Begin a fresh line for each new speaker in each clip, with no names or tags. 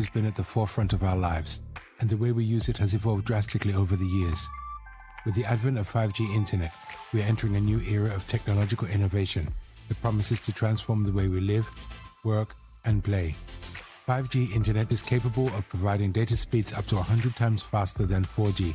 has been at the forefront of our lives, and the way we use it has evolved drastically over the years. With the advent of 5G internet, we are entering a new era of technological innovation that promises to transform the way we live, work, and play. 5G internet is capable of providing data speeds up to 100 times faster than 4G,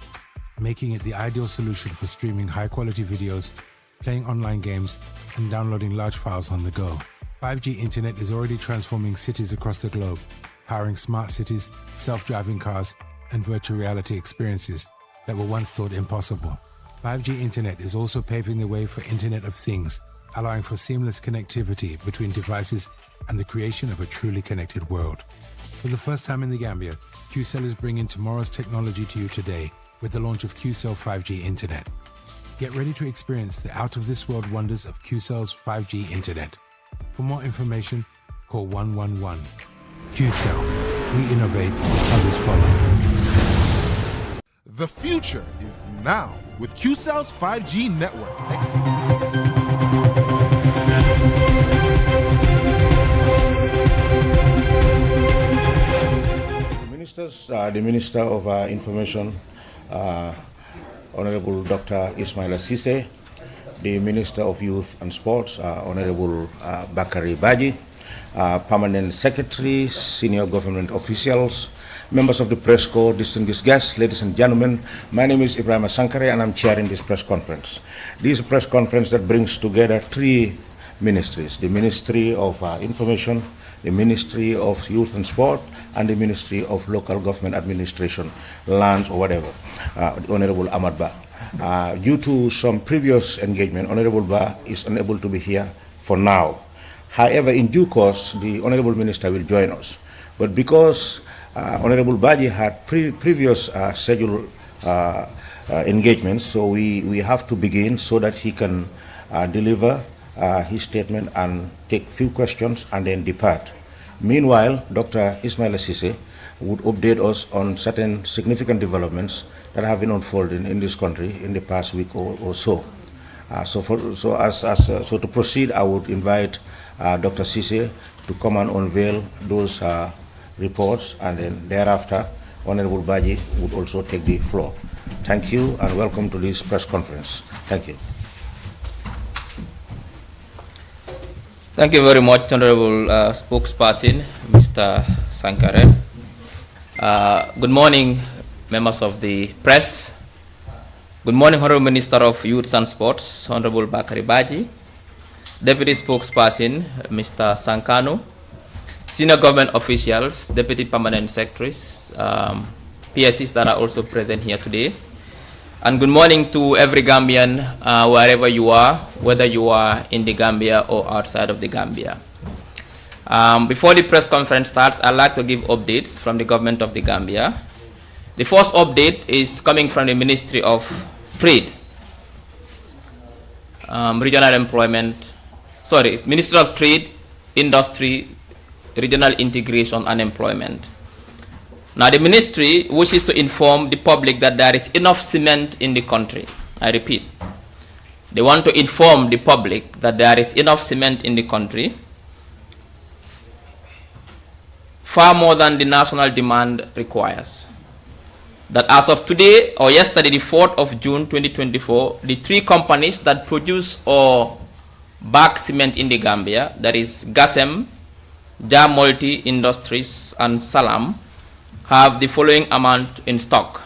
making it the ideal solution for streaming high-quality videos, playing online games, and downloading large files on the go. 5G internet is already transforming cities across the globe, powering smart cities, self-driving cars, and virtual reality experiences that were once thought impossible. 5G internet is also paving the way for Internet of Things, allowing for seamless connectivity between devices and the creation of a truly connected world. For the first time in the Gambia, QCell is bringing tomorrow's technology to you today with the launch of QCell 5G Internet. Get ready to experience the out-of-this-world wonders of QCell's 5G Internet. For more information, call 111. QCell. We innovate, others follow.
The future is now with QCell's 5G network.
The Minister of Information, Honorable Dr. Ismaila Sise, the Minister of Youth and Sports, Honorable Bakari Baji, Permanent Secretary, senior government officials, members of the press corps, distinguished guests, ladies and gentlemen. My name is Ibrahim Sankare and I'm chairing this press conference. This is a press conference that brings together three ministries: the Ministry of Information, the Ministry of Youth and Sport, and the Ministry of Local Government Administration, Lands or whatever, Honorable Ahmad Ba. Due to some previous engagement, Honorable Ba is unable to be here for now. However, in due course, the Honorable Minister will join us. But because Honorable Baji had previous scheduled engagements, so we have to begin so that he can deliver his statement and take few questions and then depart. Meanwhile, Dr. Ismaila Sise would update us on certain significant developments that have been unfolding in this country in the past week or so. So to proceed, I would invite Dr. Sise to come and unveil those reports, and then thereafter, Honorable Baji would also take the floor. Thank you and welcome to this press conference. Thank you.
Thank you very much, Honorable Spokesperson, Mr. Sankare. Good morning, members of the press. Good morning, Honorable Minister of Youth and Sports, Honorable Bakari Baji, Deputy Spokesperson, Mr. Sankano, senior government officials, Deputy Permanent Secretaries, PSCs that are also present here today. And good morning to every Gambian, wherever you are, whether you are in the Gambia or outside of the Gambia. Before the press conference starts, I'd like to give updates from the government of the Gambia. The first update is coming from the Ministry of Trade, Ministry of Trade, Industry, Regional Integration and Employment. Now, the ministry wishes to inform the public that there is enough cement in the country. I repeat, they want to inform the public that there is enough cement in the country, far more than the national demand requires. That as of today or yesterday, the 4th of June 2024, the three companies that produce or bag cement in the Gambia, that is Gasem, Jar Multi Industries and Salam, have the following amount in stock.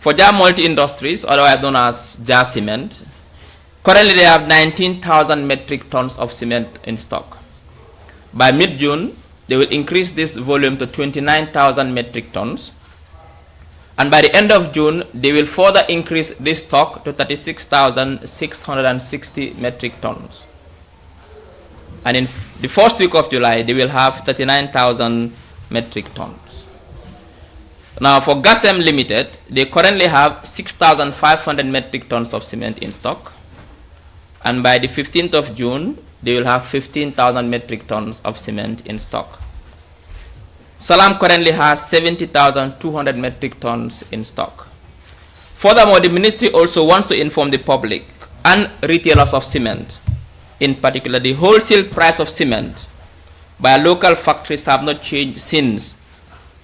For Jar Multi Industries, otherwise known as Jar Cement, currently they have 19,000 metric tons of cement in stock. By mid-June, they will increase this volume to 29,000 metric tons. And by the end of June, they will further increase this stock to 36,660 metric tons. And in the first week of July, they will have 39,000 metric tons. Now, for Gasem Limited, they currently have 6,500 metric tons of cement in stock. And by the 15th of June, they will have 15,000 metric tons of cement in stock. Salam currently has 70,200 metric tons in stock. Furthermore, the ministry also wants to inform the public and retailers of cement, in particular the wholesale price of cement by local factories have not changed since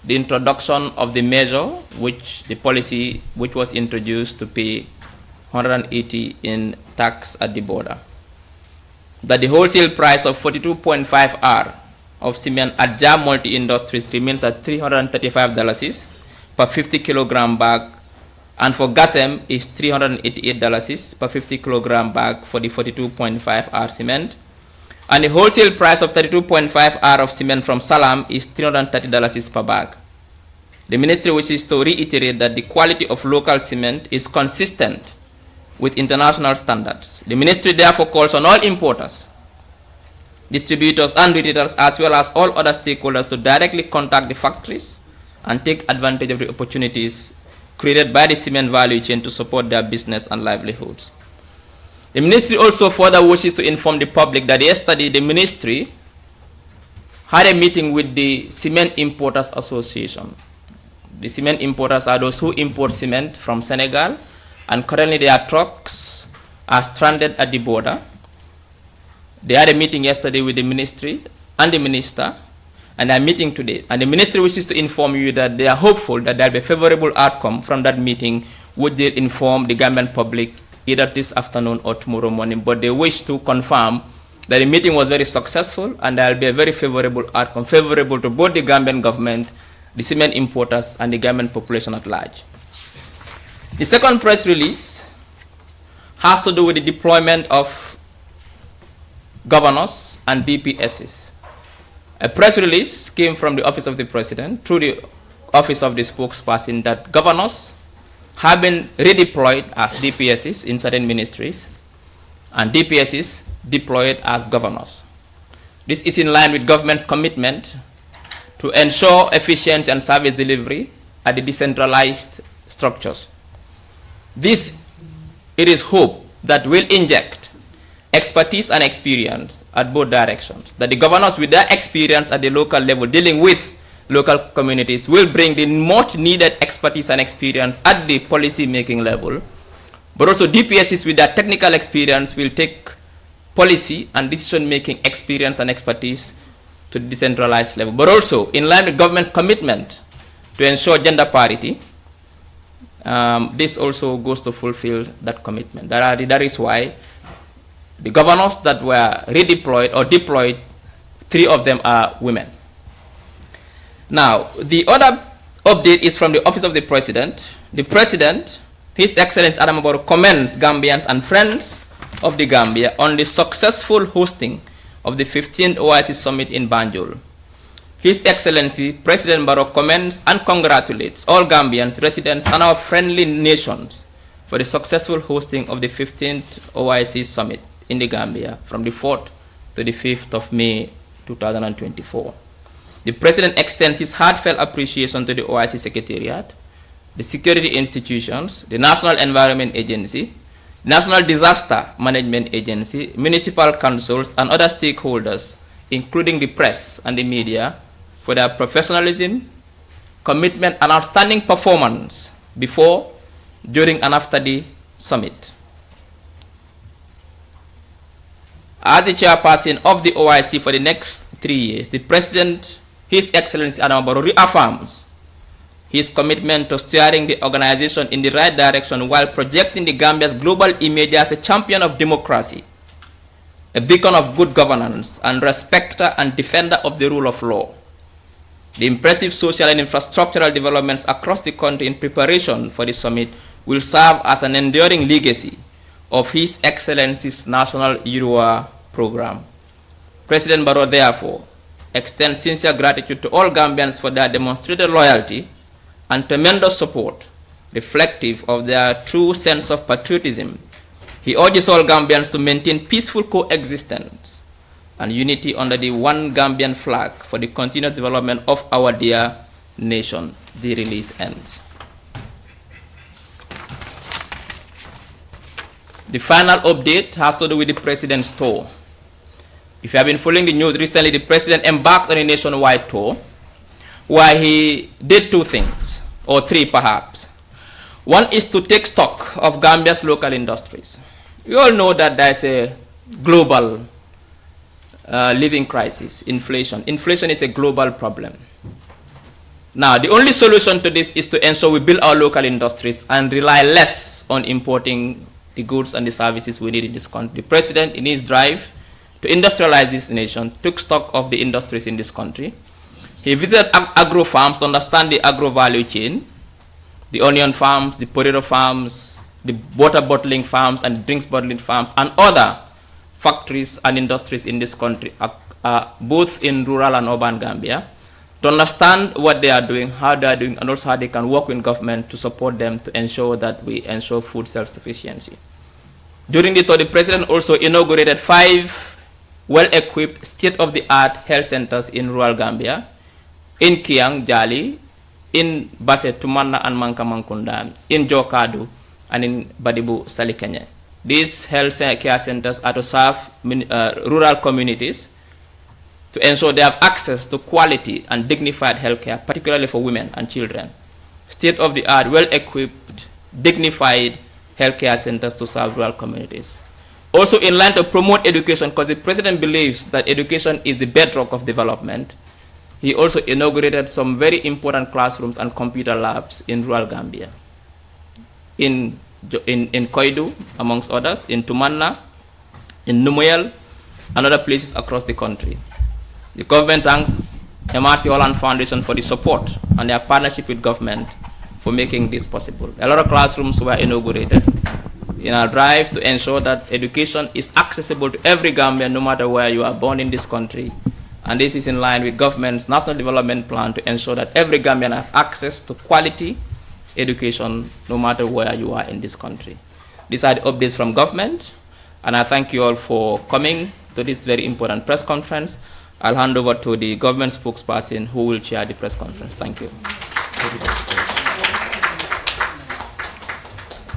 the introduction of the measure, which the policy which was introduced to pay 180 in tax at the border. That the wholesale price of 42.5 R of cement at JAM Multi Industries remains at $335 per 50 kilogram bag, and for GASEM is $388 per 50 kilogram bag for the 42.5 R cement. And the wholesale price of 32.5 R of cement from Salam is $330 per bag. The ministry wishes to reiterate that the quality of local cement is consistent with international standards. The ministry therefore calls on all importers, distributors and retailers, as well as all other stakeholders to directly contact the factories and take advantage of the opportunities created by the cement value chain to support their business and livelihoods. The ministry also further wishes to inform the public that yesterday the ministry had a meeting with the Cement Importers Association. The cement importers are those who import cement from Senegal, and currently their trucks are stranded at the border. They had a meeting yesterday with the ministry and the minister, and they are meeting today. And the ministry wishes to inform you that they are hopeful that there will be a favorable outcome from that meeting, which they inform the Gambian public either this afternoon or tomorrow morning. But they wish to confirm that the meeting was very successful and there will be a very favorable outcome, favorable to both the Gambian government, the cement importers, and the Gambian population at large. The second press release has to do with the deployment of governors and DPSs. A press release came from the Office of the President through the Office of the Spokesperson that governors have been redeployed as DPSs in certain ministries and DPSs deployed as governors. This is in line with government's commitment to ensure efficiency and service delivery at the decentralized structures. This, it is hoped, that will inject expertise and experience at both directions. That the governors with their experience at the local level dealing with local communities will bring the much needed expertise and experience at the policy making level. But also DPSs with their technical experience will take policy and decision making experience and expertise to the decentralized level. But also in line with government's commitment to ensure gender parity, this also goes to fulfill that commitment. That is why the governors that were redeployed or deployed, 3 of them are women. Now, the other update is from the Office of the President. The President, His Excellency Adam Barrow, commends Gambians and friends of the Gambia on the successful hosting of the 15th OIC Summit in Banjul. His Excellency President Barrow commends and congratulates all Gambians, residents, and our friendly nations for the successful hosting of the 15th OIC Summit in the Gambia from the 4th to the 5th of May 2024. The President extends his heartfelt appreciation to the OIC Secretariat, the security institutions, the National Environment Agency, National Disaster Management Agency, municipal councils, and other stakeholders, including the press and the media, for their professionalism, commitment, and outstanding performance before, during, and after the summit. As the chairperson of the OIC for the next 3 years, the President, His Excellency Adam Barrow, reaffirms his commitment to steering the organization in the right direction while projecting the Gambia's global image as a champion of democracy, a beacon of good governance, and respecter and defender of the rule of law. The impressive social and infrastructural developments across the country in preparation for the summit will serve as an enduring legacy of His Excellency's National Urua program. President Barrow therefore extends sincere gratitude to all Gambians for their demonstrated loyalty and tremendous support, reflective of their true sense of patriotism. He urges all Gambians to maintain peaceful coexistence and unity under the one Gambian flag for the continued development of our dear nation. The release ends. The final update has to do with the President's tour. If you have been following the news recently, the President embarked on a nationwide tour where he did 2 things, or 3 perhaps. One is to take stock of Gambia's local industries. We all know that there is a global living crisis, inflation. Inflation is a global problem. Now, the only solution to this is to ensure we build our local industries and rely less on importing the goods and the services we need in this country. The President, in his drive to industrialize this nation, took stock of the industries in this country. He visited agro farms to understand the agro value chain, the onion farms, the potato farms, the water bottling farms, and the drinks bottling farms, and other factories and industries in this country, both in rural and urban Gambia, to understand what they are doing, how they are doing, and also how they can work with government to support them to ensure that we ensure food self-sufficiency. During the tour, the President also inaugurated 5 well-equipped, state-of-the-art health centers in rural Gambia, in Kiang, Jali, in Basse, Tumanna, and Mankamankunda, in Jokadu, and in Badibu, Salikenya. These health care centers are to serve rural communities to ensure they have access to quality and dignified health care, particularly for women and children. State-of-the-art, well-equipped, dignified health care centers to serve rural communities. Also in line to promote education, because the President believes that education is the bedrock of development, he also inaugurated some very important classrooms and computer labs in rural Gambia. In Koidu, amongst others, in Tumanna, in Numuel, and other places across the country. The government thanks MRC Holland Foundation for the support and their partnership with government for making this possible. A lot of classrooms were inaugurated in our drive to ensure that education is accessible to every Gambian, no matter where you are born in this country. And this is in line with government's national development plan to ensure that every Gambian has access to quality education, no matter where you are in this country. These are the updates from government, and I thank you all for coming to this very important press conference. I'll hand over to the government spokesperson who will chair the press conference. Thank you.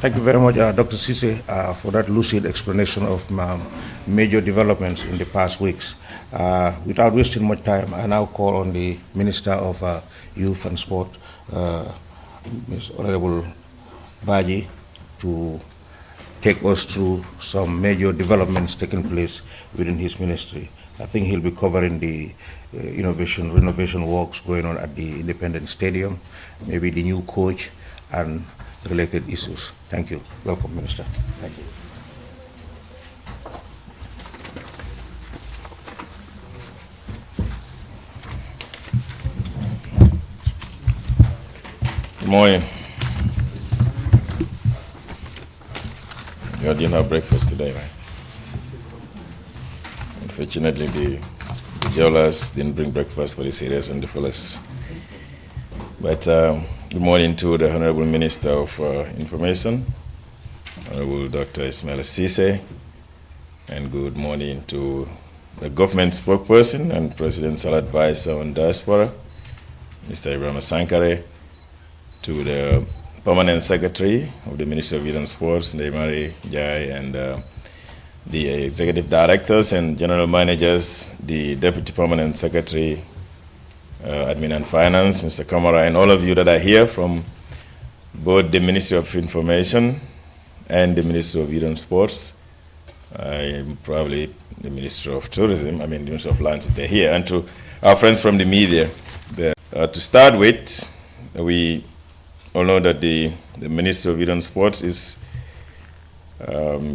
Thank you very much, Dr. Sise, for that lucid explanation of major developments in the past weeks. Without wasting much time, I now call on the Minister of Youth and Sport, Ms. Honorable Baji, to take us through some major developments taking place within his ministry. I think he'll be covering the renovation works going on at the Independent Stadium, maybe the new coach, and related issues. Thank you. Welcome, Minister. Thank you.
Good morning. You didn't have breakfast today, right? Unfortunately, the jailers didn't bring breakfast for the serious and the fellas. But good morning to the Honorable Minister of Information, Honorable Dr. Ismail Sise, and good morning to the government spokesperson and presidential advisor on diaspora, Mr. Ibrahim Sankare, to the permanent secretary of the Ministry of Youth and Sports, Ndemari Jai, and the executive directors and general managers, the deputy permanent secretary, admin and finance, Mr. Kamara, and all of you that are here from both the Ministry of Information and the Ministry of Youth and Sports. I'm probably the Ministry of Tourism, the Ministry of Lands if they're here, and to our friends from the media. To start with, we all know that the Ministry of Youth and Sports is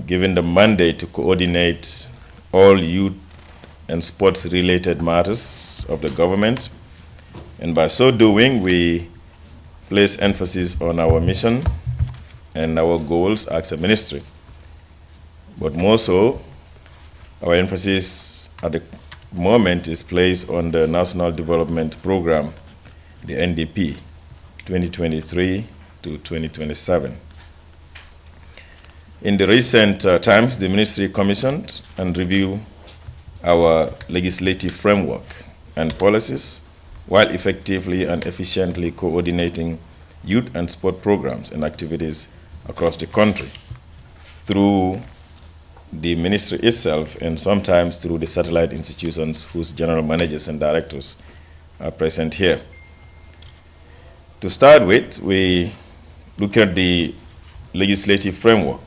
given the mandate to coordinate all youth and sports-related matters of the government. And by so doing, we place emphasis on our mission and our goals as a ministry. But more so, our emphasis at the moment is placed on the National Development Program, the NDP, 2023 to 2027. In the recent times, the ministry commissioned and reviewed our legislative framework and policies while effectively and efficiently coordinating youth and sport programs and activities across the country through the ministry itself and sometimes through the satellite institutions whose general managers and directors are present here. To start with, we look at the legislative framework.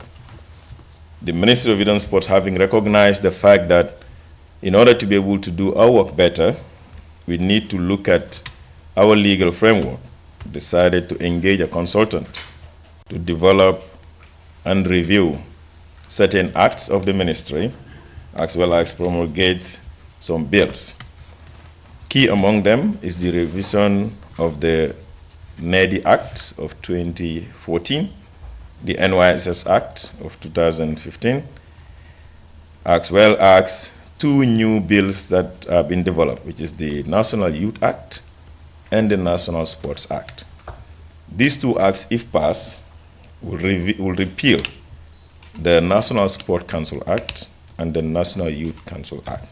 The Ministry of Youth and Sport, having recognized the fact that in order to be able to do our work better, we need to look at our legal framework, decided to engage a consultant to develop and review certain acts of the ministry, as well as promulgate some bills. Key among them is the revision of the NEDI Act of 2014, the NYSS Act of 2015, as well as two new bills that have been developed, which is the National Youth Act and the National Sports Act. These two acts, if passed, will repeal the National Sport Council Act and the National Youth Council Act.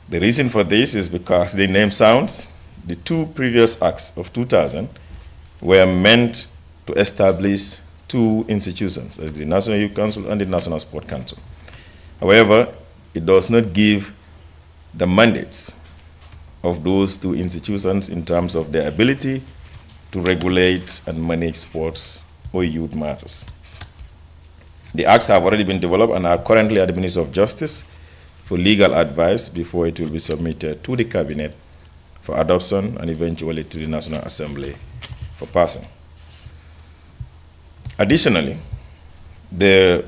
The reason for this is because the name sounds, the two previous acts of 2000 were meant to establish two institutions, the National Youth Council and the National Sport Council. However, it does not give the mandates of those two institutions in terms of their ability to regulate and manage sports or youth matters. The acts have already been developed and are currently at the Ministry of Justice for legal advice before it will be submitted to the Cabinet for adoption and eventually to the National Assembly for passing. Additionally, the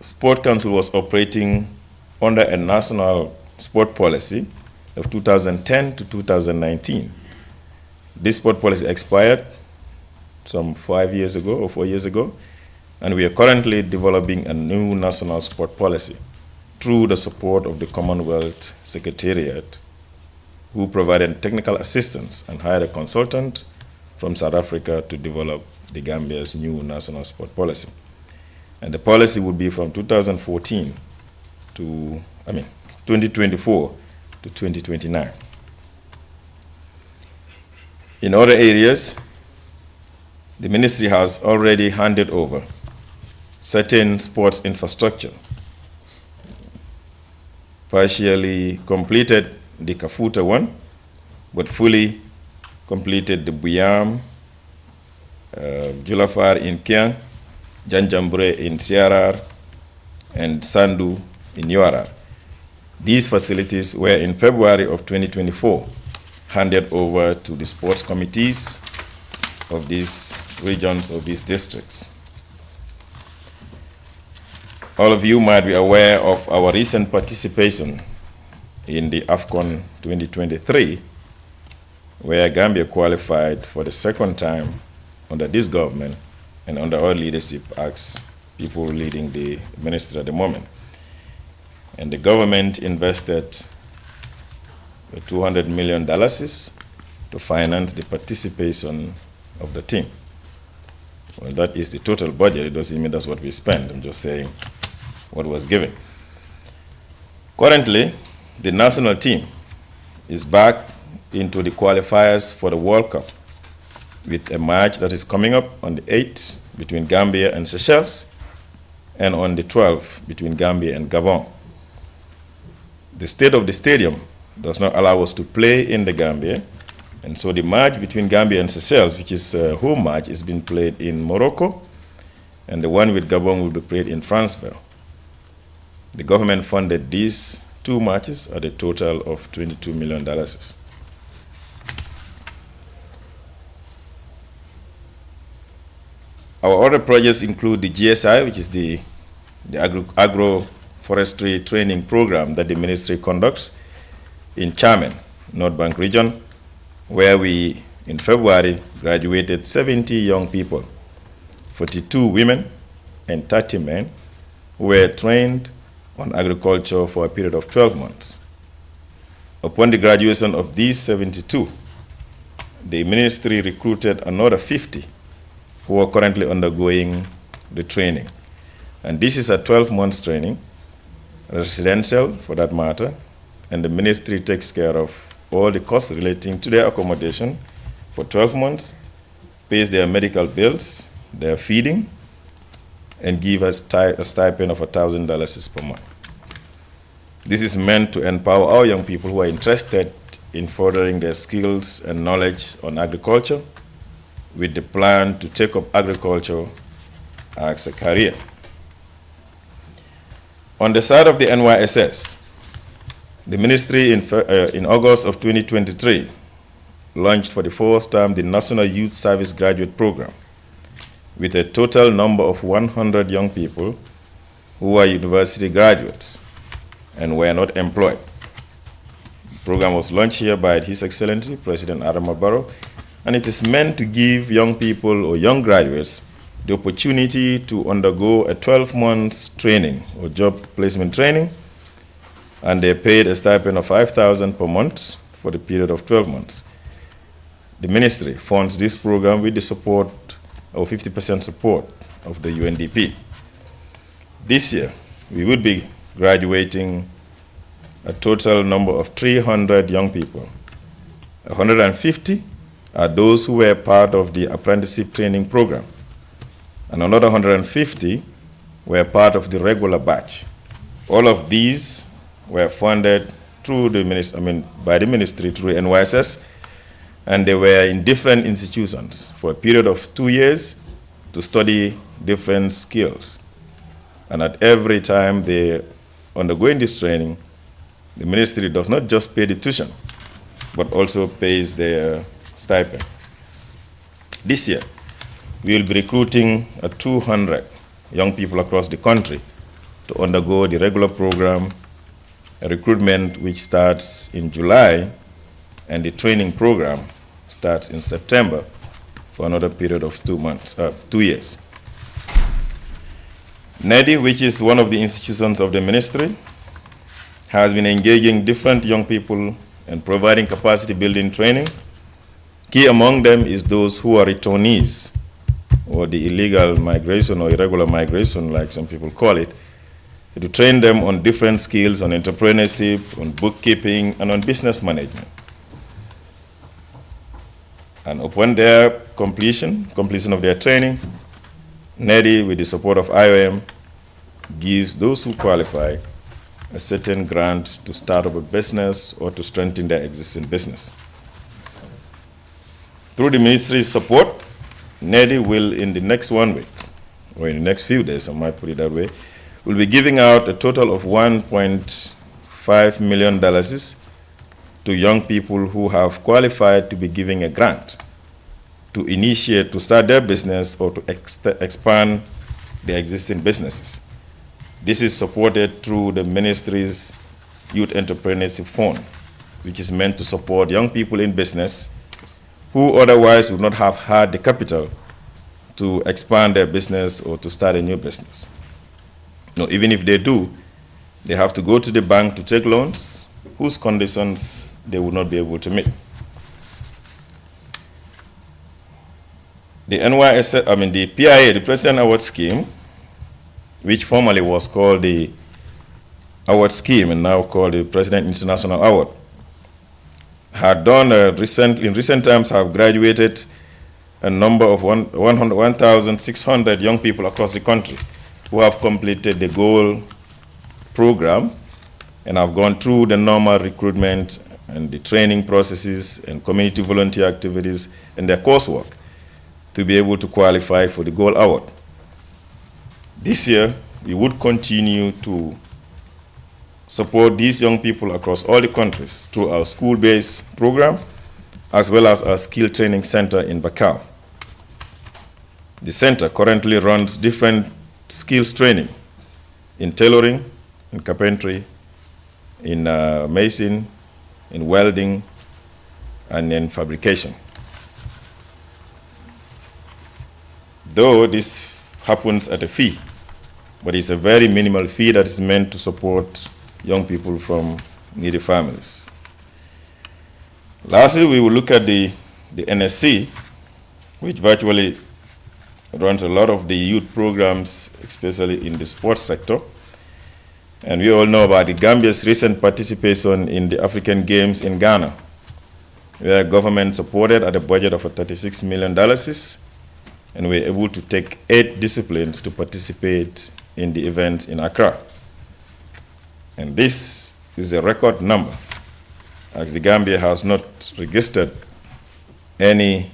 Sport Council was operating under a national sport policy of 2010 to 2019. This sport policy expired some 5 years ago or 4 years ago, and we are currently developing a new national sport policy through the support of the Commonwealth Secretariat, who provided technical assistance and hired a consultant from South Africa to develop the Gambia's new national sport policy. And the policy would be from 2024 to 2029. In other areas, the ministry has already handed over certain sports infrastructure, partially completed the Kafuta one, but fully completed the Buyam, Julafar in Kiang, Janjambre in Siarar, and Sandu in Yoarar. These facilities were in February of 2024 handed over to the sports committees of these regions, of these districts. All of you might be aware of our recent participation in the AFCON 2023, where Gambia qualified for the second time under this government and under our leadership as people leading the ministry at the moment. And the government invested $200 million to finance the participation of the team. Well, that is the total budget. It doesn't mean that's what we spent. I'm just saying what was given. Currently, the national team is back into the qualifiers for the World Cup with a match that is coming up on the 8th between Gambia and Seychelles and on the 12th between Gambia and Gabon. The state of the stadium does not allow us to play in the Gambia, and so the match between Gambia and Seychelles, which is a home match, is being played in Morocco, and the one with Gabon will be played in Franceville. The government funded these two matches at a total of $22 million. Our other projects include the GSI, which is the agroforestry training program that the ministry conducts in Chamen, North Bank region, where we, in February, graduated 70 young people, 42 women and 30 men, who were trained on agriculture for a period of 12 months. Upon the graduation of these 72, the ministry recruited another 50 who are currently undergoing the training. And this is a 12-month training, residential for that matter, and the ministry takes care of all the costs relating to their accommodation for 12 months, pays their medical bills, their feeding, and give us a stipend of $1,000 per month. This is meant to empower our young people who are interested in furthering their skills and knowledge on agriculture, with the plan to take up agriculture as a career. On the side of the NYSS, the ministry in August of 2023 launched for the first time the National Youth Service Graduate Program with a total number of 100 young people who are university graduates and were not employed. The program was launched here by His Excellency President Adama Barrow, and it is meant to give young people or young graduates the opportunity to undergo a 12 months training or job placement training, and they're paid a stipend of $5,000 per month for the period of 12 months. The ministry funds this program with the support of 50% support of the UNDP. This year, we would be graduating a total number of 300 young people. 150 are those who were part of the apprenticeship training program, and another 150 were part of the regular batch. All of these were funded through the by the ministry through NYSS, and they were in different institutions for a period of 2 years to study different skills. And at every time they undergoing this training, the ministry does not just pay the tuition, but also pays their stipend. This year, we will be recruiting 200 young people across the country to undergo the regular program, a recruitment which starts in July, and the training program starts in September for another period of 2 years. NEDI, which is one of the institutions of the ministry, has been engaging different young people and providing capacity building training. Key among them is those who are returnees, or the illegal migration or irregular migration, like some people call it, to train them on different skills, on entrepreneurship, on bookkeeping, and on business management. And upon their completion of their training, NEDI, with the support of IOM, gives those who qualify a certain grant to start up a business or to strengthen their existing business. Through the ministry's support, NEDI will, in the next 1 week, or in the next few days, I might put it that way, will be giving out a total of $1.5 million to young people who have qualified to be giving a grant to initiate, to start their business or to expand their existing businesses. This is supported through the ministry's Youth Entrepreneurship Fund, which is meant to support young people in business who otherwise would not have had the capital to expand their business or to start a new business. No, even if they do, they have to go to the bank to take loans whose conditions they would not be able to meet. The the PIA, the President Award Scheme, which formerly was called the Award Scheme and now called the President International Award, had done in recent times have graduated a number of 1,600 young people across the country who have completed the goal program and have gone through the normal recruitment and the training processes and community volunteer activities and their coursework to be able to qualify for the Gold Award. This year, we would continue to support these young people across all the countries through our school-based program, as well as our skill training center in Bakau. The center currently runs different skills training in tailoring, in carpentry, in mason, in welding, and in fabrication. Though this happens at a fee, but it's a very minimal fee that is meant to support young people from needy families. Lastly, we will look at the NSC, which virtually runs a lot of the youth programs, especially in the sports sector. And we all know about the Gambia's recent participation in the African Games in Ghana, where government supported at a budget of $36 million, and we were able to take 8 disciplines to participate in the event in Accra. And this is a record number, as the Gambia has not registered any,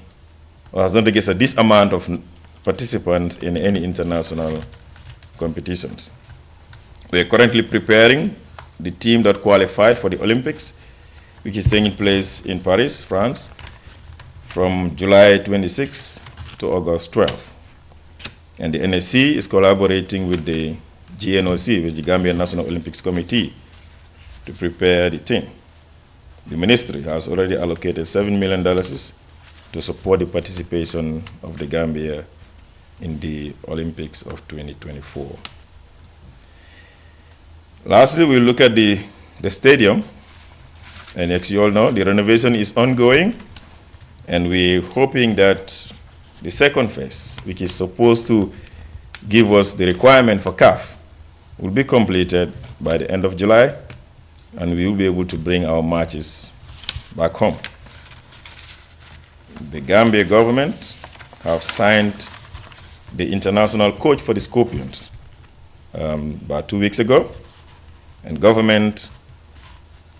or has not registered this amount of participants in any international competitions. We are currently preparing the team that qualified for the Olympics, which is taking place in Paris, France, from July 26 to August 12. And the NSC is collaborating with the GNOC, with the Gambia National Olympics Committee, to prepare the team. The ministry has already allocated $7 million to support the participation of the Gambia in the Olympics of 2024. Lastly, we'll look at the stadium. And as you all know, the renovation is ongoing, and we're hoping that the second phase, which is supposed to give us the requirement for CAF, will be completed by the end of July, and we will be able to bring our matches back home. The Gambia government have signed the international coach for the Scorpions about 2 weeks ago, and government,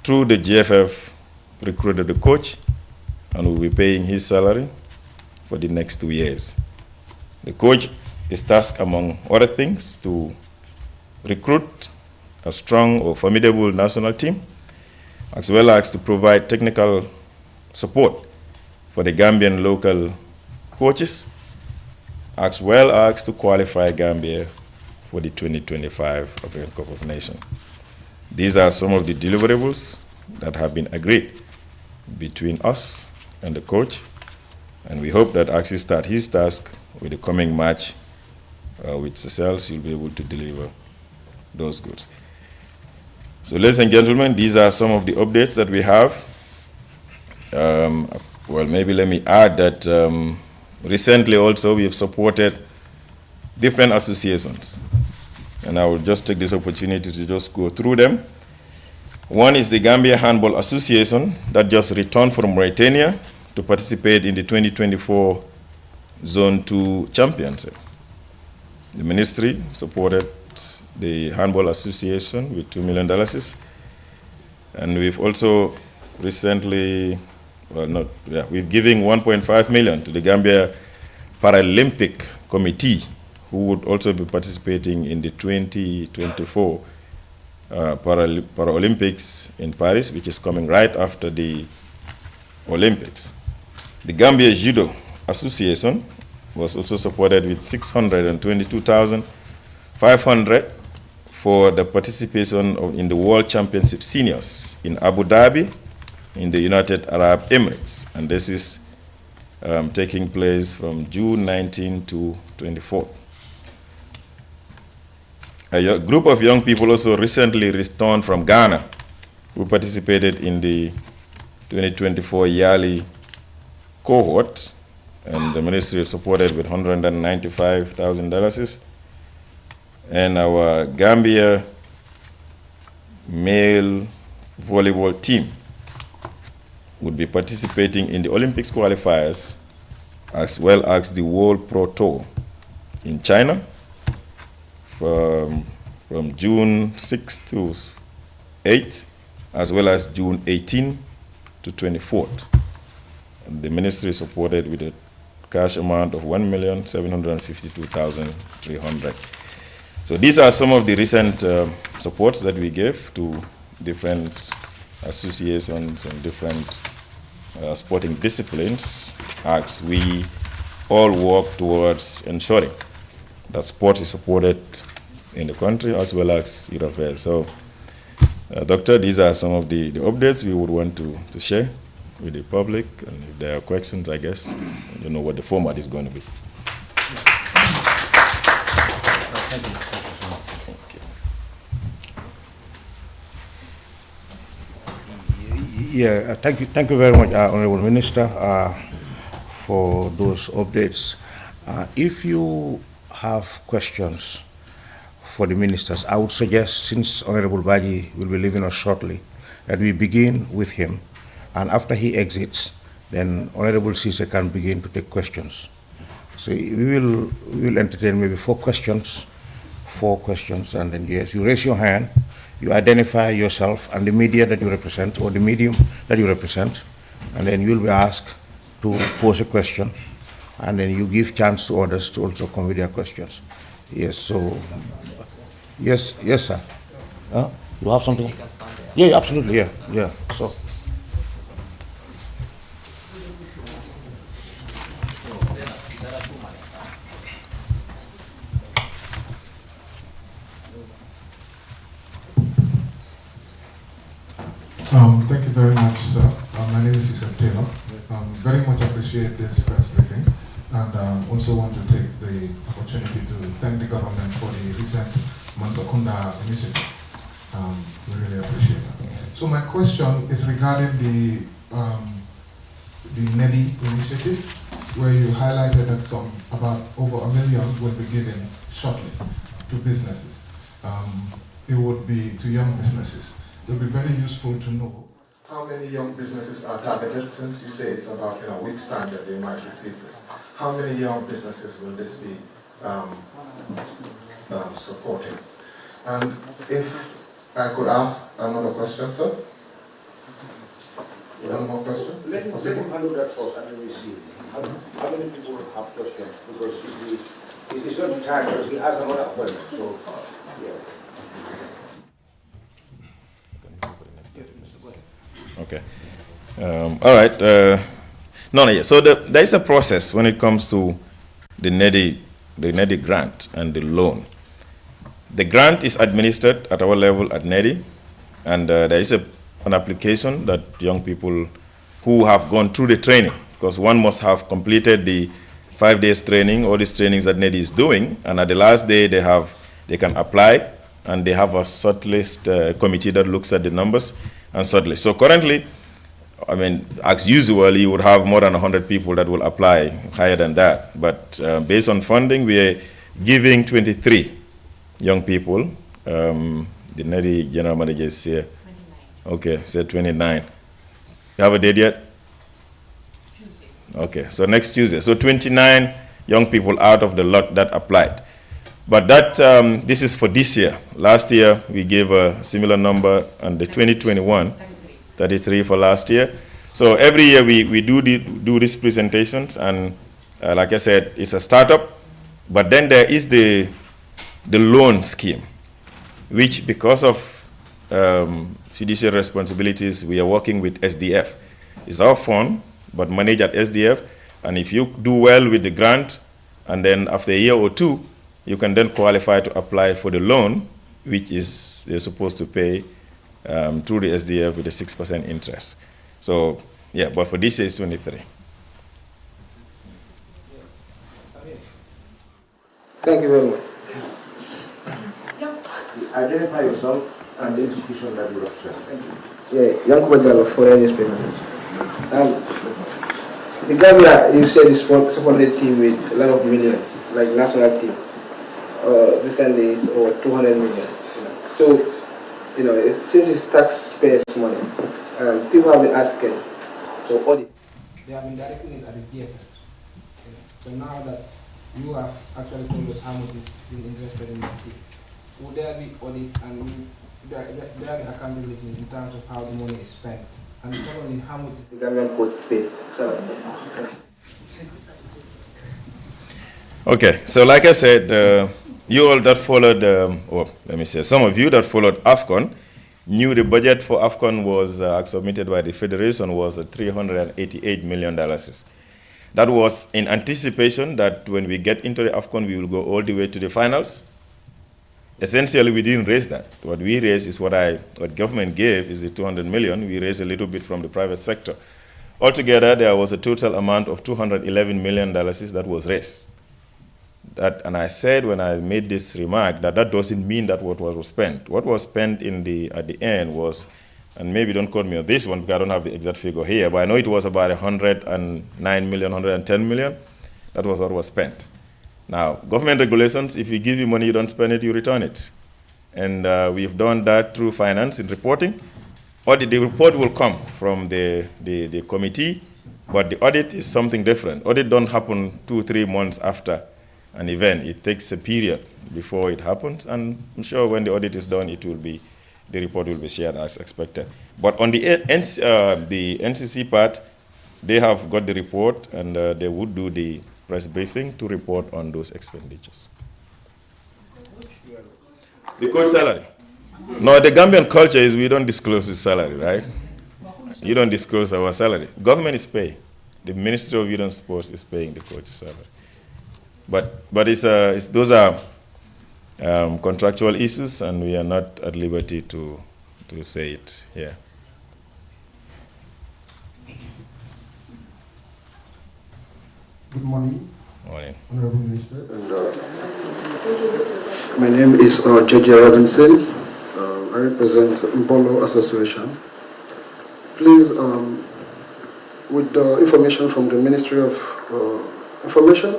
through the GFF, recruited the coach and will be paying his salary for the next 2 years. The coach is tasked, among other things, to recruit a strong or formidable national team, as well as to provide technical support for the Gambian local coaches, as well as to qualify Gambia for the 2025 African Cup of Nations. These are some of the deliverables that have been agreed between us and the coach, and we hope that as he starts his task with the coming match with Seychelles, he'll be able to deliver those goods. So, ladies and gentlemen, these are some of the updates that we have. Well, maybe let me add that recently also we have supported different associations, and I will just take this opportunity to just go through them. One is the Gambia Handball Association that just returned from Mauritania to participate in the 2024 Zone 2 Championship. The ministry supported the Handball Association with $2 million, and we've also recently, we're giving $1.5 million to the Gambia Paralympic Committee, who would also be participating in the 2024 Paralympics in Paris, which is coming right after the Olympics. The Gambia Judo Association was also supported with $622,500 for the participation in the World Championship Seniors in Abu Dhabi, in the United Arab Emirates, and this is taking place from June 19 to 24. A group of young people also recently returned from Ghana who participated in the 2024 Yali cohort, and the ministry is supported with $195,000. And our Gambia male volleyball team would be participating in the Olympics qualifiers as well as the World Pro Tour in China from June 6 to 8, as well as June 18 to 24th. And the ministry supported with a cash amount of $1,752,300. So these are some of the recent supports that we gave to different associations and different sporting disciplines as we all work towards ensuring that sport is supported in the country as well as youth affairs. So, Doctor, these are some of the updates we would want to share with the public, and if there are questions, I guess, you know what the format is going to be.
Yeah, thank you very much, Honorable Minister, for those updates. If you have questions for the ministers, I would suggest, since Honorable Baji will be leaving us shortly, that we begin with him, and after he exits, then Honorable Cisse can begin to take questions. So we will entertain maybe four questions, and then yes, you raise your hand, you identify yourself and the media that you represent, or the medium that you represent, and then you'll be asked to pose a question, and then you give chance to others to also come with their questions. Yes, so, yes, sir. You have something? Yeah, absolutely, yeah, so.
Thank you very much, sir. My name is Yusuf Taylor. Very much appreciate this press briefing, and also want to take the opportunity to thank the government for the recent Mansakunda initiative. We really appreciate that. So my question is regarding the NEDI initiative, where you highlighted that about over $1 million will be given shortly to businesses. It would be to young businesses. It would be very useful to know how many young businesses are targeted, since you say it's about in a week's time that they might receive this. How many young businesses will this be supporting? And if I could ask another question, sir? One more question?
Let him handle that first and then we see. How many people have questions? Because it's not the time, because he has another appointment. So, yeah.
Okay. All right. So there is a process when it comes to the NEDI grant and the loan. The grant is administered at our level at NEDI, and there is an application that young people who have gone through the training, because one must have completed the 5 days training, all these trainings that NEDI is doing, and at the last day they can apply, and they have a shortlist committee that looks at the numbers and shortlist. So currently, I mean, as usual, you would have more than 100 people that will apply, higher than that. But based on funding, we are giving 23 young people. The NEDI general manager is here. 29. Okay, said 29. You have a date yet? Tuesday. Okay, so next Tuesday. So 29 young people out of the lot that applied. But that this is for this year. Last year, we gave a similar number, and the 2021, 33 for last year. So every year we do these presentations, and like I said, it's a startup. But then there is the loan scheme, which because of fiduciary responsibilities, we are working with SDF. It's our fund, but managed at SDF. And if you do well with the grant, and then after a year or two, you can then qualify to apply for the loan, which is they're supposed to pay through the SDF with a 6% interest. So, yeah, but for this year it's 23.
Thank you very much. Identify yourself and the institution that you represent. Thank you. Yeah, Young Bajalo, Foreign Newspaper. The Gambia, you said, is supported team with a lot of millions, like national team. Recently it's over 200 million. So, since it's taxpayers' money, people have been asking, so audit. They have been directing it at the GFF. So now that you have actually told us how much is being invested in the team, would there be audit and would there be accountability in terms of how the money is spent? And secondly, how much is the Gambian coach paid?
Okay, so like I said, you all that followed, some of you that followed AFCON knew the budget for AFCON was submitted by the Federation was $388 million. That was in anticipation that when we get into the AFCON, we will go all the way to the finals. Essentially, we didn't raise that. What we raised is what government gave is the 200 million. We raised a little bit from the private sector. Altogether, there was a total amount of $211 million that was raised. And I said when I made this remark that doesn't mean that what was spent. What was spent at the end was, and maybe don't quote me on this one because I don't have the exact figure here, but I know it was about 109 million, 110 million. That was what was spent. Now, government regulations, if you give you money, you don't spend it, you return it. And we've done that through finance and reporting. The report will come from the committee, but the audit is something different. Audit don't happen 2-3 months after an event. It takes a period before it happens, and I'm sure when the audit is done, the report will be shared as expected. But on the NCC part, they have got the report, and they would do the press briefing to report on those expenditures. The coach salary. No, the Gambian culture is we don't disclose his salary, right? You don't disclose our salary. Government is paying. The Ministry of Youth and Sports is paying the coach's salary. But those are contractual issues, and we are not at liberty to say it here.
Good morning,
Morning.
Honorable Minister.
And, my name is J.J. Robinson. I represent Mbolo Association. Please, with the information from the Ministry of Information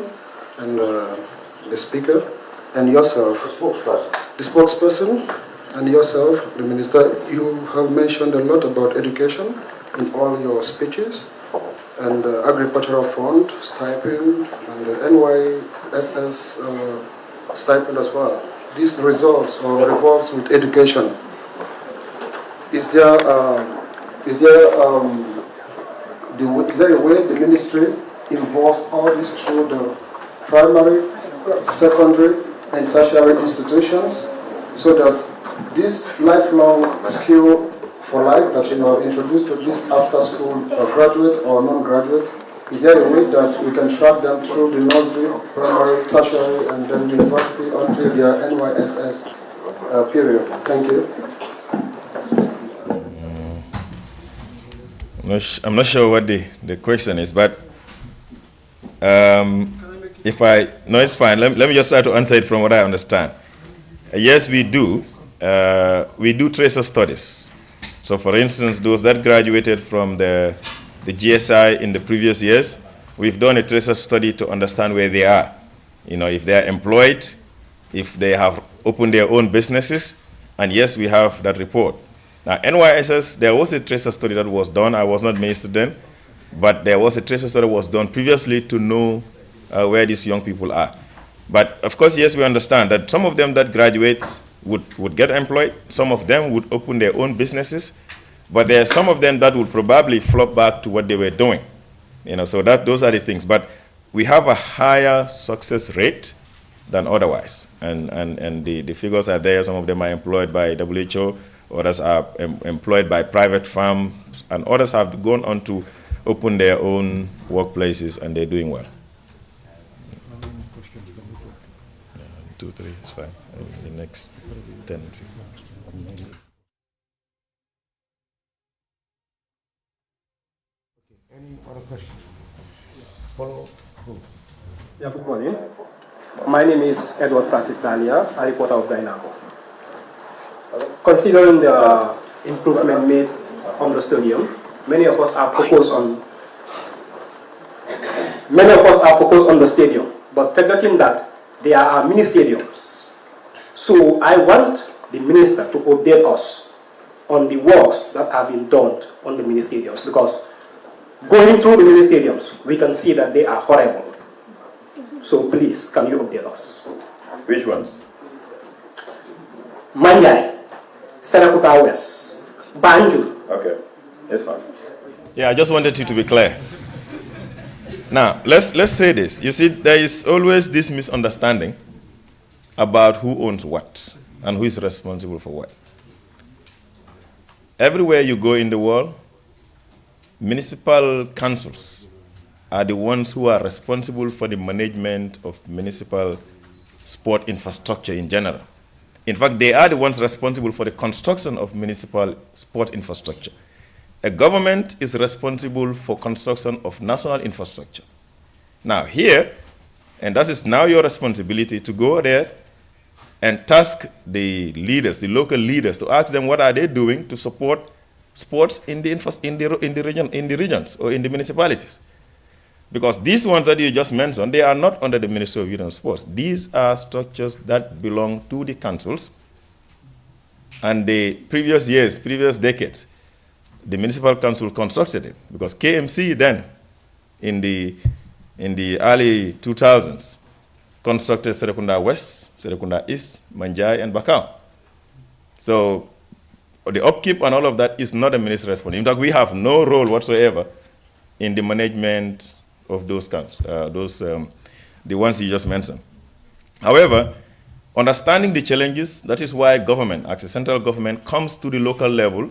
and the Speaker and yourself, the spokesperson, and yourself, the Minister, you have mentioned a lot about education in all your speeches, and agricultural fund, stipend, and the NYSS stipend as well. This revolves with education. Is there a way the ministry involves all this through the primary, secondary, and tertiary institutions, so that this lifelong skill for life that you are introduced to this after school graduate or non-graduate, is there a way that we can track them through the nursery, primary, tertiary, and then university until their NYSS period? Thank you.
I'm not sure what the question is, but it's fine. Let me just try to answer it from what I understand. Yes, we do. We do tracer studies. So for instance, those that graduated from the GSI in the previous years, we've done a tracer study to understand where they are. You know, if they are employed, if they have opened their own businesses, and yes, we have that report. Now, NYSS, there was a tracer study that was done. I was not minister then, but there was a tracer study that was done previously to know where these young people are. But of course, yes, we understand that some of them that graduate would get employed. Some of them would open their own businesses, but there are some of them that would probably flop back to what they were doing. You know, so those are the things. But we have a higher success rate than otherwise, and the figures are there. Some of them are employed by WHO, others are employed by private firms, and others have gone on to open their own workplaces, and they're doing well. 2, 3 is fine. The next 10.
Any other questions? Follow.
Yeah, good morning. My name is Edward Francis Dania, a reporter of Gainago. Considering the improvement made on the stadium, many of us are focused on the stadium, but forgetting that there are mini stadiums. So I want the minister to update us on the works that have been done on the mini stadiums, because going through the mini stadiums, we can see that they are horrible. So please, can you update us?
Which ones?
Manyai, Senakuta West, Banjul.
Okay, that's fine. Yeah, I just wanted you to be clear. Now, let's say this. You see, there is always this misunderstanding about who owns what and who is responsible for what. Everywhere you go in the world, municipal councils are the ones who are responsible for the management of municipal sport infrastructure in general. In fact, they are the ones responsible for the construction of municipal sport infrastructure. A government is responsible for construction of national infrastructure. Now here, and that is now your responsibility to go there and task the leaders, the local leaders, to ask them what are they doing to support sports in the regions or in the municipalities. Because these ones that you just mentioned, they are not under the Ministry of Youth and Sports. These are structures that belong to the councils. And the previous years, previous decades, the municipal council constructed it, because KMC then, in the early 2000s, constructed Serekunda West, Serekunda East, Manjai, and Bakau. So the upkeep and all of that is not a ministry responsibility. In fact, we have no role whatsoever in the management of those councils, the ones you just mentioned. However, understanding the challenges, that is why government, as a central government, comes to the local level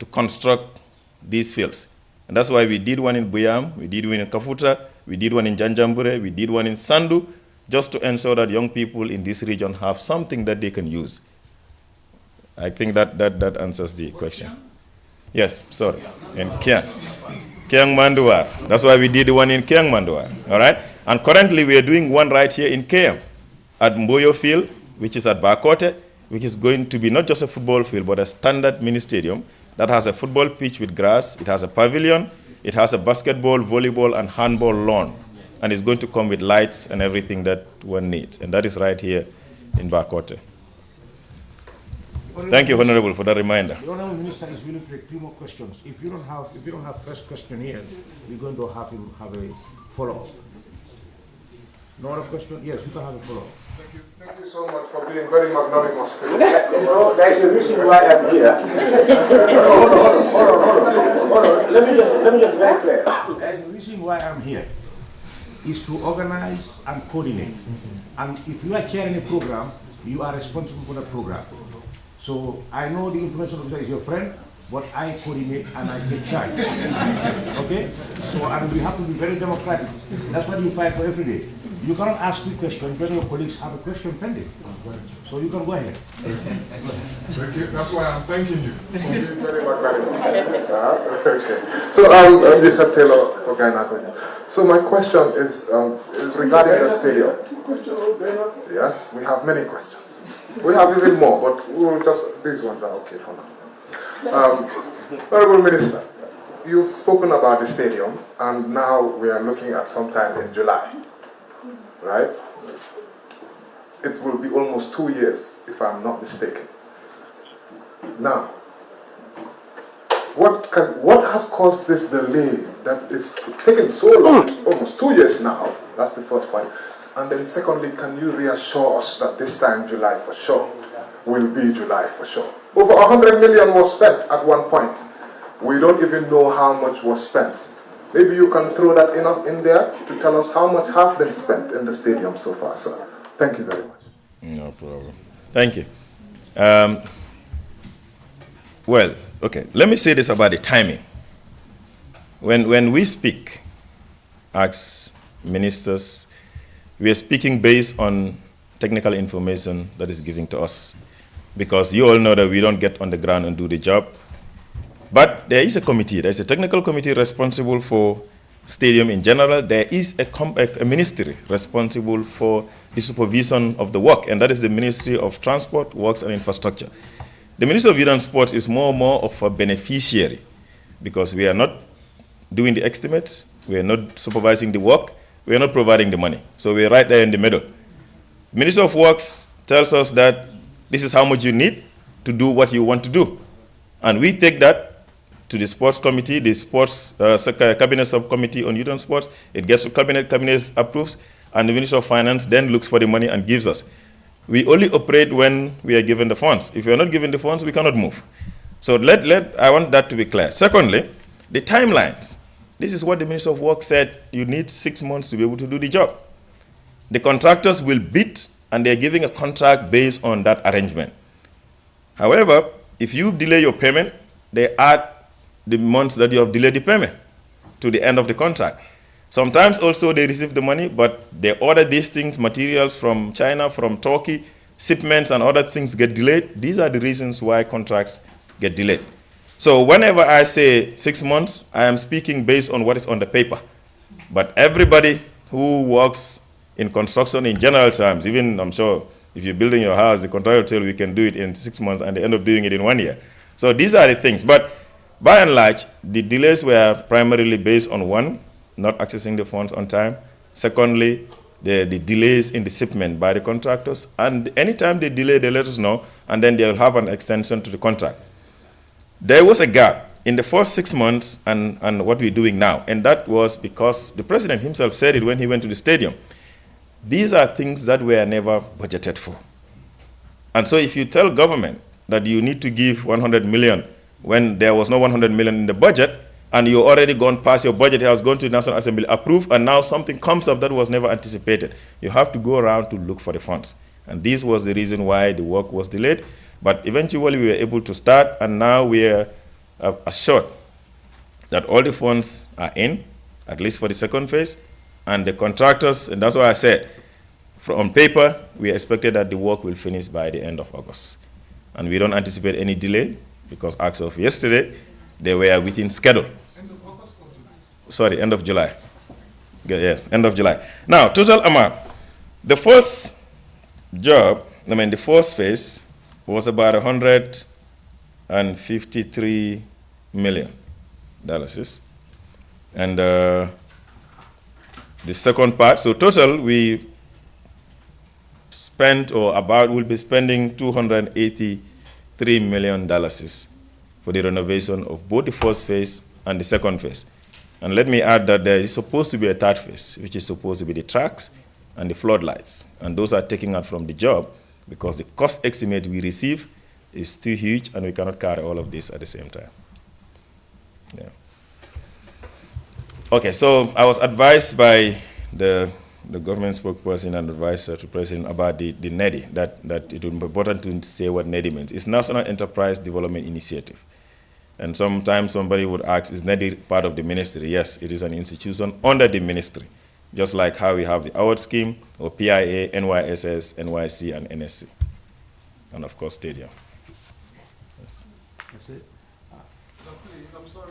to construct these fields. And that's why we did one in Buyam, we did one in Kafuta, we did one in Janjambure, we did one in Sandu, just to ensure that young people in this region have something that they can use. I think that answers the question. Yes, sorry. In Kiang Manduar. That's why we did the one in Kiang Manduar. All right? And currently we are doing one right here in KM at Mboyo Field, which is at Bakote, which is going to be not just a football field, but a standard mini stadium that has a football pitch with grass, it has a pavilion, it has a basketball, volleyball, and handball lawn. And it's going to come with lights and everything that one needs. And that is right here in Bakote. Thank you, Honorable, for that reminder.
The Honorable Minister is willing to take 3 more questions. If you don't have first question here, we're going to have him have a follow-up. No other question? Yes, we can have a follow-up.
Thank you so much for being very magnanimous.
There's a reason why I'm here. Hold on. Let me just very clear. There's a reason why I'm here is to organize and coordinate. And if you are chairing a program, you are responsible for the program. So I know the information officer is your friend, but I coordinate and I take charge. Okay? So, and we have to be very democratic. That's what you fight for every day. You cannot ask me questions when your colleagues have a question pending. So you can go ahead.
Thank you. That's why I'm thanking you for being very magnanimous. So, Mr. Taylor for Ghana. So my question is regarding the stadium. Yes, we have many questions. We have even more, but we'll just, these ones are okay for now. Honorable Minister, you've spoken about the stadium, and now we are looking at sometime in July, right? It will be almost 2 years, if I'm not mistaken. Now, what has caused this delay that is taking so long, almost 2 years now? That's the first point. And then secondly, can you reassure us that this time July for sure will be July for sure? Over 100 million was spent at one point. We don't even know how much was spent. Maybe you can throw that in there to tell us how much has been spent in the stadium so far, sir. Thank you very much.
No problem. Thank you. Well, okay, let me say this about the timing. When we speak as ministers, we are speaking based on technical information that is given to us, because you all know that we don't get on the ground and do the job. But there is a committee, there's a technical committee responsible for stadium in general. There is a ministry responsible for the supervision of the work, and that is the Ministry of Transport, Works and Infrastructure. The Ministry of Youth and Sport is more and more of a beneficiary, because we are not doing the estimates, we are not supervising the work, we are not providing the money. So we are right there in the middle. Minister of Works tells us that this is how much you need to do what you want to do. And we take that to the sports committee, the sports cabinet subcommittee on youth and sports. It gets to cabinet approves, and the Minister of Finance then looks for the money and gives us. We only operate when we are given the funds. If we are not given the funds, we cannot move. So I want that to be clear. Secondly, the timelines. This is what the Minister of Work said, you need 6 months to be able to do the job. The contractors will bid, and they're giving a contract based on that arrangement. However, if you delay your payment, they add the months that you have delayed the payment to the end of the contract. Sometimes also they receive the money, but they order these things, materials from China, from Turkey, shipments and other things get delayed. These are the reasons why contracts get delayed. So whenever I say 6 months, I am speaking based on what is on the paper. But everybody who works in construction in general terms, even I'm sure if you're building your house, the contractor will tell you we can do it in 6 months and they end up doing it in 1 year. So these are the things. But by and large, the delays were primarily based on one, not accessing the funds on time. Secondly, the delays in the shipment by the contractors. And anytime they delay, they let us know, and then they'll have an extension to the contract. There was a gap in the first 6 months and what we're doing now, and that was because the president himself said it when he went to the stadium. These are things that were never budgeted for. And so if you tell government that you need to give 100 million when there was no 100 million in the budget, and you already gone past your budget, it has gone to the National Assembly, approved, and now something comes up that was never anticipated, you have to go around to look for the funds. And this was the reason why the work was delayed. But eventually we were able to start, and now we are assured that all the funds are in, at least for the second phase, and the contractors, and that's why I said, on paper, we expected that the work will finish by the end of August. And we don't anticipate any delay, because as of yesterday, they were within schedule. End of August or July? Sorry, end of July. Yes, end of July. Now, total amount. The first job, the first phase was about $153 million. And the second part, so total we spent we'll be spending $283 million for the renovation of both the first phase and the second phase. And let me add that there is supposed to be a third phase, which is supposed to be the tracks and the floodlights. And those are taken out from the job because the cost estimate we receive is too huge and we cannot carry all of this at the same time. Yeah. Okay, so I was advised by the government spokesperson and advisor to President about the NEDI, that it would be important to say what NEDI means. It's National Enterprise Development Initiative. And sometimes somebody would ask, is NEDI part of the ministry? Yes, it is an institution under the ministry, just like how we have the award scheme, or PIA, NYSS, NYC, and NSC. And of course, Stadium. Yes.
That's it. So please, I'm sorry.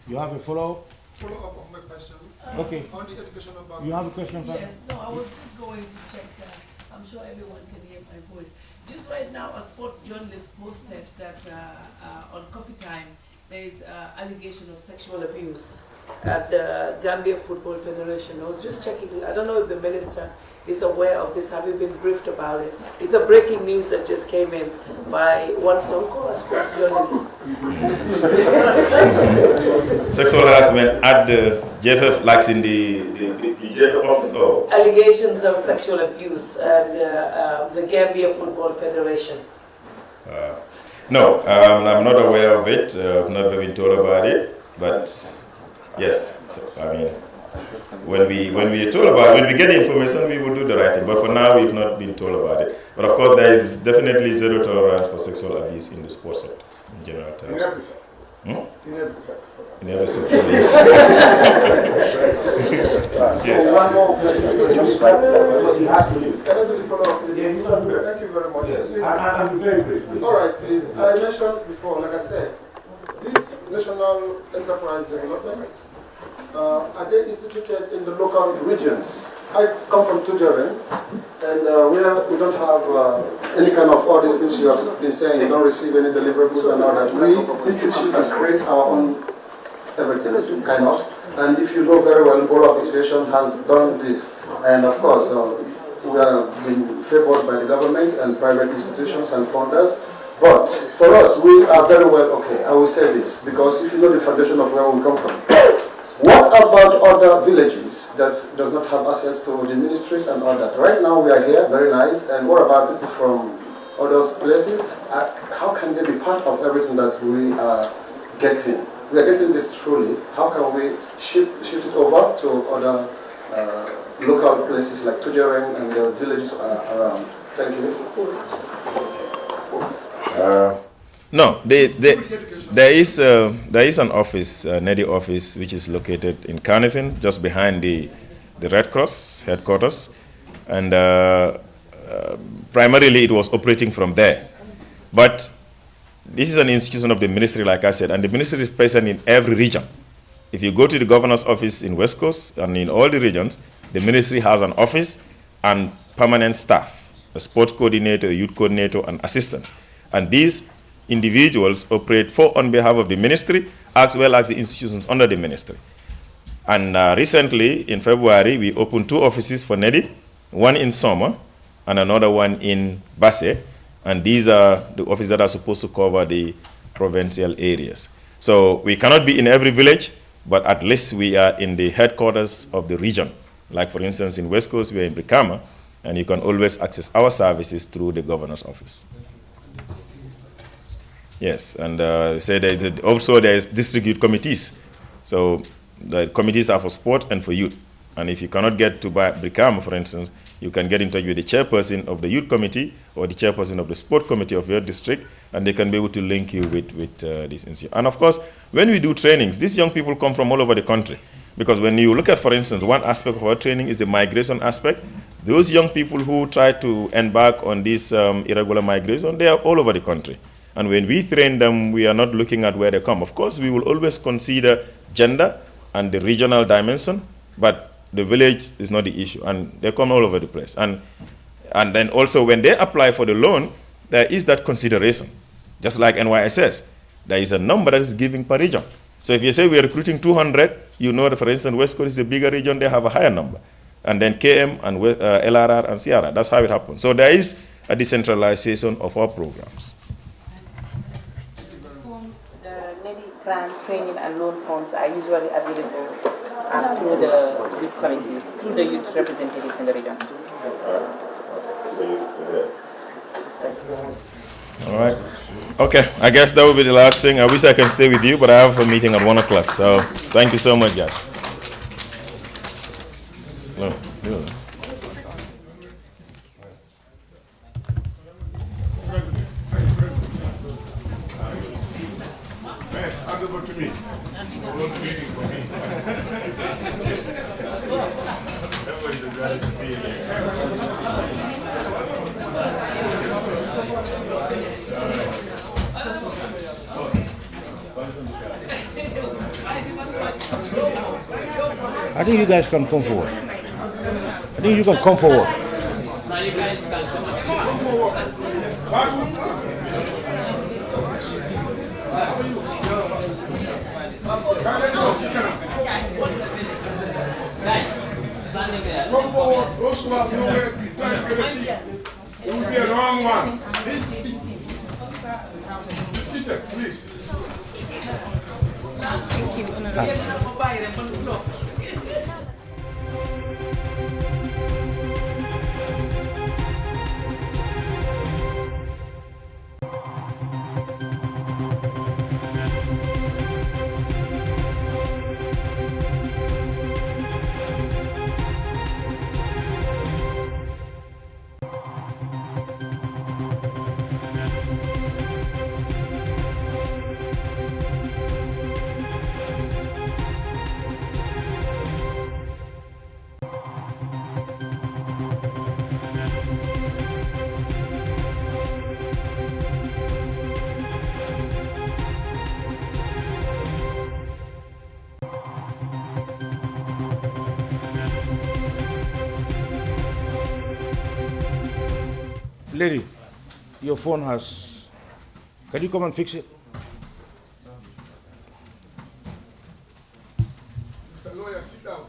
You have a follow-up? Follow-up of my question. Okay. On the education about... You have a question?
Yes, no, I was just going to check that. I'm sure everyone can hear my voice. Just right now, a sports journalist posted that on Coffee Time, there is allegation of sexual abuse at the Gambia Football Federation. I was just checking. I don't know if the minister is aware of this. Have you been briefed about it? It's a breaking news that just came in by one Sonko, a sports journalist.
Sexual harassment at the JFF, like in the JFF office? Or?
Allegations of sexual abuse at the Gambia Football Federation.
No, I'm not aware of it. I've never been told about it. But yes, so, I mean, when we are told about it, when we get the information, we will do the right thing. But for now, we've not been told about it. But of course, there is definitely zero tolerance for sexual abuse in the sports sector, in general terms. In every sector, yes. Yes.
One more question. Just like thank you very much. Yes. I'm very brief. All right, please. I mentioned before, like I said, this national enterprise development, are they instituted in the local regions? I come from Tujaran, and we don't have any kind of all these things you have been saying. You don't receive any deliverables and all that. We institute and create our own everything, kind of. And if you know very well, Bolo Association has done this. And of course, we have been favored by the government and private institutions and funders. But for us, we are very well okay. I will say this, because if you know the foundation of where we come from, what about other villages that does not have access to the ministries and all that? Right now we are here, very nice, and what about people from other places? How can they be part of everything that we are getting? We are getting this truly. How can we shift it over to other local places like Tujaran and the villages around? Thank you.
No, there is an office, NEDI office, which is located in Carnifin, just behind the Red Cross headquarters, and primarily it was operating from there. But this is an institution of the ministry, like I said, and the ministry is present in every region. If you go to the governor's office in West Coast and in all the regions, the ministry has an office and permanent staff, a sports coordinator, a youth coordinator, and assistant. And these individuals operate on behalf of the ministry as well as the institutions under the ministry. And recently, in February, we opened 2 offices for NEDI, one in Soma and another one in Basse. And these are the offices that are supposed to cover the provincial areas. So we cannot be in every village, but at least we are in the headquarters of the region. Like for instance, in West Coast, we are in Brikama, and you can always access our services through the governor's office. Yes, and also there is district youth committees. So the committees are for sport and for youth. And if you cannot get to Brikama, for instance, you can get in touch with the chairperson of the youth committee or the chairperson of the sport committee of your district, and they can be able to link you with this institute. And of course, when we do trainings, these young people come from all over the country. Because when you look at, for instance, one aspect of our training is the migration aspect. Those young people who try to embark on this irregular migration, they are all over the country. And when we train them, we are not looking at where they come. Of course, we will always consider gender and the regional dimension, but the village is not the issue, and they come all over the place. And then also when they apply for the loan, there is that consideration. Just like NYSS, there is a number that is given per region. So if you say we are recruiting 200, you know that, for instance, West Coast is a bigger region, they have a higher number. And then KM and LRR and Sierra, that's how it happens. So there is a decentralization of our programs.
The NEDI grant, training and loan forms are usually available through the youth committees, through the youth representatives in the region.
All right. Okay, I guess that will be the last thing. I wish I can stay with you, but I have a meeting at 1 o'clock. So thank you so much, guys. No.
Yes, hand over to me. Waiting for me. Everybody's glad to see you
I think you guys can come forward. I think you can come forward.
Come forward. Those who have nowhere to try to get a seat. It will be a long one. Be seated, please.
Lady, your phone has... Can you come and fix it?
Mr. Lawyer, sit down.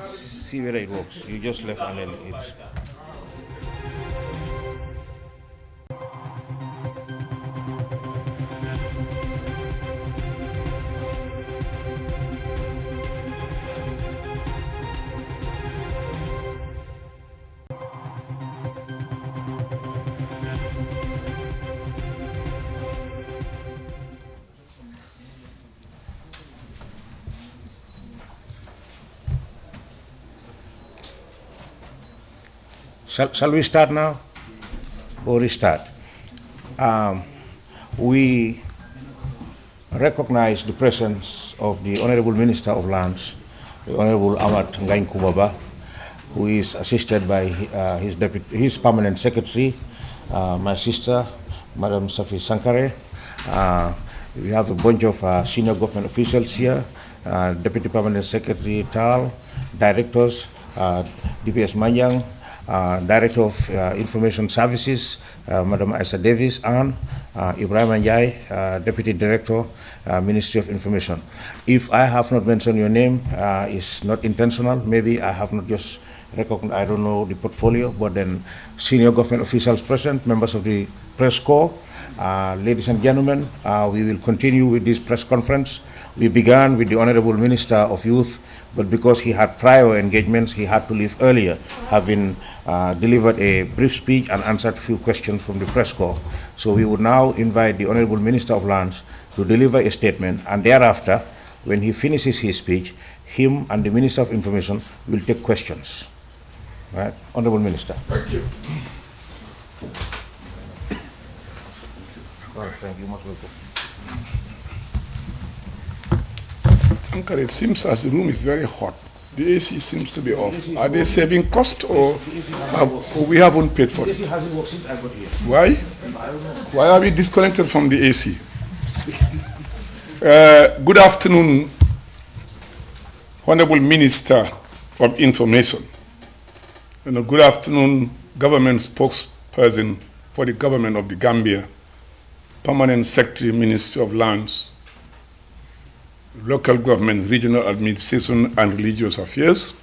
See whether it works. You just left and then it's... Shall we start now or restart? We recognize the presence of the Honorable Minister of Lands, the Honorable Ahmad Ngagne Kubaba, who is assisted by his permanent secretary, my sister, Madam Safi Sankare. We have a bunch of senior government officials here, Deputy Permanent Secretary Tal, directors, DPS Manyang, Director of Information Services, Madam Isa Davis, and Ibrahim Anjay, Deputy Director, Ministry of Information. If I have not mentioned your name, it's not intentional. Maybe I have not just recognized, I don't know the portfolio, but then senior government officials present, members of the press corps, ladies and gentlemen, we will continue with this press conference. We began with the Honorable Minister of Youth, but because he had prior engagements, he had to leave earlier, having delivered a brief speech and answered a few questions from the press corps. So we would now invite the Honorable Minister of Lands to deliver a statement, and thereafter, when he finishes his speech, him and the Minister of Information will take questions. Right? Honorable Minister.
Thank you.
Oh, thank you. Most welcome.
Uncle, it seems as the room is very hot. The AC seems to be off. Are they saving cost or we haven't paid for it?
The AC hasn't worked since I got here.
Why? Why are we disconnected from the AC? Good afternoon, Honorable Minister
of Information. And a good afternoon, government spokesperson for the government of the Gambia, Permanent Secretary, Ministry of Lands, Local Government, Regional Administration and Religious Affairs,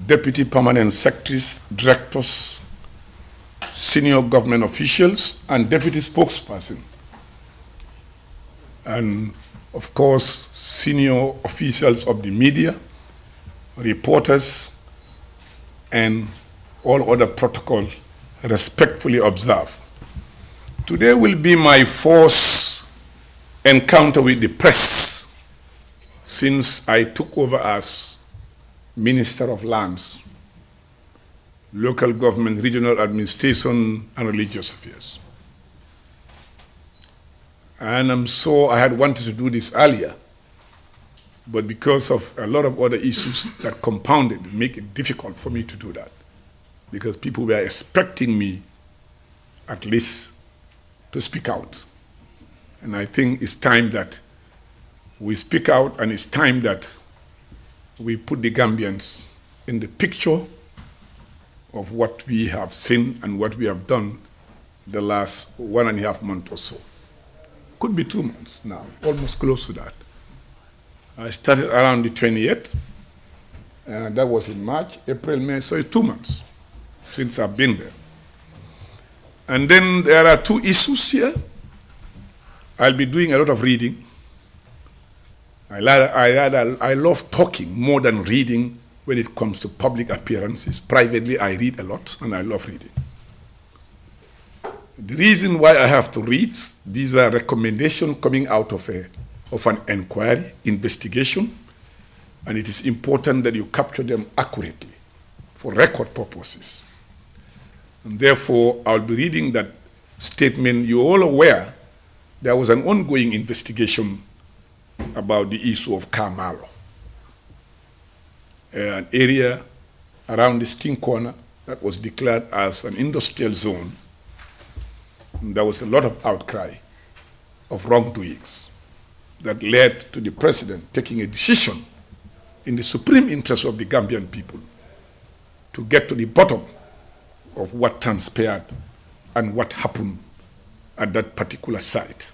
Deputy Permanent Secretaries, Directors, Senior Government Officials, and Deputy Spokesperson. And of course, senior officials of the media, reporters, and all other protocol respectfully observed. Today will be my fourth encounter with the press since I took over as Minister of Lands, Local Government, Regional Administration, and Religious Affairs. And I'm so I had wanted to do this earlier, but because of a lot of other issues that compounded, make it difficult for me to do that, because people were expecting me at least to speak out. And I think it's time that we speak out, and it's time that we put the Gambians in the picture of what we have seen and what we have done the last 1.5 months or so. Could be 2 months now, almost close to that. I started around the 28th, and that was in March, April, May, so it's 2 months since I've been there. And then there are 2 issues here. I'll be doing a lot of reading. I love talking more than reading when it comes to public appearances. Privately, I read a lot, and I love reading. The reason why I have to read, these are recommendations coming out of an inquiry, investigation, and it is important that you capture them accurately for record purposes. And therefore, I'll be reading that statement. You're all aware there was an ongoing investigation about the issue of Kamalo, an area around the Sting Corner that was declared as an industrial zone. And there was a lot of outcry of wrongdoings that led to the president taking a decision in the supreme interest of the Gambian people to get to the bottom of what transpired and what happened at that particular site.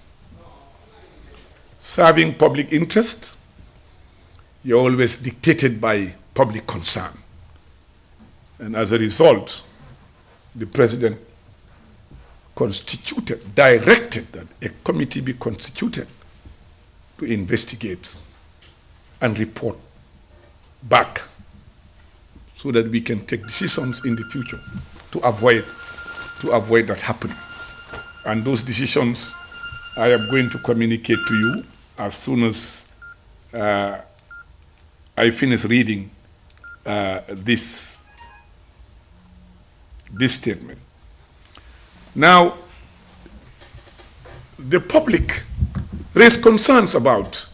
Serving public interest, you're always dictated by public concern. And as a result, the president directed that a committee be constituted to investigate and report back so that we can take decisions in the future to avoid that happening. And those decisions I am going to communicate to you as soon as I finish reading this statement. Now, the public raised concerns about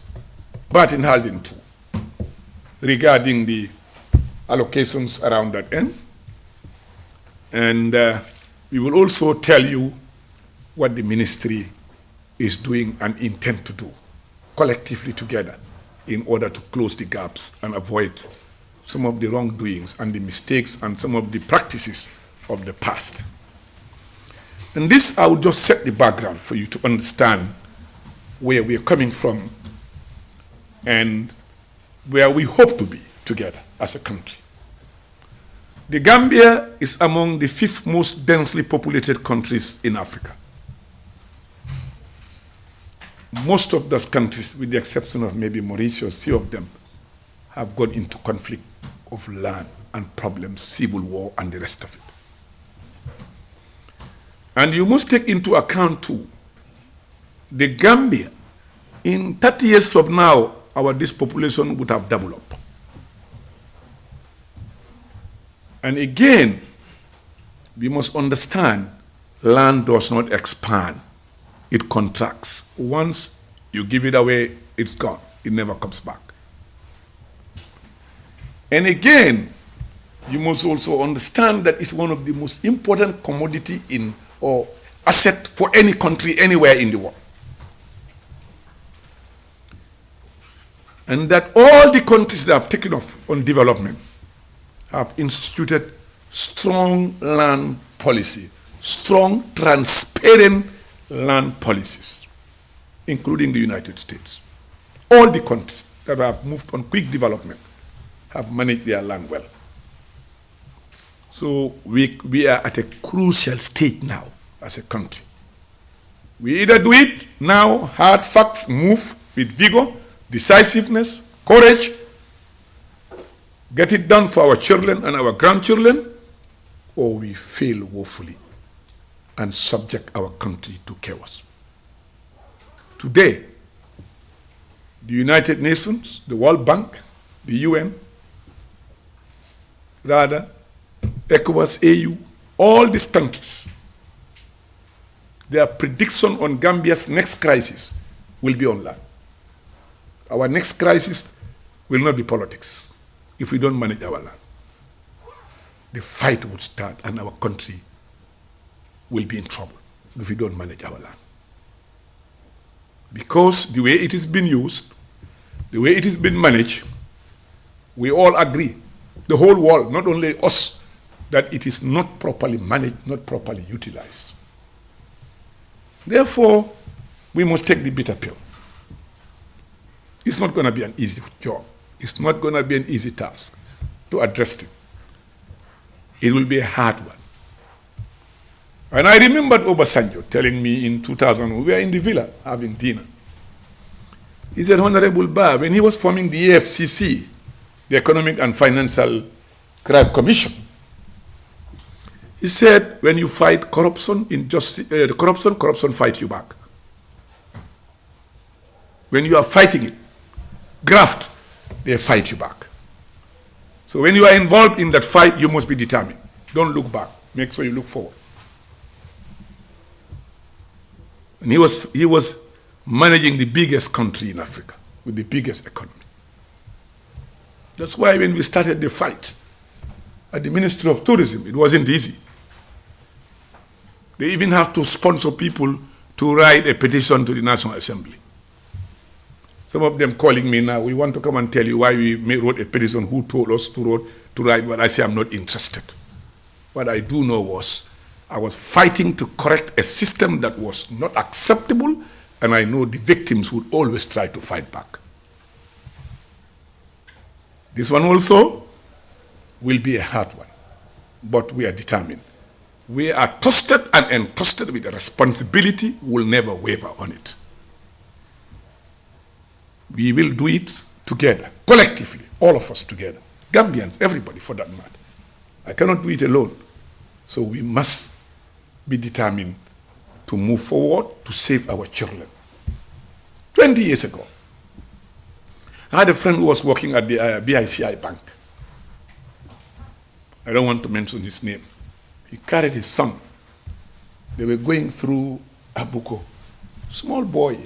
Barton Haldane 2 regarding the allocations around that end. And we will also tell you what the ministry is doing and intend to do collectively together in order to close the gaps and avoid some of the wrongdoings and the mistakes and some of the practices of the past. And this, I will just set the background for you to understand where we are coming from and where we hope to be together as a country. The Gambia is among the 5th most densely populated countries in Africa. Most of those countries, with the exception of maybe Mauritius, few of them have gone into conflict of land and problems, civil war, and the rest of it. And you must take into account too, the Gambia, in 30 years from now, this population would have doubled up. And again, we must understand land does not expand, it contracts. Once you give it away, it's gone, it never comes back. And again, you must also understand that it's one of the most important commodity or asset for any country anywhere in the world. and that all the countries that have taken off on development have instituted strong land policy, strong, transparent land policies, including the United States. All the countries that have moved on quick development have managed their land well. So we are at a crucial stage now as a country. We either do it now, hard facts, move with vigor, decisiveness, courage, get it done for our children and our grandchildren, or we fail woefully and subject our country to chaos. Today, the United Nations, the World Bank, the UN, rather, ECOWAS, AU, all these countries, their prediction on Gambia's next crisis will be on land. Our next crisis will not be politics if we don't manage our land. The fight would start and our country will be in trouble if we don't manage our land. Because the way it is being used, the way it is being managed, we all agree, the whole world, not only us, that it is not properly managed, not properly utilized. Therefore, we must take the bitter pill. It's not going to be an easy job. It's not going to be an easy task to address it. It will be a hard one. And I remembered Obasanjo telling me in 2000, we were in the villa having dinner. He said, Honorable Ba, when he was forming the AFCC, the Economic and Financial Crime Commission, he said, when you fight corruption, corruption fights you back. When you are fighting it, graft, they fight you back. So when you are involved in that fight, you must be determined. Don't look back. Make sure you look forward. And he was managing the biggest country in Africa with the biggest economy. That's why when we started the fight at the Ministry of Tourism, it wasn't easy. They even have to sponsor people to write a petition to the National Assembly. Some of them calling me now, we want to come and tell you why we wrote a petition, who told us to write, but I say I'm not interested. What I do know was I was fighting to correct a system that was not acceptable, and I know the victims would always try to fight back. This one also will be a hard one, but we are determined. We are trusted and entrusted with a responsibility. We'll never waver on it. We will do it together, collectively, all of us together. Gambians, everybody for that matter. I cannot do it alone. So we must be determined to move forward to save our children. 20 years ago, I had a friend who was working at the BICI Bank. I don't want to mention his name. He carried his son. They were going through Abuko. Small boy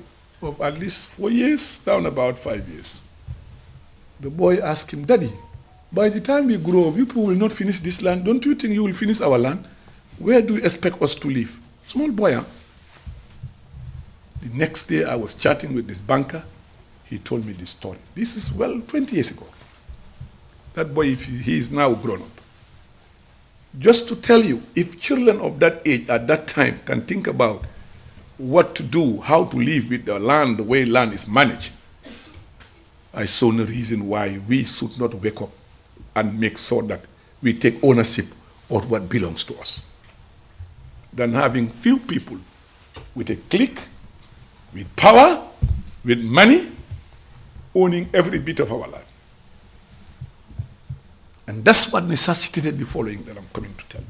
of at least 4 years, down about 5 years. The boy asked him, Daddy, by the time we grow up, you people will not finish this land. Don't you think you will finish our land? Where do you expect us to live? Small boy, huh? The next day I was chatting with this banker. He told me this story. This is, 20 years ago. That boy, he is now grown up. Just to tell you, if children of that age at that time can think about what to do, how to live with the land, the way land is managed, I saw no reason why we should not wake up and make sure that we take ownership of what belongs to us, than having few people with a clique, with power, with money, owning every bit of our land. And that's what necessitated the following that I'm coming to tell you.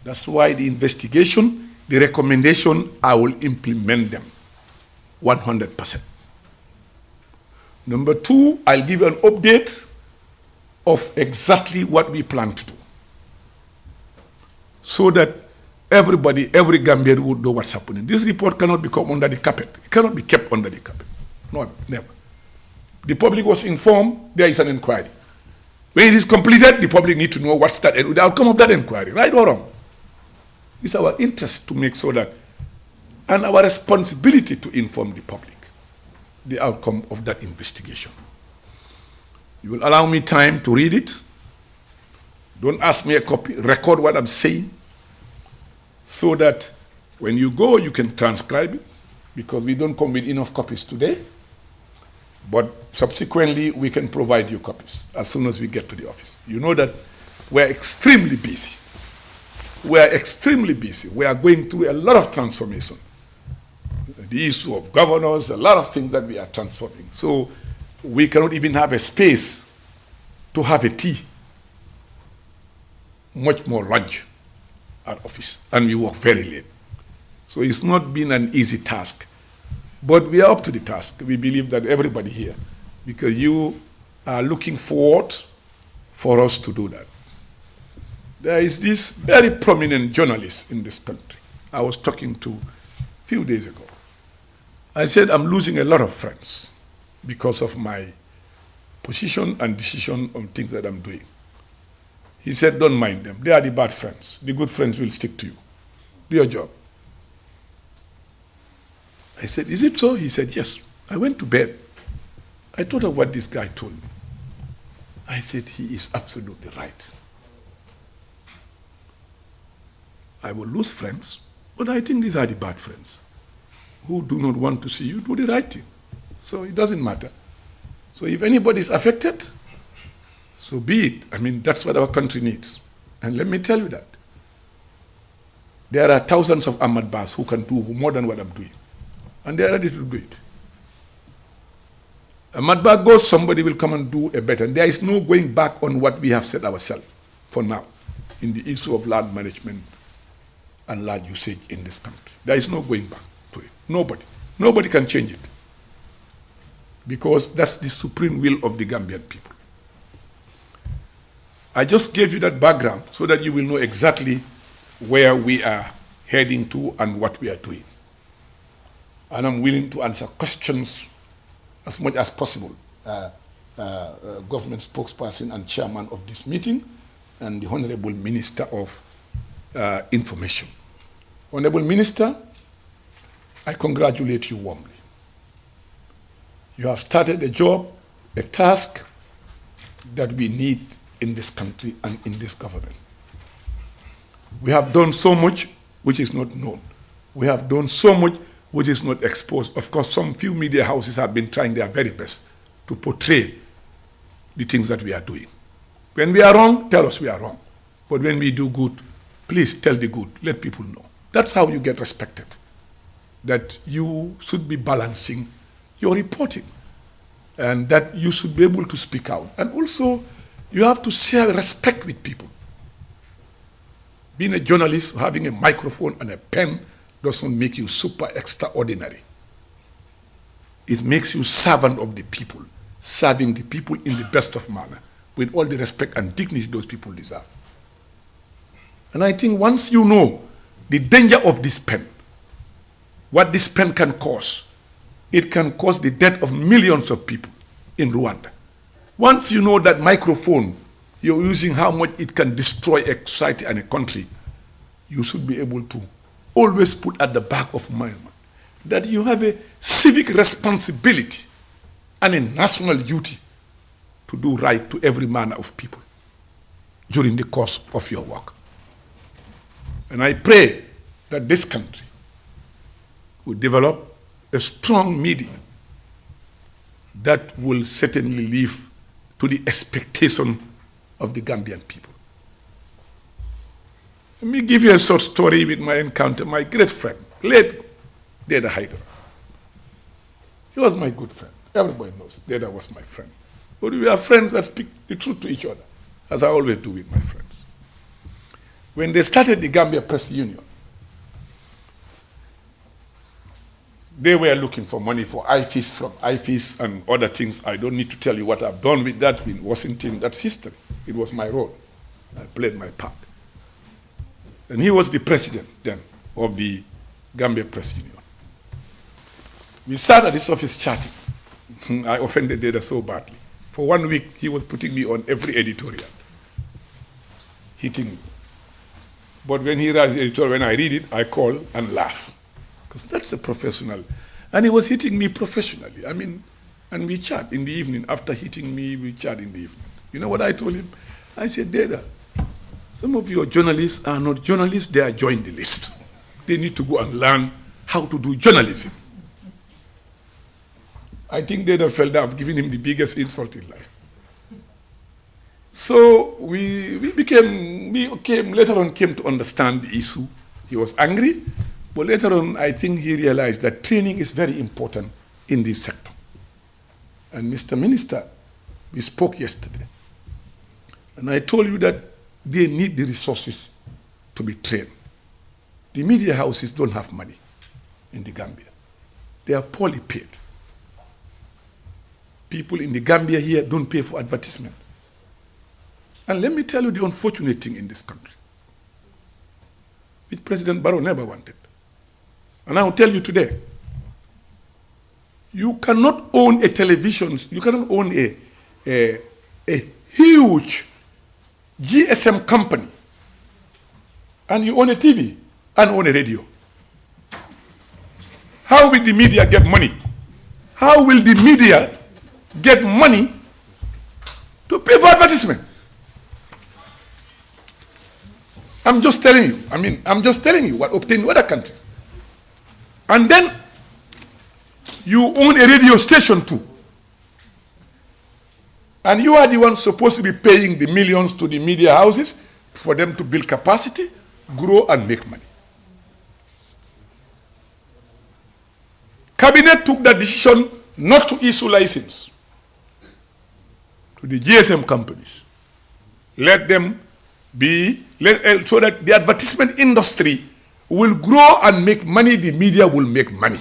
That's why the investigation, the recommendation, I will implement them 100%. Number two, I'll give you an update of exactly what we plan to do, so that everybody, every Gambian would know what's happening. This report cannot become under the carpet. It cannot be kept under the carpet. No, never. The public was informed, there is an inquiry. When it is completed, the public need to know what's the outcome of that inquiry, right or wrong. It's our interest to make sure that, and our responsibility to inform the public. the outcome of that investigation. You will allow me time to read it. Don't ask me a copy. Record what I'm saying so that when you go, you can transcribe it, because we don't come with enough copies today. But subsequently, we can provide you copies as soon as we get to the office. You know that we're extremely busy. We are extremely busy. We are going through a lot of transformation. The issue of governors, a lot of things that we are transforming. So we cannot even have a space to have a tea, much more lunch at office. And we work very late. So it's not been an easy task. But we are up to the task. We believe that everybody here, because you are looking forward for us to do that. There is this very prominent journalist in this country I was talking to a few days ago. I said, I'm losing a lot of friends because of my position and decision on things that I'm doing. He said, don't mind them. They are the bad friends. The good friends will stick to you. Do your job. I said, is it so? He said, yes. I went to bed. I thought of what this guy told me. I said, he is absolutely right. I will lose friends, but I think these are the bad friends who do not want to see you do the right thing. So it doesn't matter. So if anybody is affected, so be it. I mean, that's what our country needs. And let me tell you that. There are thousands of Ahmad Bas who can do more than what I'm doing. And they're ready to do it. Ahmad Bas goes, somebody will come and do a better. And there is no going back on what we have said ourselves for now in the issue of land management and land usage in this country. There is no going back to it. Nobody. Nobody can change it. Because that's the supreme will of the Gambian people. I just gave you that background so that you will know exactly where we are heading to and what we are doing. And I'm willing to answer questions as much as possible. Government spokesperson and chairman of this meeting, and the Honorable Minister of Information. Honorable Minister, I congratulate you warmly. You have started a job, a task that we need in this country and in this government. We have done so much which is not known. We have done so much which is not exposed. Of course, some few media houses have been trying their very best to portray the things that we are doing. When we are wrong, tell us we are wrong. But when we do good, please tell the good, let people know. That's how you get respected. That you should be balancing your reporting and that you should be able to speak out. And also, you have to share respect with people. Being a journalist, having a microphone and a pen doesn't make you super extraordinary. It makes you servant of the people, serving the people in the best of manner, with all the respect and dignity those people deserve. And I think once you know the danger of this pen, what this pen can cause, it can cause the death of millions of people in Rwanda. Once you know that microphone, you're using how much it can destroy a society and a country, you should be able to always put at the back of my mind that you have a civic responsibility and a national duty to do right to every manner of people during the course of your work. And I pray that this country will develop a strong media that will certainly live to the expectation of the Gambian people. Let me give you a short story with my encounter, my great friend, late Deda Haidara. He was my good friend. Everybody knows Deda was my friend. But we are friends that speak the truth to each other, as I always do with my friends. When they started the Gambia Press Union, they were looking for money for IFIS, from IFIS and other things. I don't need to tell you what I've done with that in Washington. That's history. It was my role. I played my part. And he was the president then of the Gambia Press Union. We sat at his office chatting. I offended Deda so badly. For 1 week, he was putting me on every editorial, hitting me. But when he writes the editorial, when I read it, I call and laugh. Because that's a professional. And he was hitting me professionally. I mean, and we chat in the evening. After hitting me, we chat in the evening. You know what I told him? I said, Dada, some of your journalists are not journalists, they are joined the list. They need to go and learn how to do journalism. I think Dada felt that I've given him the biggest insult in life. So we later on came to understand the issue. He was angry, but later on I think he realized that training is very important in this sector. And Mr. Minister, we spoke yesterday, and I told you that they need the resources to be trained. The media houses don't have money in the Gambia. They are poorly paid. People in the Gambia here don't pay for advertisement. And let me tell you the unfortunate thing in this country, which President Barrow never wanted. And I will tell you today, you cannot own a television, you cannot own a huge GSM company, and you own a TV and own a radio. How will the media get money? How will the media get money to pay for advertisement? I'm just telling you. I'm just telling you what obtained in other countries. And then you own a radio station too. And you are the one supposed to be paying the millions to the media houses for them to build capacity, grow, and make money. Cabinet took the decision not to issue license to the GSM companies. Let them be, so that the advertisement industry will grow and make money, the media will make money.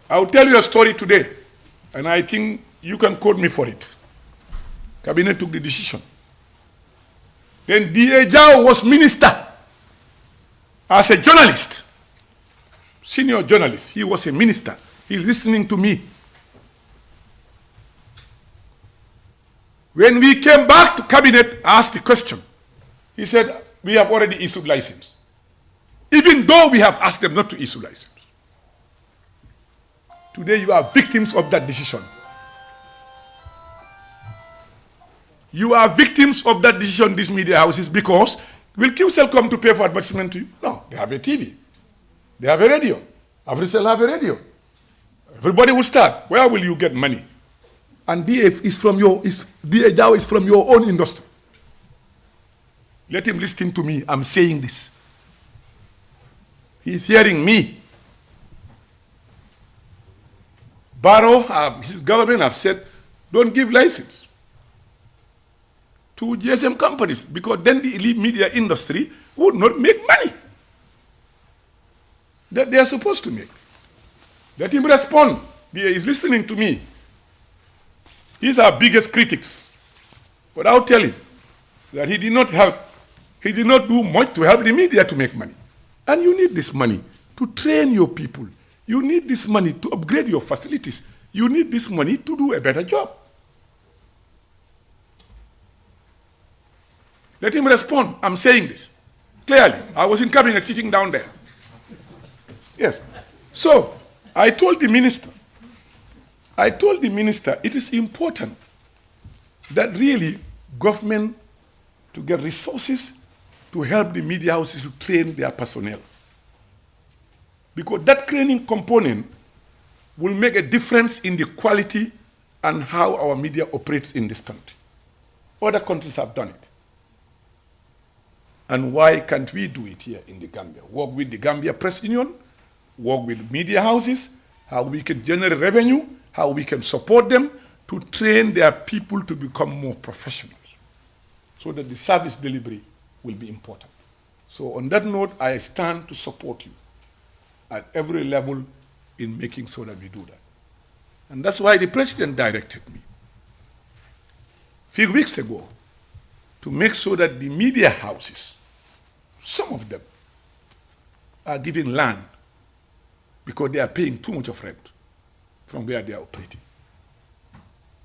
I'll tell you a story today, and I think you can quote me for it. Cabinet took the decision. Then D.A. Jao was minister as a journalist, senior journalist. He was a minister. He's listening to me. When we came back to cabinet, asked the question. He said, we have already issued license. Even though we have asked them not to issue license. Today you are victims of that decision. You are victims of that decision, these media houses, because will QCell come to pay for advertisement to you? No, they have a TV. They have a radio. AfriCell have a radio. Everybody will start. Where will you get money? And DA is from your own industry. Let him listen to me. I'm saying this. He's hearing me. Barrow, his government have said, don't give license to GSM companies, because then the elite media industry would not make money that they are supposed to make. Let him respond. He is listening to me. He's our biggest critics. But I'll tell him that he did not help. He did not do much to help the media to make money. And you need this money to train your people. You need this money to upgrade your facilities. You need this money to do a better job. Let him respond. I'm saying this clearly. I was in cabinet sitting down there. Yes. So I told the minister it is important that really government to get resources to help the media houses to train their personnel. Because that training component will make a difference in the quality and how our media operates in this country. Other countries have done it. And why can't we do it here in the Gambia? Work with the Gambia Press Union, work with media houses, how we can generate revenue, how we can support them to train their people to become more professionals so that the service delivery will be important. So on that note, I stand to support you at every level in making sure that we do that. And that's why the president directed me a few weeks ago to make sure that the media houses, some of them, are given land because they are paying too much of rent from where they are operating.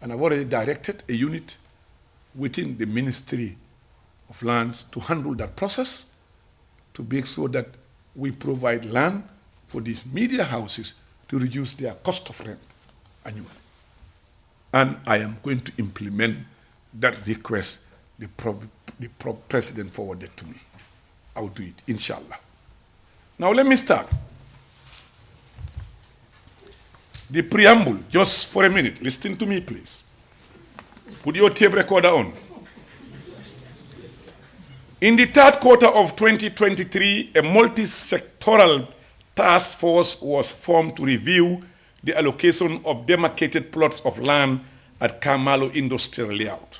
And I've already directed a unit within the Ministry of Lands to handle that process, to make sure that we provide land for these media houses to reduce their cost of rent annually. And I am going to implement that request the president forwarded to me. I will do it, inshallah. Now let me start. The preamble, just for a minute, listen to me please. Put your tape recorder on. In the third quarter of 2023, a multi-sectoral task force was formed to review the allocation of demarcated plots of land at Kamalo Industrial Layout.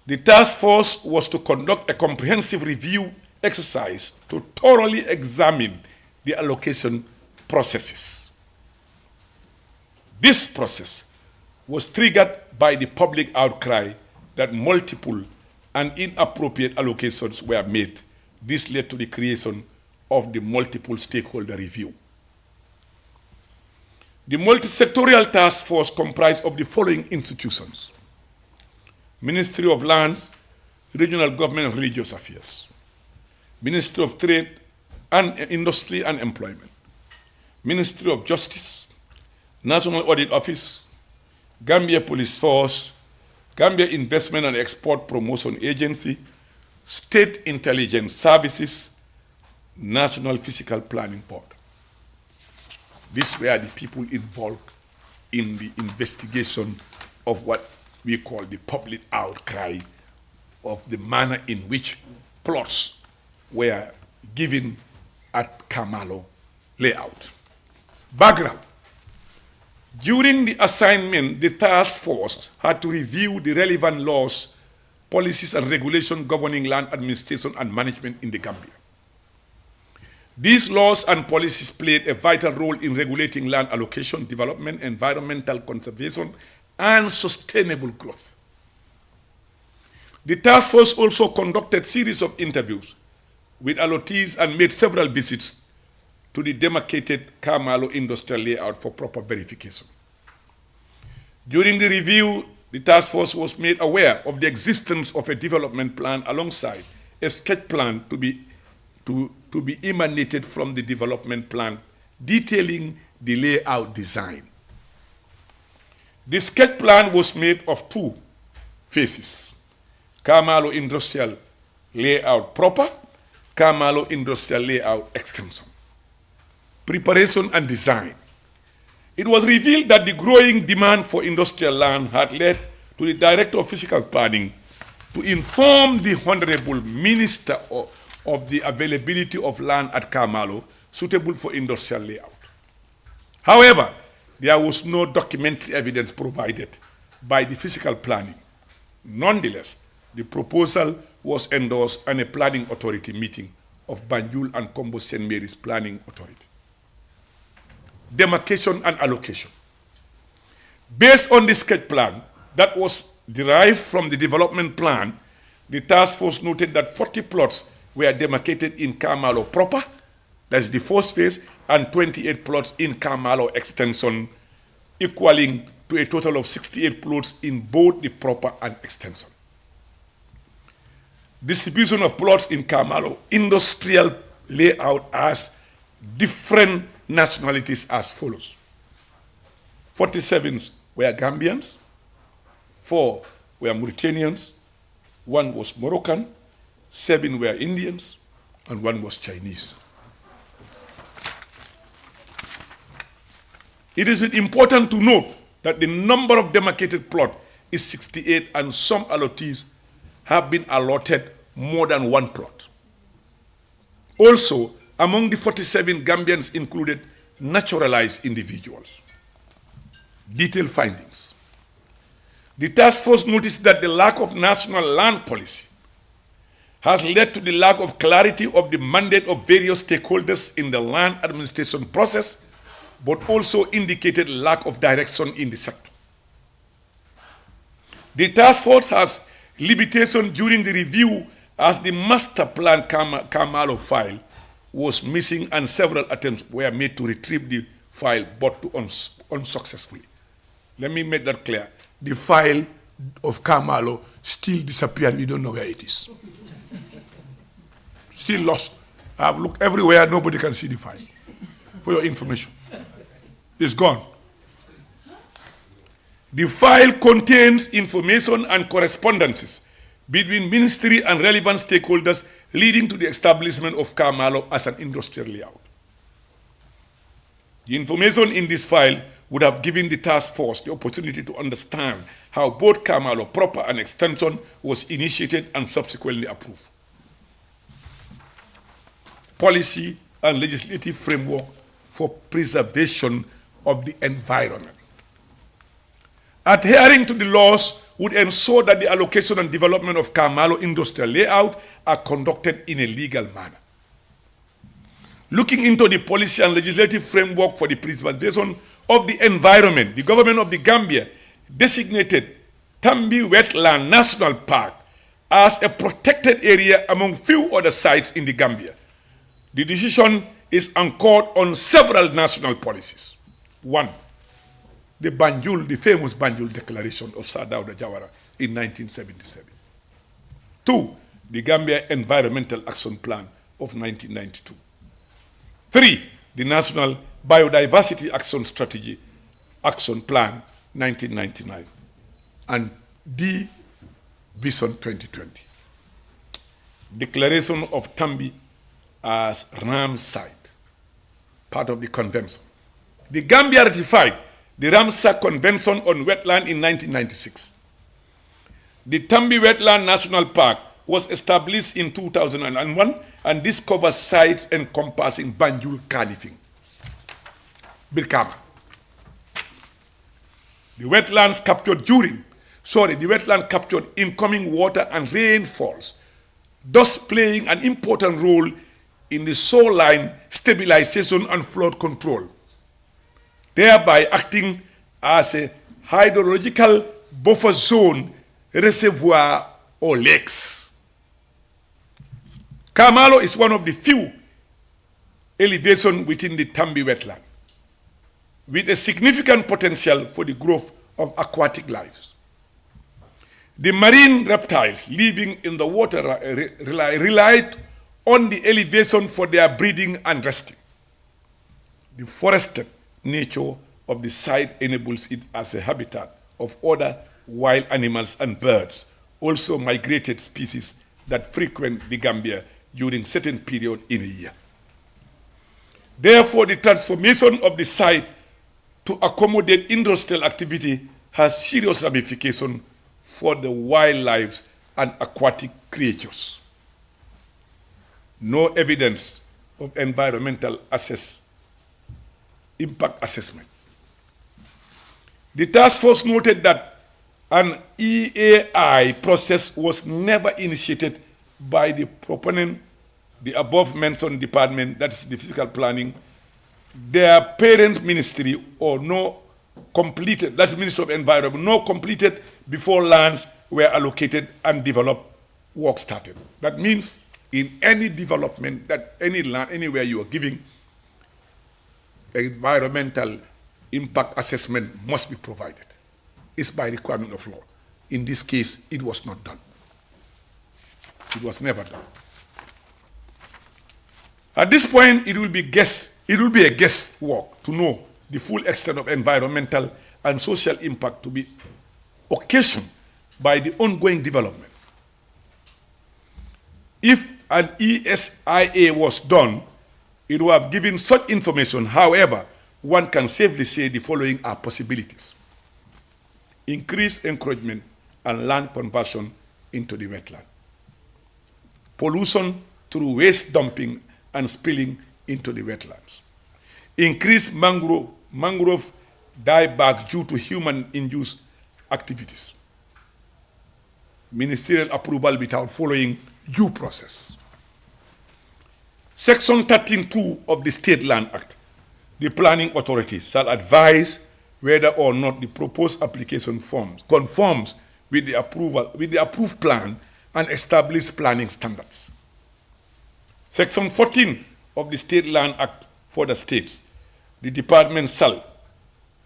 The task force was to conduct a comprehensive review exercise to thoroughly examine the allocation processes. This process was triggered by the public outcry that multiple and inappropriate allocations were made. This led to the creation of the multiple stakeholder review. The multi-sectorial task force comprised of the following institutions: Ministry of Lands, Regional Government and Religious Affairs, Ministry of Trade and Industry and Employment, Ministry of Justice, National Audit Office, Gambia Police Force, Gambia Investment and Export Promotion Agency, State Intelligence Services, National Physical Planning Board. These were the people involved in the investigation of what we call the public outcry of the manner in which plots were given at Kamalo Layout. Background. During the assignment, the task force had to review the relevant laws, policies, and regulations governing land administration and management in the Gambia. These laws and policies played a vital role in regulating land allocation, development, environmental conservation, and sustainable growth. The task force also conducted a series of interviews with allottees and made several visits to the demarcated Kamalo Industrial Layout for proper verification. During the review, the task force was made aware of the existence of a development plan alongside a sketch plan to be emanated from the development plan detailing the layout design. The sketch plan was made of two phases: Kamalo Industrial Layout proper, Kamalo Industrial Layout extension. Preparation and design. It was revealed that the growing demand for industrial land had led to the Director of Physical Planning to inform the Honorable Minister of the availability of land at Kamalo suitable for industrial layout. However, there was no documentary evidence provided by the physical planning. Nonetheless, the proposal was endorsed at a planning authority meeting of Banjul and Kombo St. Mary's Planning Authority. Demarcation and allocation. Based on the sketch plan that was derived from the development plan, the task force noted that 40 plots were demarcated in Kamalo proper, that's the first phase, and 28 plots in Kamalo extension, equaling to a total of 68 plots in both the proper and extension. Distribution of plots in Kamalo Industrial Layout as different nationalities as follows: 47 were Gambians, 4 were Mauritanians, 1 was Moroccan, 7 were Indians, and 1 was Chinese. It is important to note that the number of demarcated plots is 68, and some allottees have been allotted more than 1 plot. Also, among the 47, Gambians included naturalized individuals. Detailed findings. The task force noticed that the lack of national land policy has led to the lack of clarity of the mandate of various stakeholders in the land administration process, but also indicated lack of direction in the sector. The task force has limitation during the review as the master plan Kamalo file was missing and several attempts were made to retrieve the file, but unsuccessfully. Let me make that clear. The file of Kamalo still disappeared. We don't know where it is. Still lost. I've looked everywhere, nobody can see the file. For your information. It's gone. The file contains information and correspondences between ministry and relevant stakeholders leading to the establishment of Kamalo as an industrial layout. The information in this file would have given the task force the opportunity to understand how both Kamalo proper and extension was initiated and subsequently approved. Policy and legislative framework for preservation of the environment. Adhering to the laws would ensure that the allocation and development of Kamalo industrial layout are conducted in a legal manner. Looking into the policy and legislative framework for the preservation of the environment, the government of the Gambia designated Tambi Wetland National Park as a protected area among few other sites in the Gambia. The decision is anchored on several national policies. One, the famous Banjul Declaration of Sir Dawda Jawara in 1977. Two, the Gambia Environmental Action Plan of 1992. Three, the National Biodiversity Action Strategy Action Plan 1999. And D, Vision 2020. Declaration of Tambi as Ram site, part of the convention. The Gambia ratified the Ramsar Convention on Wetland in 1996. The Tambi Wetland National Park was established in 2001, and this covers sites encompassing Banjul Kanifing, Birkama. The wetland captured incoming water and rainfalls, thus playing an important role in the shoreline stabilization and flood control, thereby acting as a hydrological buffer zone, reservoir, or lakes. Kamalo is one of the few elevations within the Tambi wetland, with a significant potential for the growth of aquatic life. The marine reptiles living in the water relied on the elevation for their breeding and resting. The forested nature of the site enables it as a habitat of other wild animals and birds, also migrated species that frequent the Gambia during certain period in a year. Therefore, the transformation of the site to accommodate industrial activity has serious ramifications for the wildlife and aquatic creatures. No evidence of environmental impact assessment. The task force noted that an EAI process was never initiated by the proponent, the above-mentioned department, that is the physical planning, their parent ministry, or no completed, that's the Ministry of Environment, no completed before lands were allocated and developed, work started. That means in any development, that any land, anywhere you are giving, environmental impact assessment must be provided. It's by requirement of law. In this case, it was not done. It was never done. At this point, it will be a guesswork to know the full extent of environmental and social impact to be occasioned by the ongoing development. If an ESIA was done, it would have given such information. However, one can safely say the following are possibilities: increased encouragement and land conversion into the wetland, pollution through waste dumping and spilling into the wetlands, increased mangrove dieback due to human-induced activities, ministerial approval without following due process. Section 13(2) of the State Land Act, the planning authority shall advise whether or not the proposed application conforms with the approved plan and establish planning standards. Section 14 of the State Land Act for the states, the department shall,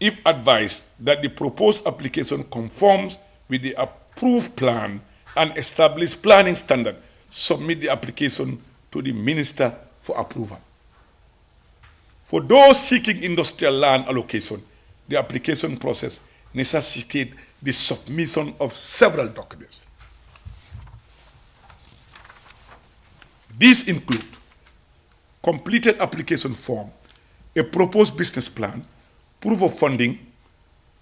if advised that the proposed application conforms with the approved plan and established planning standard, submit the application to the Minister for approval. For those seeking industrial land allocation, the application process necessitates the submission of several documents. These include completed application form, a proposed business plan, proof of funding,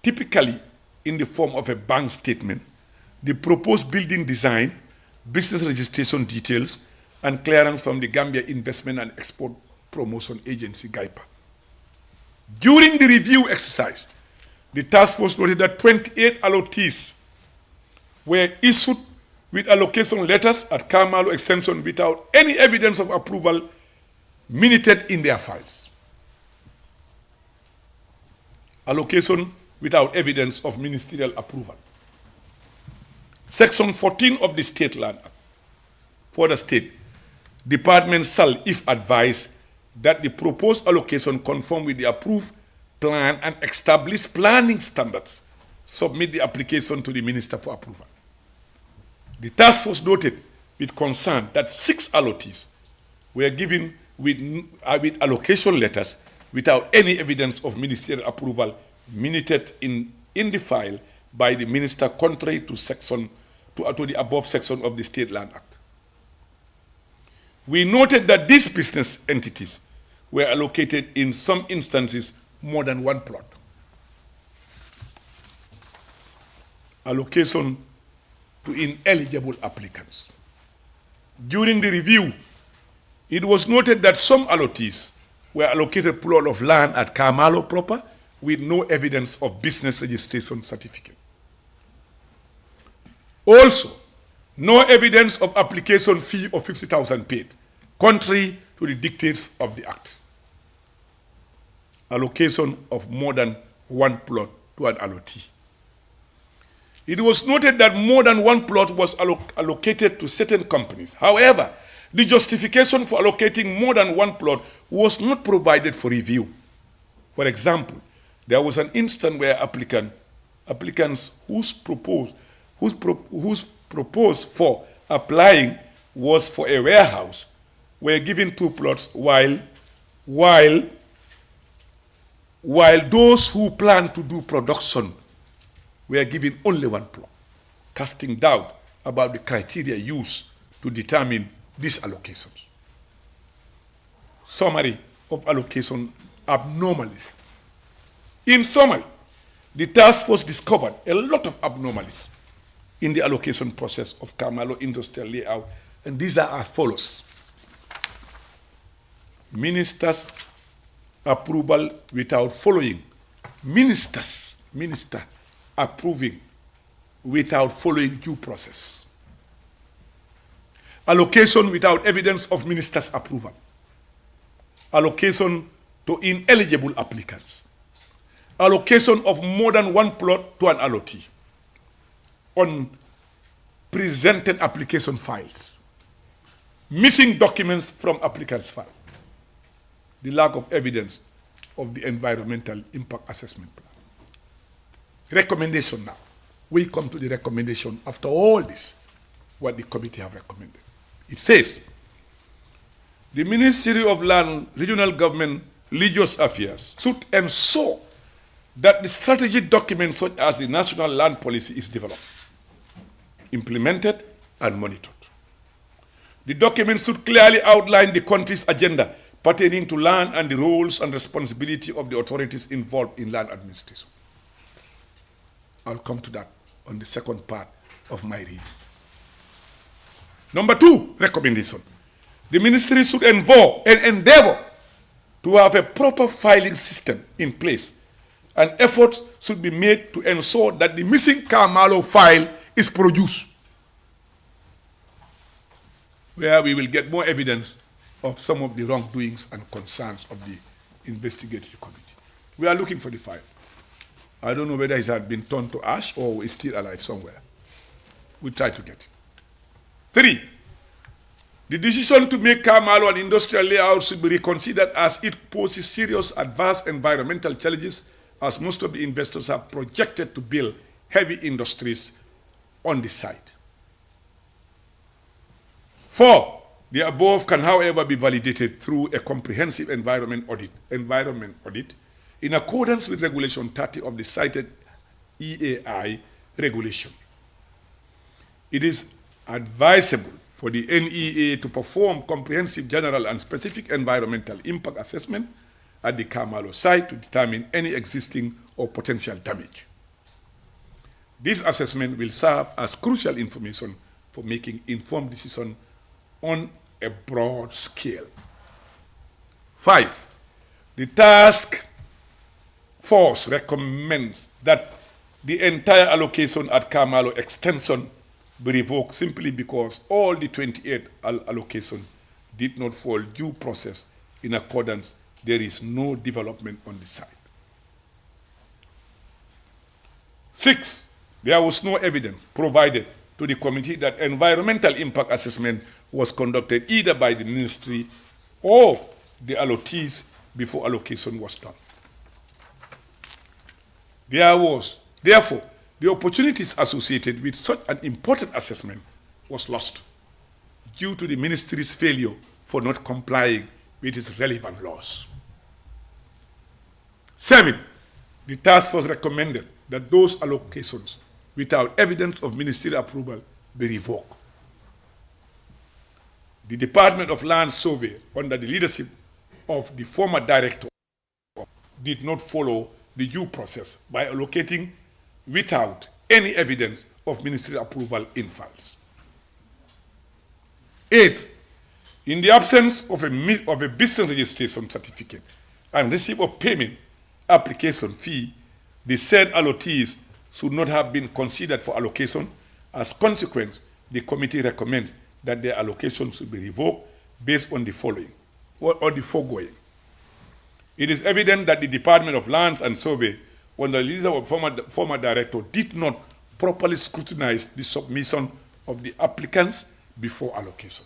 typically in the form of a bank statement, the proposed building design, business registration details, and clearance from the Gambia Investment and Export Promotion Agency, GIPA. During the review exercise, the task force noted that 28 allottees were issued with allocation letters at Kamalo Extension without any evidence of approval minuted in their files. Allocation without evidence of ministerial approval. Section 14 of the State Land Act. For the state, department shall, if advised, that the proposed allocation conform with the approved plan and established planning standards, submit the application to the Minister for approval. The task force noted with concern that 6 allottees were given with allocation letters without any evidence of ministerial approval minuted in the file by the minister, contrary to the above section of the State Land Act. We noted that these business entities were allocated in some instances more than one plot. Allocation to ineligible applicants. During the review, it was noted that some allottees were allocated plot of land at Kamalo proper with no evidence of business registration certificate. Also, no evidence of application fee of 50,000 paid, contrary to the dictates of the Act. Allocation of more than one plot to an allottee. It was noted that more than one plot was allocated to certain companies. However, the justification for allocating more than one plot was not provided for review. For example, there was an instance where applicants whose proposed for applying was for a warehouse were given 2 plots, while those who planned to do production were given only 1 plot, casting doubt about the criteria used to determine these allocations. Summary of allocation abnormalities. In summary, the task force discovered a lot of abnormalities in the allocation process of Kamalo Industrial Layout, and these are as follows. Ministers' approval without following. Minister approving without following due process. Allocation without evidence of minister's approval. Allocation to ineligible applicants. Allocation of more than one plot to an allottee. Unpresented application files. Missing documents from applicant's file. The lack of evidence of the environmental impact assessment plan. Recommendation now. We come to the recommendation after all this, what the committee have recommended. It says, the Ministry of Land, Regional Government, Religious Affairs should ensure that the strategic documents such as the National Land Policy is developed, implemented, and monitored. The document should clearly outline the country's agenda pertaining to land and the roles and responsibility of the authorities involved in land administration. I'll come to that on the second part of my reading. Number 2 recommendation. The ministry should endeavor to have a proper filing system in place, and efforts should be made to ensure that the missing Kamalo file is produced, where we will get more evidence of some of the wrongdoings and concerns of the investigative committee. We are looking for the file. I don't know whether it had been turned to ash or is still alive somewhere. We'll try to get it. 3, the decision to make Kamalo an industrial layout should be reconsidered as it poses serious adverse environmental challenges, as most of the investors are projected to build heavy industries on the site. 4, The above can, however, be validated through a comprehensive environment audit in accordance with Regulation 30 of the cited EAI regulation. It is advisable for the NEA to perform comprehensive general and specific environmental impact assessment at the Kamalo site to determine any existing or potential damage. This assessment will serve as crucial information for making informed decisions on a broad scale. 5. The task force recommends that the entire allocation at Kamalo extension be revoked simply because all the 28 allocation did not follow due process. In accordance, there is no development on the site. 6. There was no evidence provided to the committee that environmental impact assessment was conducted either by the ministry or the allottees before allocation was done. Therefore, the opportunities associated with such an important assessment was lost due to the ministry's failure for not complying with its relevant laws. 7. The task force recommended that those allocations without evidence of ministerial approval be revoked. The Department of Land Survey, under the leadership of the former director, did not follow the due process by allocating without any evidence of ministerial approval in files. 8. In the absence of a business registration certificate and receipt of payment application fee, the said allottees should not have been considered for allocation. As consequence, the committee recommends that their allocation should be revoked based on the following, or the foregoing. It is evident that the Department of Lands and Survey, under the leadership of former director, did not properly scrutinize the submission of the applicants before allocation.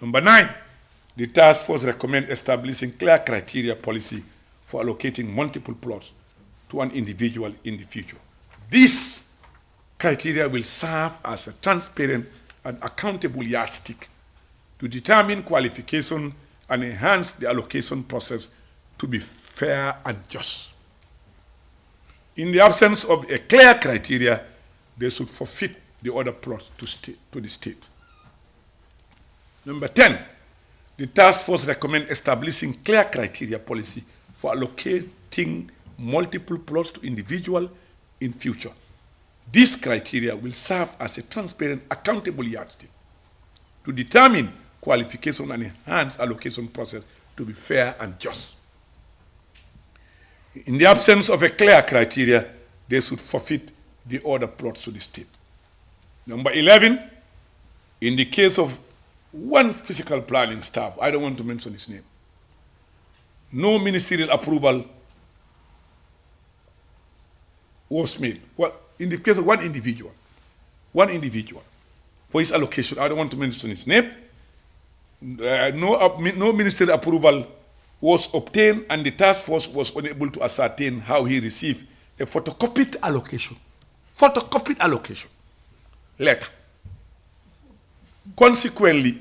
Number 9, the task force recommends establishing clear criteria policy for allocating multiple plots to an individual in the future. This criteria will serve as a transparent and accountable yardstick to determine qualification and enhance the allocation process to be fair and just. In the absence of a clear criteria, they should forfeit the other plots to the state. Number 10, the task force recommends establishing clear criteria policy for allocating multiple plots to individuals in future. This criteria will serve as a transparent, accountable yardstick to determine qualification and enhance allocation process to be fair and just. In the absence of a clear criteria, they should forfeit the other plots to the state. Number 11, in the case of one physical planning staff, I don't want to mention his name, no ministerial approval was made. Well, in the case of one individual, for his allocation, I don't want to mention his name, no ministerial approval was obtained, and the task force was unable to ascertain how he received a photocopied allocation letter. Consequently,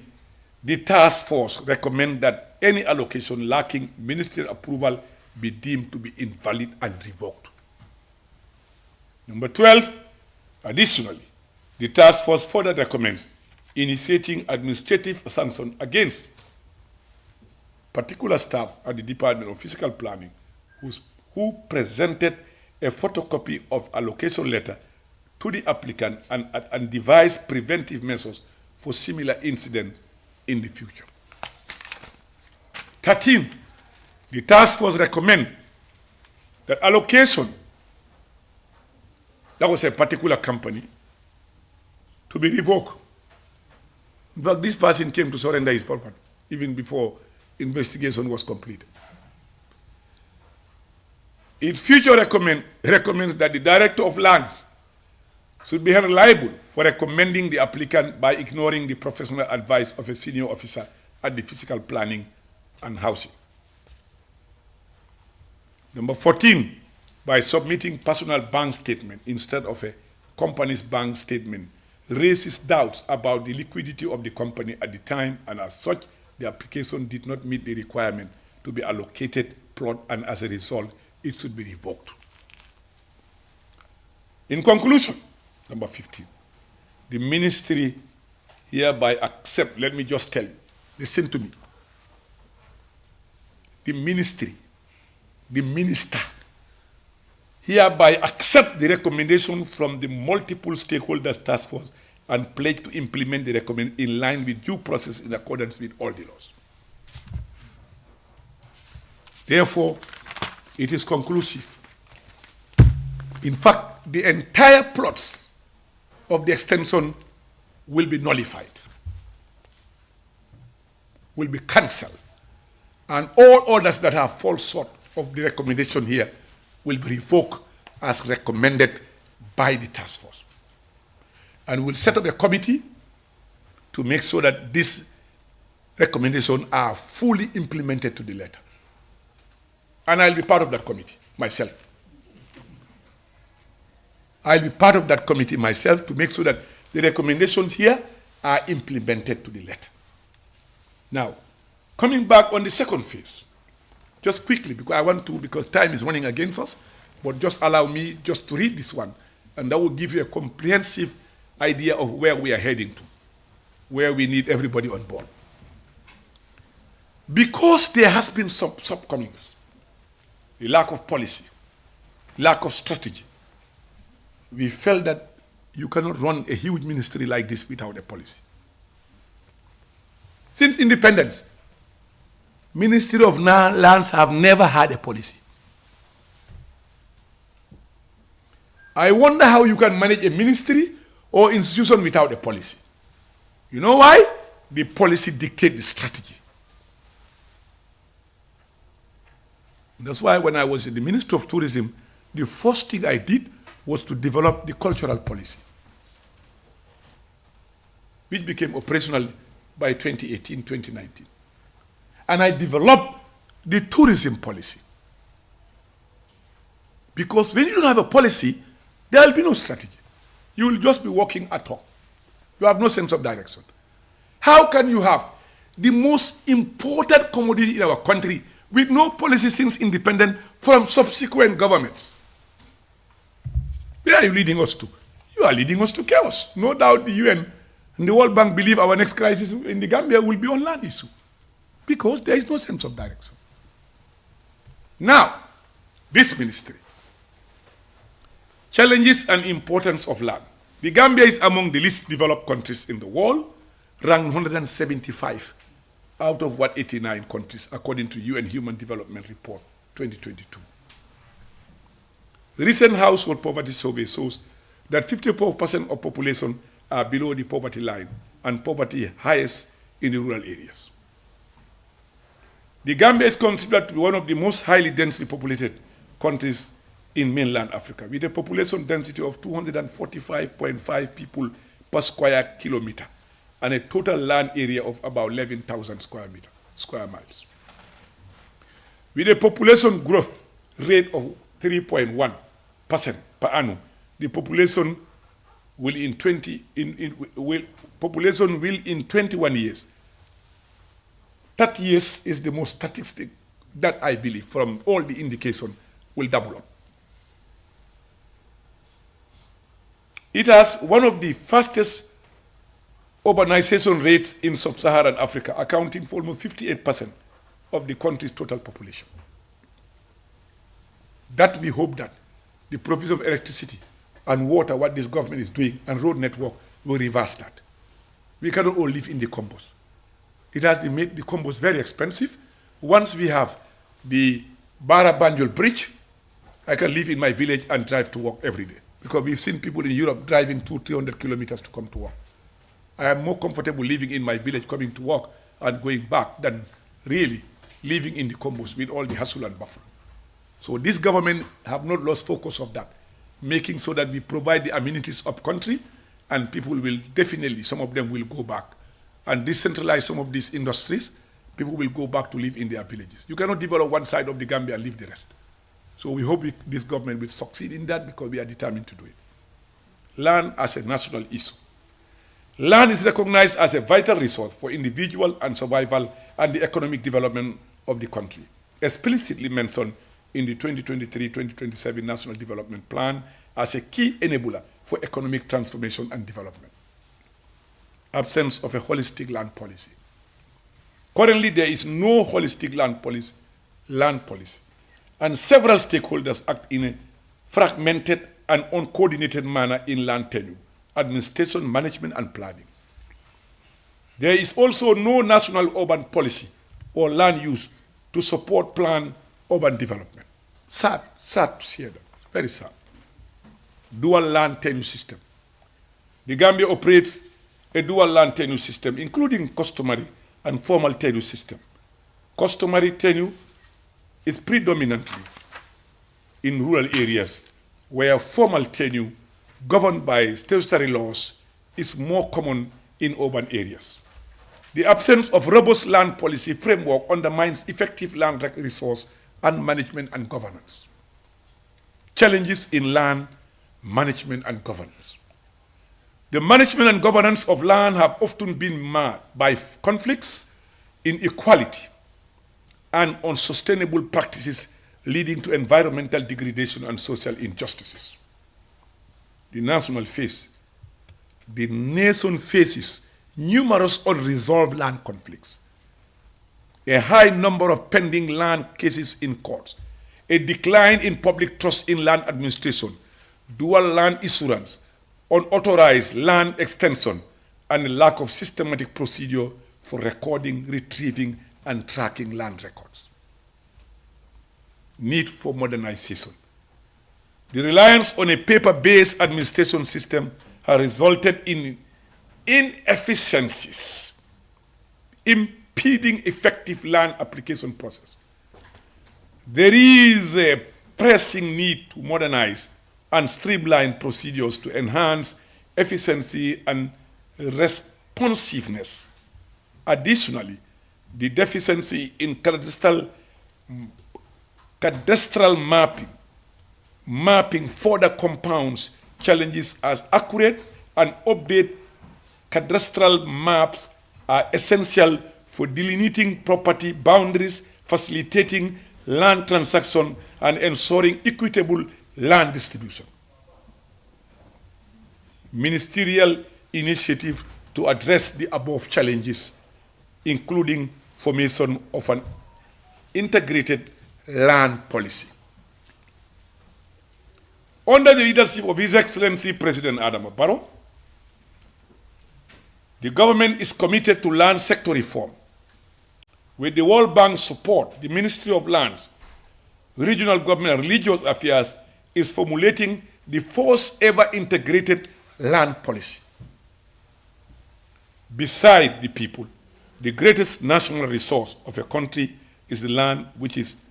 the task force recommends that any allocation lacking ministerial approval be deemed to be invalid and revoked. Number 12, additionally, the task force further recommends initiating administrative sanctions against particular staff at the Department of Physical Planning who presented a photocopy of allocation letter to the applicant and devised preventive measures for similar incidents in the future. 13, the task force recommends that allocation that was a particular company to be revoked. In fact, this person came to surrender his property even before investigation was completed. It future recommends that the Director of Lands should be held liable for recommending the applicant by ignoring the professional advice of a senior officer at the Physical Planning and Housing. Number 14, by submitting personal bank statement instead of a company's bank statement raises doubts about the liquidity of the company at the time, and as such, the application did not meet the requirement to be allocated plot, and as a result, it should be revoked. In conclusion, number 15, the ministry hereby accept, let me just tell you, listen to me. The ministry, the minister, hereby accept the recommendation from the multiple stakeholders task force and pledge to implement the recommendation in line with due process in accordance with all the laws. Therefore, it is conclusive. In fact, the entire plots of the extension will be nullified, will be cancelled, and all orders that have fall short of the recommendation here will be revoked as recommended by the task force. And we'll set up a committee to make sure that these recommendations are fully implemented to the letter. And I'll be part of that committee myself. I'll be part of that committee myself to make sure that the recommendations here are implemented to the letter. Now, coming back on the second phase, just quickly, because I want to, because time is running against us, but just allow me just to read this one, and that will give you a comprehensive idea of where we are heading to, where we need everybody on board. Because there has been some shortcomings, the lack of policy, lack of strategy, we felt that you cannot run a huge ministry like this without a policy. Since independence, Ministry of Lands have never had a policy. I wonder how you can manage a ministry or institution without a policy. You know why? The policy dictates the strategy. That's why when I was in the Ministry of Tourism, the first thing I did was to develop the cultural policy, which became operational by 2018, 2019. And I developed the tourism policy. Because when you don't have a policy, there will be no strategy. You will just be walking at all. You have no sense of direction. How can you have the most important commodity in our country with no policy since independence from subsequent governments? Where are you leading us to? You are leading us to chaos. No doubt the UN and the World Bank believe our next crisis in the Gambia will be on land issue, because there is no sense of direction. Now, this ministry, challenges and importance of land. The Gambia is among the least developed countries in the world, ranked 175 out of 189 countries, according to UN Human Development Report 2022. The recent household poverty survey shows that 54% of population are below the poverty line, and poverty highest in the rural areas. The Gambia is considered to be one of the most highly densely populated countries in mainland Africa, with a population density of 245.5 people per square kilometer and a total land area of about 11,000 square miles. With a population growth rate of 3.1% per annum, the population will in 21 years. 30 years is the most statistic that I believe, from all the indication, will double up. It has one of the fastest urbanization rates in sub-Saharan Africa, accounting for almost 58% of the country's total population. That we hope that the provision of electricity and water, what this government is doing, and road network will reverse that. We cannot all live in the combos. It has made the combos very expensive. Once we have the Barra Banjul Bridge, I can live in my village and drive to work every day. Because we've seen people in Europe driving 200-300 kilometers to come to work. I am more comfortable living in my village, coming to work and going back, than really living in the combos with all the hustle and bustle. So this government have not lost focus of that, making so that we provide the amenities of country, and people will definitely, some of them will go back and decentralize some of these industries. People will go back to live in their villages. You cannot develop one side of the Gambia and leave the rest. So we hope this government will succeed in that, because we are determined to do it. Land as a national issue. Land is recognized as a vital resource for individual and survival and the economic development of the country, explicitly mentioned in the 2023-2027 National Development Plan as a key enabler for economic transformation and development. Absence of a holistic land policy. Currently, there is no holistic land policy, and several stakeholders act in a fragmented and uncoordinated manner in land tenure, administration, management, and planning. There is also no national urban policy or land use to support planned urban development. Sad to see that, very sad. Dual land tenure system. The Gambia operates a dual land tenure system, including customary and formal tenure system. Customary tenure is predominantly in rural areas, where formal tenure governed by statutory laws is more common in urban areas. The absence of robust land policy framework undermines effective land resource and management and governance. Challenges in land management and governance. The management and governance of land have often been marred by conflicts, inequality, and unsustainable practices leading to environmental degradation and social injustices. The nation faces numerous unresolved land conflicts, a high number of pending land cases in courts, a decline in public trust in land administration, dual land issuance, unauthorized land extension, and a lack of systematic procedure for recording, retrieving, and tracking land records. Need for modernization. The reliance on a paper-based administration system has resulted in inefficiencies, impeding effective land application process. There is a pressing need to modernize and streamline procedures to enhance efficiency and responsiveness. Additionally, the deficiency in cadastral mapping further compounds challenges, as accurate and updated cadastral maps are essential for delineating property boundaries, facilitating land transaction, and ensuring equitable land distribution. Ministerial initiative to address the above challenges, including formation of an integrated land policy. Under the leadership of His Excellency President Adama Barrow, the government is committed to land sector reform. With the World Bank support, the Ministry of Lands, Regional Government and Religious Affairs is formulating the first ever integrated land policy. Beside the people, the greatest national resource of a country is the land, which is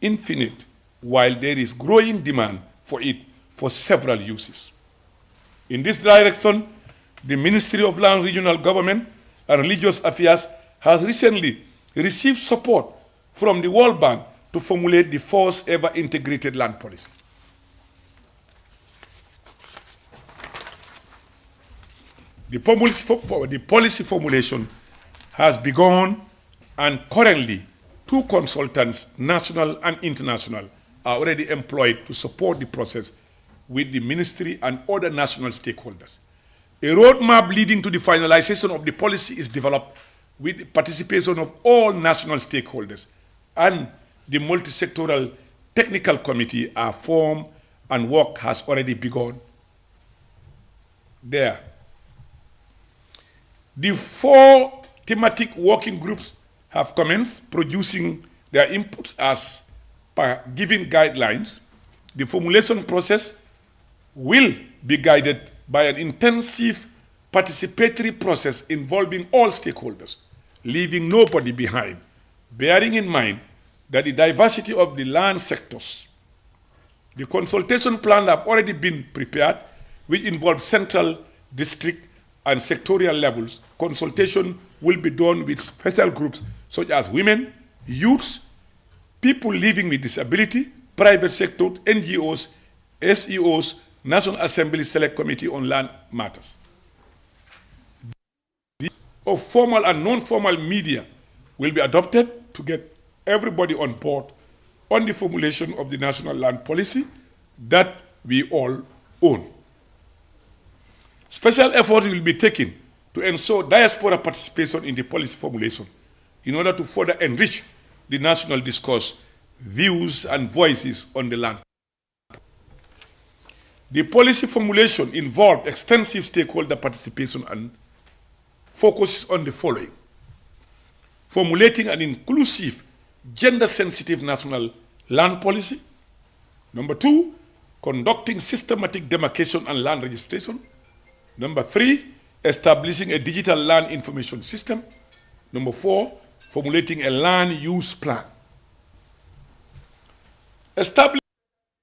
infinite, while there is growing demand for it for several uses. In this direction, the Ministry of Land, Regional Government and Religious Affairs has recently received support from the World Bank to formulate the first ever integrated land policy. The policy formulation has begun, and currently 2 consultants, national and international, are already employed to support the process with the ministry and other national stakeholders. A roadmap leading to the finalization of the policy is developed with the participation of all national stakeholders, and the multi-sectoral technical committee are formed and work has already begun there. The 4 thematic working groups have commenced producing their inputs as per given guidelines. The formulation process will be guided by an intensive participatory process involving all stakeholders, leaving nobody behind, bearing in mind that the diversity of the land sectors. The consultation plans have already been prepared, which involve central, district, and sectorial levels. Consultation will be done with special groups such as women, youths, people living with disability, private sector, NGOs, SEOs, National Assembly Select Committee on Land Matters. of formal and non-formal media will be adopted to get everybody on board on the formulation of the national land policy that we all own. Special effort will be taken to ensure diaspora participation in the policy formulation in order to further enrich the national discourse, views, and voices on the land. The policy formulation involved extensive stakeholder participation and focuses on the following: formulating an inclusive, gender-sensitive national land policy. Number 2, conducting systematic demarcation and land registration. Number 3, establishing a digital land information system. Number 4, formulating a land use plan. Establishing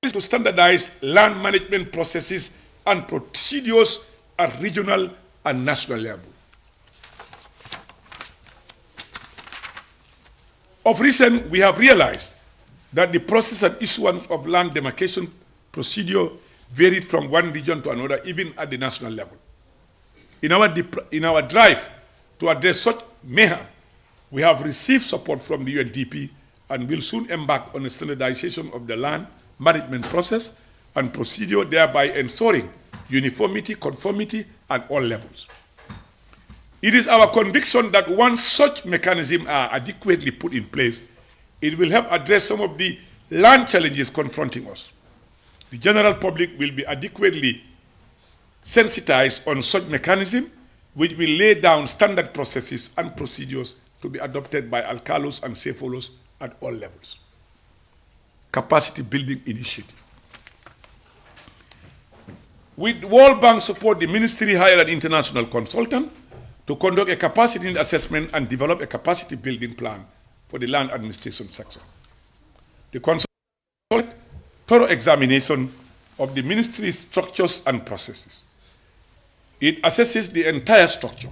to standardize land management processes and procedures at regional and national level. Of recent, we have realized that the process and issuance of land demarcation procedure varied from one region to another, even at the national level. In our drive to address such mayhem, we have received support from the UNDP and will soon embark on a standardization of the land management process and procedure, thereby ensuring uniformity, conformity at all levels. It is our conviction that once such mechanisms are adequately put in place, it will help address some of the land challenges confronting us. The general public will be adequately sensitized on such mechanism, which will lay down standard processes and procedures to be adopted by alcalos and sefolos at all levels. Capacity building initiative. With World Bank support, the ministry hired an international consultant to conduct a capacity assessment and develop a capacity building plan for the land administration sector. The consultant thorough examination of the ministry's structures and processes. It assesses the entire structure,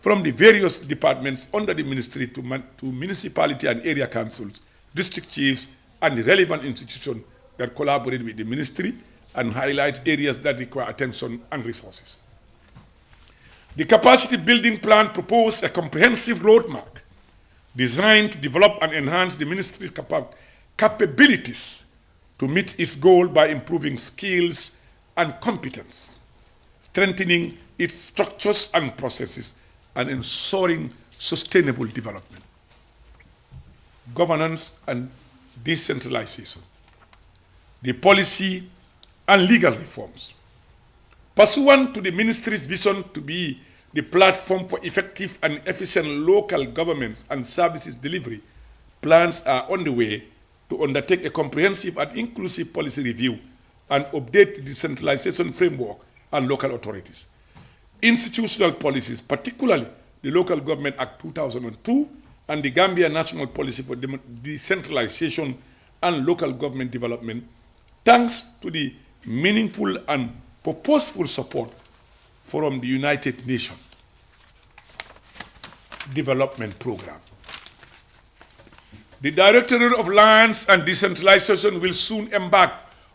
from the various departments under the ministry to municipality and area councils, district chiefs, and the relevant institutions that collaborate with the ministry, and highlights areas that require attention and resources. The capacity building plan proposed a comprehensive roadmap designed to develop and enhance the ministry's capabilities to meet its goal by improving skills and competence, strengthening its structures and processes, and ensuring sustainable development. Governance and decentralization. The policy and legal reforms. Pursuant to the ministry's vision to be the platform for effective and efficient local governments and services delivery, plans are on the way to undertake a comprehensive and inclusive policy review and update the decentralization framework and local authorities. Institutional policies, particularly the Local Government Act 2002 and the Gambia National Policy for Decentralization and Local Government Development, thanks to the meaningful and purposeful support from the United Nations Development Program. The Directorate of Lands and Decentralization will soon embark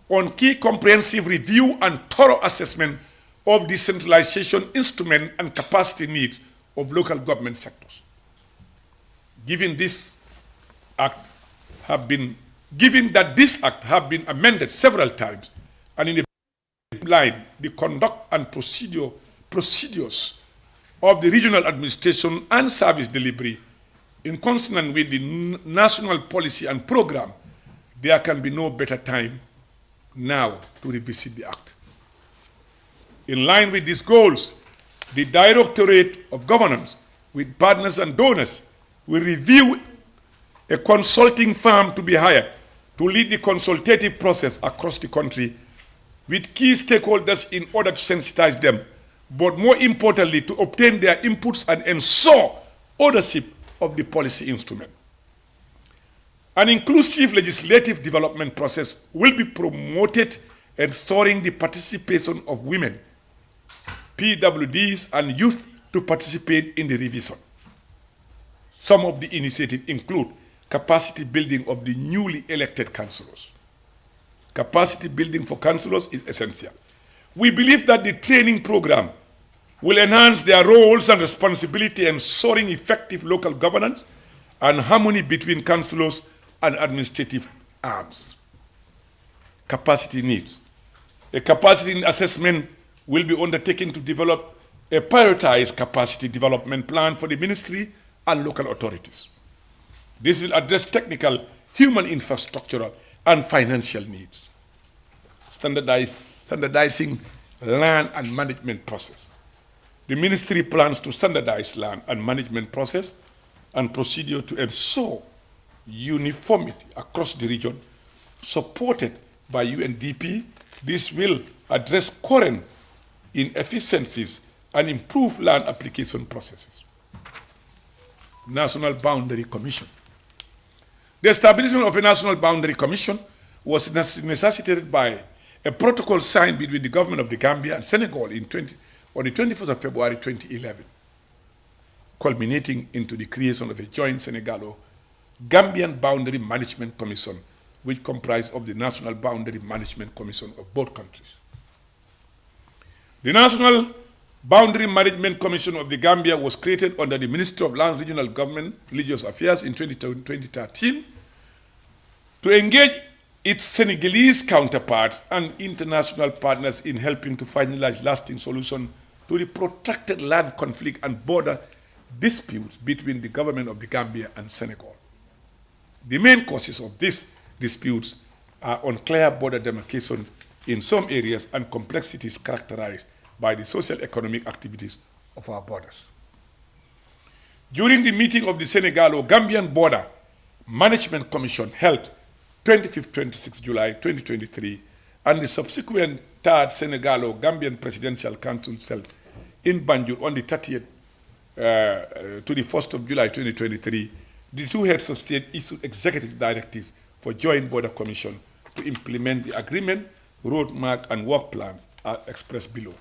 on key comprehensive review and thorough assessment of decentralization instrument and capacity needs of local government sectors. Given that this act have been amended several times, and in the line, the conduct and procedures of the regional administration and service delivery in consonance with the national policy and program, there can be no better time now to revisit the act. In line with these goals, the Directorate of Governance, with partners and donors, will review a consulting firm to be hired to lead the consultative process across the country with key stakeholders in order to sensitize them, but more importantly, to obtain their inputs and ensure ownership of the policy instrument. An inclusive legislative development process will be promoted, ensuring the participation of women, PWDs, and youth to participate in the revision. Some of the initiatives include capacity building of the newly elected councillors. Capacity building for councillors is essential. We believe that the training program will enhance their roles and responsibility, ensuring effective local governance and harmony between councillors and administrative arms. Capacity needs. A capacity assessment will be undertaken to develop a prioritized capacity development plan for the ministry and local authorities. This will address technical, human, infrastructural, and financial needs. Standardizing land and management process. The ministry plans to standardize land and management process and procedure to ensure uniformity across the region, supported by UNDP. This will address current inefficiencies and improve land application processes. National Boundary Commission. The establishment of a National Boundary Commission was necessitated by a protocol signed between the government of the Gambia and Senegal on the 21st of February 2011, culminating into the creation of a joint Senegalo-Gambian Boundary Management Commission, which comprised of the National Boundary Management Commission of both countries. The National Boundary Management Commission of the Gambia was created under the Ministry of Lands, Regional Government, Religious Affairs in 2013 to engage its Senegalese counterparts and international partners in helping to finalize lasting solutions to the protracted land conflict and border disputes between the government of the Gambia and Senegal. The main causes of these disputes are unclear border demarcation in some areas and complexities characterized by the socio-economic activities of our borders. During the meeting of the Senegalo-Gambian Border Management Commission held 25-26 July 2023 and the subsequent third Senegalo-Gambian Presidential Council held in Banjul on the 30th to the 1st of July 2023, the two heads of state issued executive directives for Joint Border Commission to implement the agreement, roadmap, and work plan are expressed below.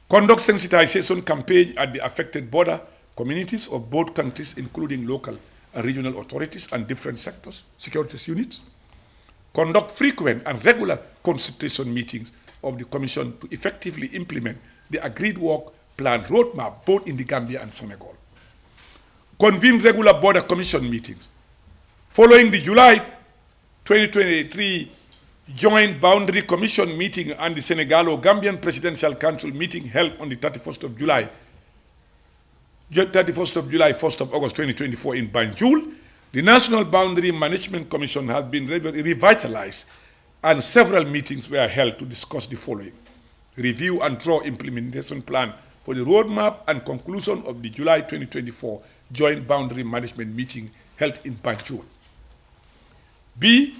Conduct sensitization campaign at the affected border communities of both countries, including local and regional authorities and different sectors, security units. Conduct frequent and regular consultation meetings of the Commission to effectively implement the agreed work plan roadmap both in the Gambia and Senegal. Convene regular border commission meetings. Following the July 2023 Joint Boundary Commission meeting and the Senegalo-Gambian Presidential Council meeting held on the 31st of July, 1st of August 2024 in Banjul, the National Boundary Management Commission has been revitalized and several meetings were held to discuss the following: review and draw implementation plan for the roadmap and conclusion of the July 2024 Joint Boundary Management meeting held in Banjul. B,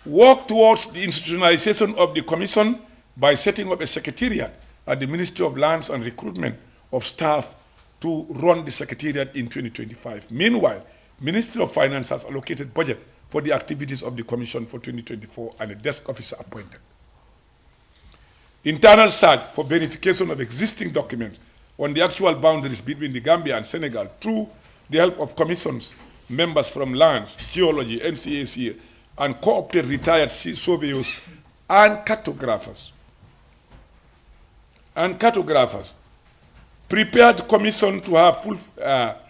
work towards the institutionalization of the Commission by setting up a secretariat at the Ministry of Lands and recruitment of staff to run the secretariat in 2025. Meanwhile, Ministry of Finance has allocated budget for the activities of the Commission for 2024 and a desk officer appointed. Internal search for verification of existing documents on the actual boundaries between the Gambia and Senegal through the help of commissions, members from lands, geology, NCAC, and co-opted retired surveyors and cartographers. Prepared commission to have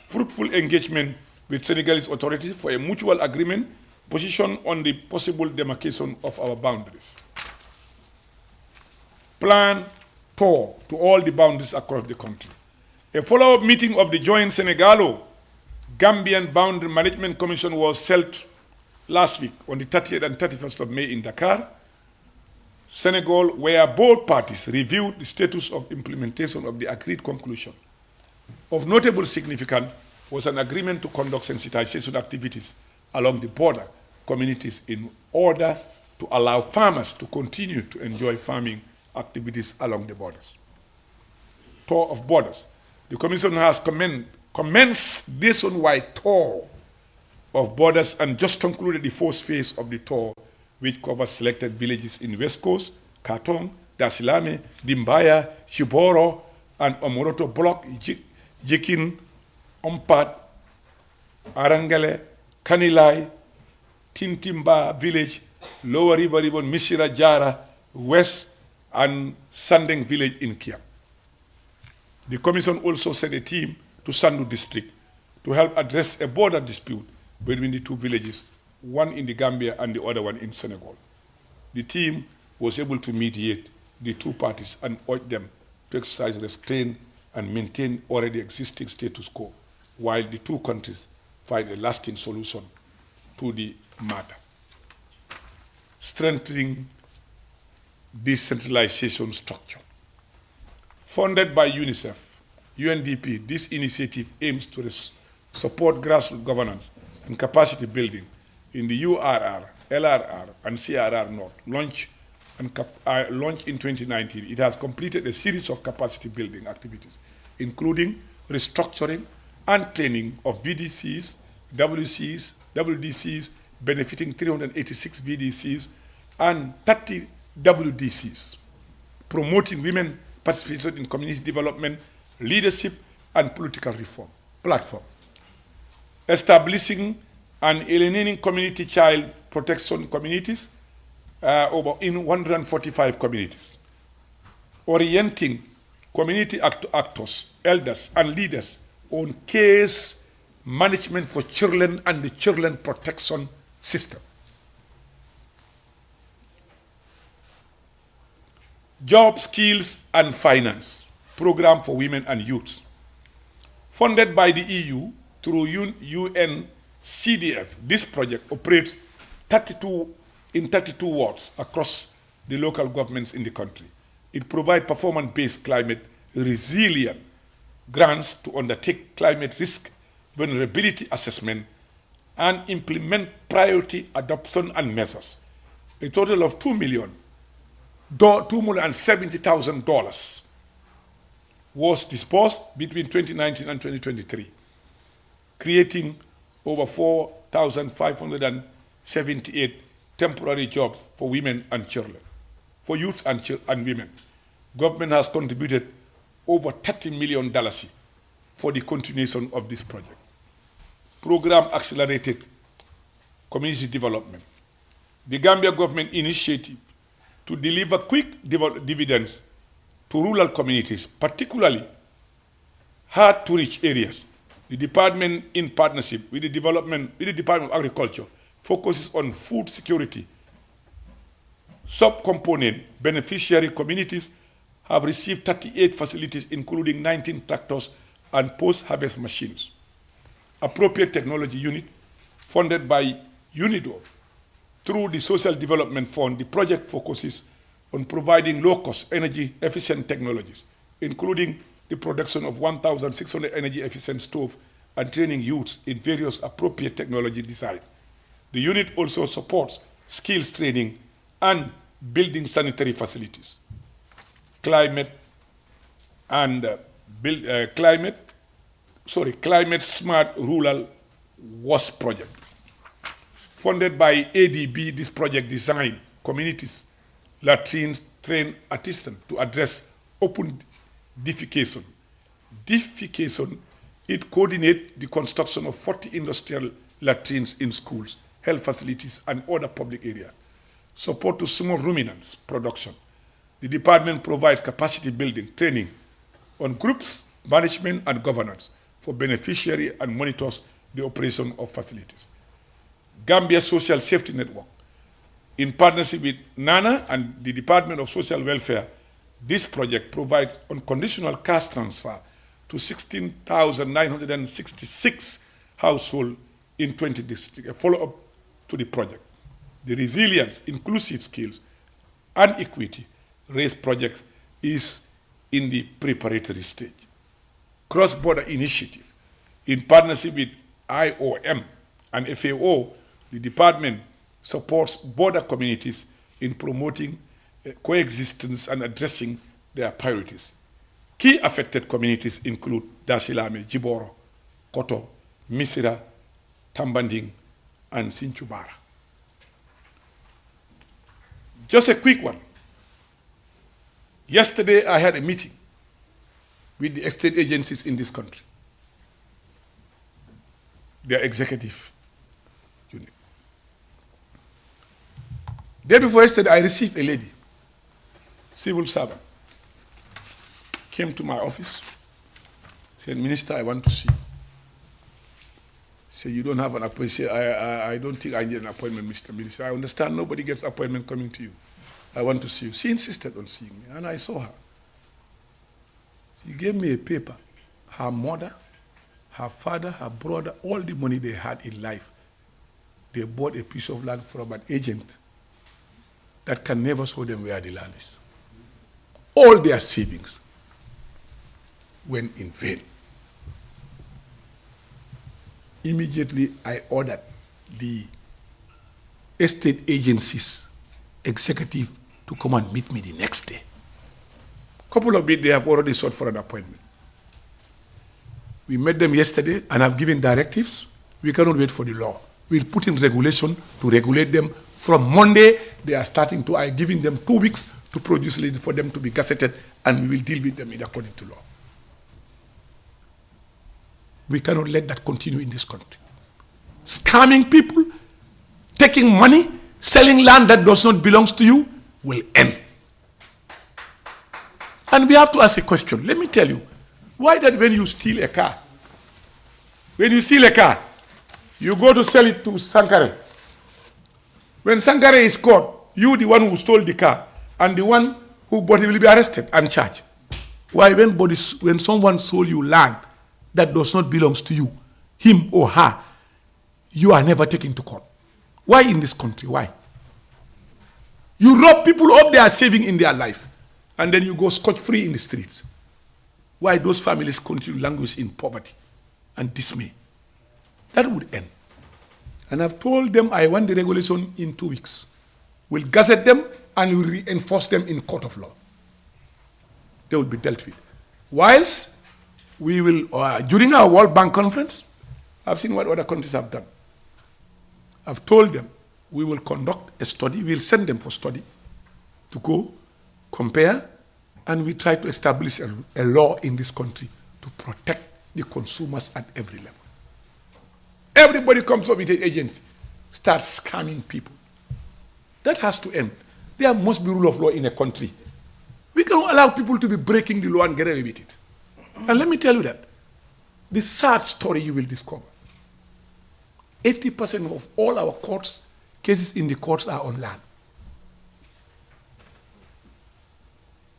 fruitful engagement with Senegalese authorities for a mutual agreement position on the possible demarcation of our boundaries. Plan tour to all the boundaries across the country. A follow-up meeting of the joint Senegalo-Gambian Boundary Management Commission was held last week on the 30th and 31st of May in Dakar, Senegal, where both parties reviewed the status of implementation of the agreed conclusion. Of notable significance was an agreement to conduct sensitization activities along the border communities in order to allow farmers to continue to enjoy farming activities along the borders. Tour of borders. The Commission has commenced nationwide tour of borders and just concluded the first phase of the tour, which covers selected villages in West Coast, Katong, Dasilame, Dimbaya, Shiboro, and Omoroto Block, Jikin, Ompat, Arangale, Kanilai, Tintimba Village, Lower River Ribbon, Misira Jara, West and Sandeng village in Kiang. The commission also sent a team to Sandu district to help address a border dispute between the two villages, one in the Gambia and the other one in Senegal. The team was able to mediate the two parties and urge them to exercise restraint and maintain already existing status quo while the two countries find a lasting solution to the matter. Strengthening decentralization structure. Funded by UNICEF, UNDP, this initiative aims to support grassroots governance and capacity building in the URR, LRR, and CRR North. Launched in 2019, it has completed a series of capacity building activities, including restructuring and training of VDCs, WCs, WDCs, benefiting 386 VDCs and 30 WDCs, promoting women participation in community development, leadership, and political reform platform, establishing and alienating community child protection communities in 145 communities, orienting community actors, elders, and leaders on case management for children and the children protection system. Job, skills, and finance program for women and youth. Funded by the EU through UNCDF, this project operates in 32 wards across the local governments in the country. It provides performance-based climate resilient grants to undertake climate risk vulnerability assessment and implement priority adoption and measures. A total of $2,070,000 was disbursed between 2019 and 2023, creating over 4,578 temporary jobs for women and children, for youth and women. Government has contributed over $30 million for the continuation of this project. Program accelerated community development. The Gambia government initiative to deliver quick dividends to rural communities, particularly hard to reach areas. The department, in partnership with the Department of Agriculture, focuses on food security. Subcomponent beneficiary communities have received 38 facilities, including 19 tractors and post-harvest machines. Appropriate Technology Unit, funded by UNIDO through the Social Development Fund, the project focuses on providing low-cost, energy-efficient technologies, including the production of 1,600 energy-efficient stoves and training youths in various appropriate technology design. The unit also supports skills training and building sanitary facilities. Climate Smart Rural WASP project. Funded by ADB, this project designed communities, latrines, train artisans to address open defecation. It coordinates the construction of 40 industrial latrines in schools, health facilities, and other public areas. Support to small ruminants production. The department provides capacity building training on groups, management, and governance for beneficiary and monitors the operation of facilities. Gambia Social Safety Network, in partnership with NANA and the Department of Social Welfare, this project provides unconditional cash transfer to 16,966 households in 20 districts. A follow-up to the project. The Resilience, Inclusive Skills, and Equity race projects is in the preparatory stage. Cross-border initiative, in partnership with IOM and FAO, the department supports border communities in promoting coexistence and addressing their priorities. Key affected communities include Dasilame, Jiboro, Koto, Misira, Tambanding, and Sinchubara. Just a quick one. Yesterday, I had a meeting with the state agencies in this country, their executive unit. Day before yesterday, I received a lady civil servant, came to my office, said, Minister, I want to see you. Said, you don't have an appointment. Said, I don't think I need an appointment, Mr. Minister. I understand nobody gets appointment coming to you. I want to see you. She insisted on seeing me, and I saw her. She gave me a paper. Her mother, her father, her brother, all the money they had in life, they bought a piece of land from an agent that can never show them where the land is. All their savings went in vain. Immediately, I ordered the estate agency's executive to come and meet me the next day. Couple of it, they have already sought for an appointment. We met them yesterday and have given directives. We cannot wait for the law. We'll put in regulation to regulate them. From Monday, they are starting to, I'm giving them 2 weeks to produce lead for them to be gazetted, and we will deal with them according to law. We cannot let that continue in this country. Scamming people, taking money, selling land that does not belong to you will end. And we have to ask a question. Let me tell you, why that when you steal a car, you go to sell it to Sankare. When Sankare is caught, you, the one who stole the car, and the one who bought it will be arrested and charged. Why, when someone sold you land that does not belong to you, him or her, you are never taken to court. Why in this country? Why? You rob people of their saving in their life, and then you go scot-free in the streets. Why those families continue to languish in poverty and dismay? That would end. And I've told them I want the regulation in 2 weeks. We'll gazette them and we'll reinforce them in court of law. They will be dealt with. Whilst we will, during our World Bank conference, I've seen what other countries have done. I've told them we will conduct a study, we'll send them for study to go, compare, and we try to establish a law in this country to protect the consumers at every level. Everybody comes up with an agency, starts scamming people. That has to end. There must be rule of law in a country. We cannot allow people to be breaking the law and get away with it. And let me tell you that. The sad story you will discover. 80% of all our cases in the courts are on land.